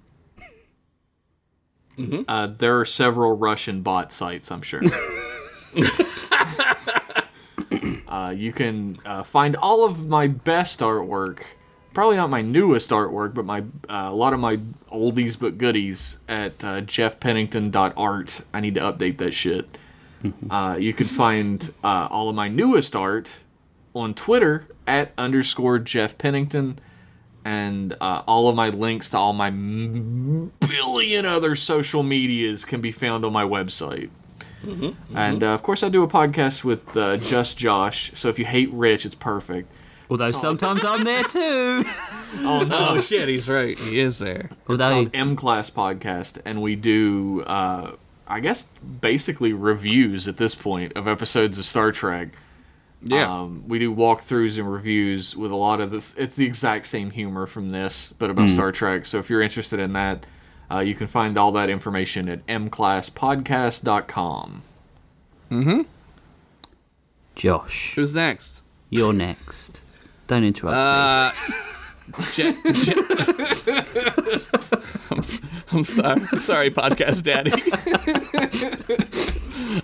There are several Russian bot sites, I'm sure. You can find all of my best artwork probably not my newest artwork, but my a lot of my oldies but goodies at jeffpennington.art. I need to update that shit. You can find all of my newest art on Twitter at _Jeff Pennington, and all of my links to all my billion other social medias can be found on my website. And of course, I do a podcast with Just Josh. So if you hate Rich, it's perfect. Although sometimes I'm there too. Oh no, Oh shit, he's right. He is there. Although called M Class Podcast, and we do, I guess, basically reviews at this point of episodes of Star Trek. Yeah. We do walkthroughs and reviews with a lot of this. It's the exact same humor from this, but about Star Trek. So if you're interested in that, you can find all that information at mclasspodcast.com. Josh, Who's next? you're next. Don't interrupt me. I'm sorry, podcast daddy.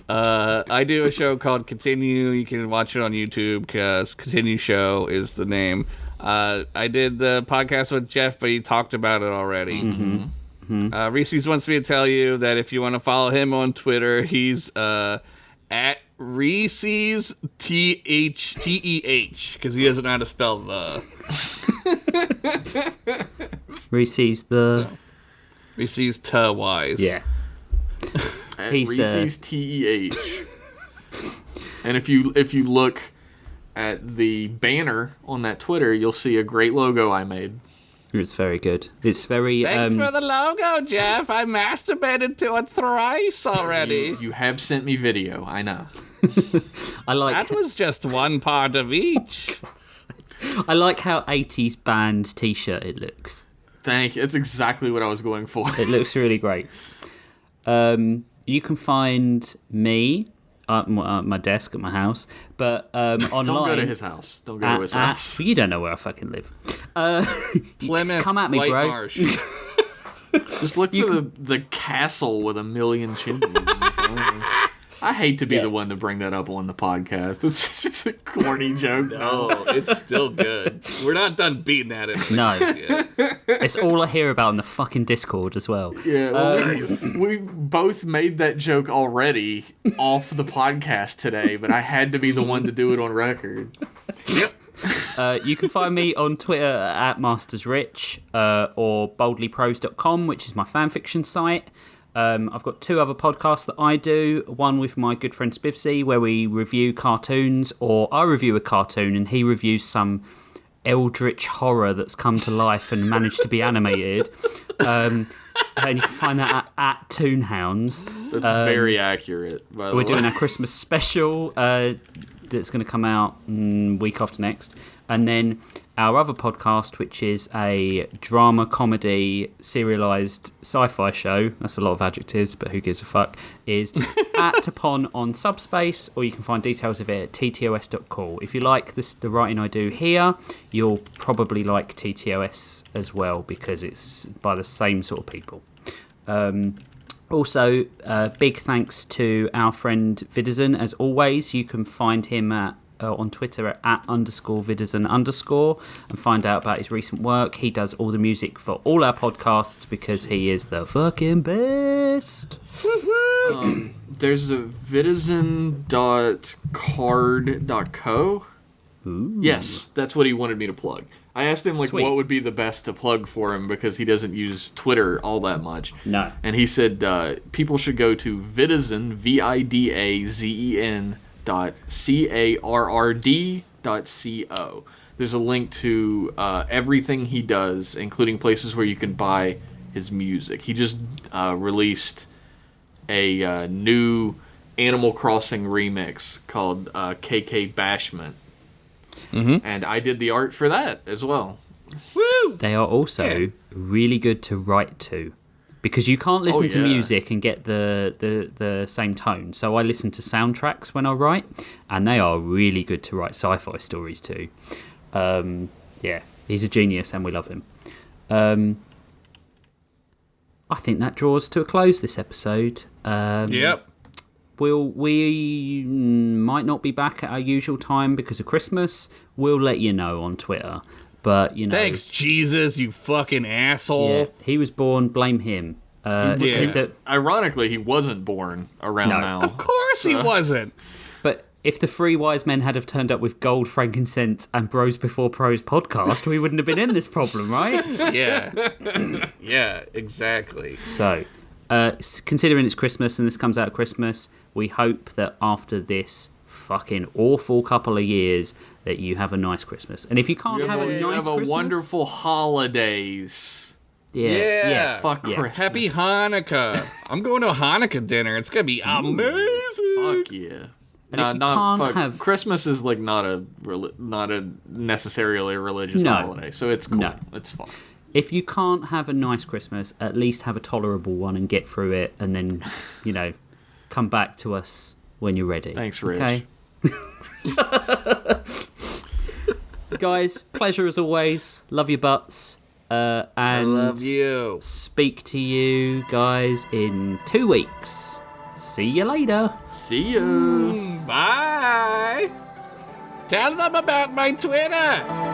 I do a show called Continue. You can watch it on YouTube because Continue Show is the name. I did the podcast with Jeff, but he talked about it already. Reese's wants me to tell you that if you want to follow him on Twitter, he's at Reese's TEH because he doesn't know how to spell the. Reese's the... Reese's wise. Yeah. At He's, Reese's TEH. And if you look at the banner on that Twitter, you'll see a great logo I made. It's very good. It's very... Thanks for the logo, Jeff. I masturbated to it thrice already. You have sent me video, I know. I like... That was just one part of each. I like how 80s band t-shirt it looks. Thank you. It's exactly what I was going for. It looks really great. You can find me at my desk at my house, but online... Don't go to his house. Don't go to his house. You don't know where I fucking live. Plymouth, come at me, White bro. Marsh. Just look for the castle with 1,000,000 chimneys. I hate to be the one to bring that up on the podcast. It's just a corny joke. Oh, it's still good. We're not done beating at it. No. It's all I hear about in the fucking Discord as well. Yeah, well, we both made that joke already off the podcast today, but I had to be the one to do it on record. Yep. You can find me on Twitter at MastersRich or boldlyprose.com, which is my fanfiction site. I've got 2 other podcasts that I do. One with my good friend Spivsy, where we review cartoons, or I review a cartoon and he reviews some eldritch horror that's come to life and managed to be animated. And you can find that at Toonhounds. That's very accurate, by the way. We're doing our Christmas special that's going to come out week after next. And then our other podcast, which is a drama, comedy, serialised sci-fi show, that's a lot of adjectives, but who gives a fuck, is at Tapon on Subspace, or you can find details of it at ttos.cool. If you like the writing I do here, you'll probably like TTOS as well, because it's by the same sort of people. Also, big thanks to our friend Vidazen. As always, you can find him on Twitter at _Vidazen_ and find out about his recent work. He does all the music for all our podcasts because he is the fucking best. There's a vidazen.card.co. Ooh. Yes, that's what he wanted me to plug. I asked him Sweet. what would be the best to plug for him because he doesn't use Twitter all that much. No. And he said people should go to Vidazen, vidazen.carrd.co. There's a link to everything he does, including places where you can buy his music. He just released a new Animal Crossing remix called KK Bashment. And I did the art for that as well. Woo! They are also really good to write to, because you can't listen to music and get the same tone. So I listen to soundtracks when I write, and they are really good to write sci-fi stories to. Yeah, he's a genius, and we love him. I think that draws to a close this episode. Yep. We might not be back at our usual time because of Christmas. We'll let you know on Twitter. But, you know... Thanks, Jesus, you fucking asshole. Yeah, he was born, blame him. Ironically, he wasn't born around now. Of course he wasn't. But if the three wise men had have turned up with gold, frankincense, and Bros Before Pros podcast, we wouldn't have been in this problem, right? Yeah. Yeah, exactly. So, considering it's Christmas and this comes out at Christmas, we hope that after this fucking awful couple of years that you have a nice Christmas. And if you can't have a nice Christmas... wonderful holidays. Yeah. Fuck yeah. Christmas. Happy Hanukkah. I'm going to a Hanukkah dinner. It's going to be amazing. Fuck yeah. And if you can't have... Christmas is like not a necessarily religious holiday, so it's cool. No. It's fun. If you can't have a nice Christmas, at least have a tolerable one and get through it, and then, you know, come back to us when you're ready. Thanks, Rich. Okay? Guys, pleasure as always. Love your butts. And I love you. Speak to you guys in 2 weeks. See you later. See ya. Bye. Tell them about my Twitter.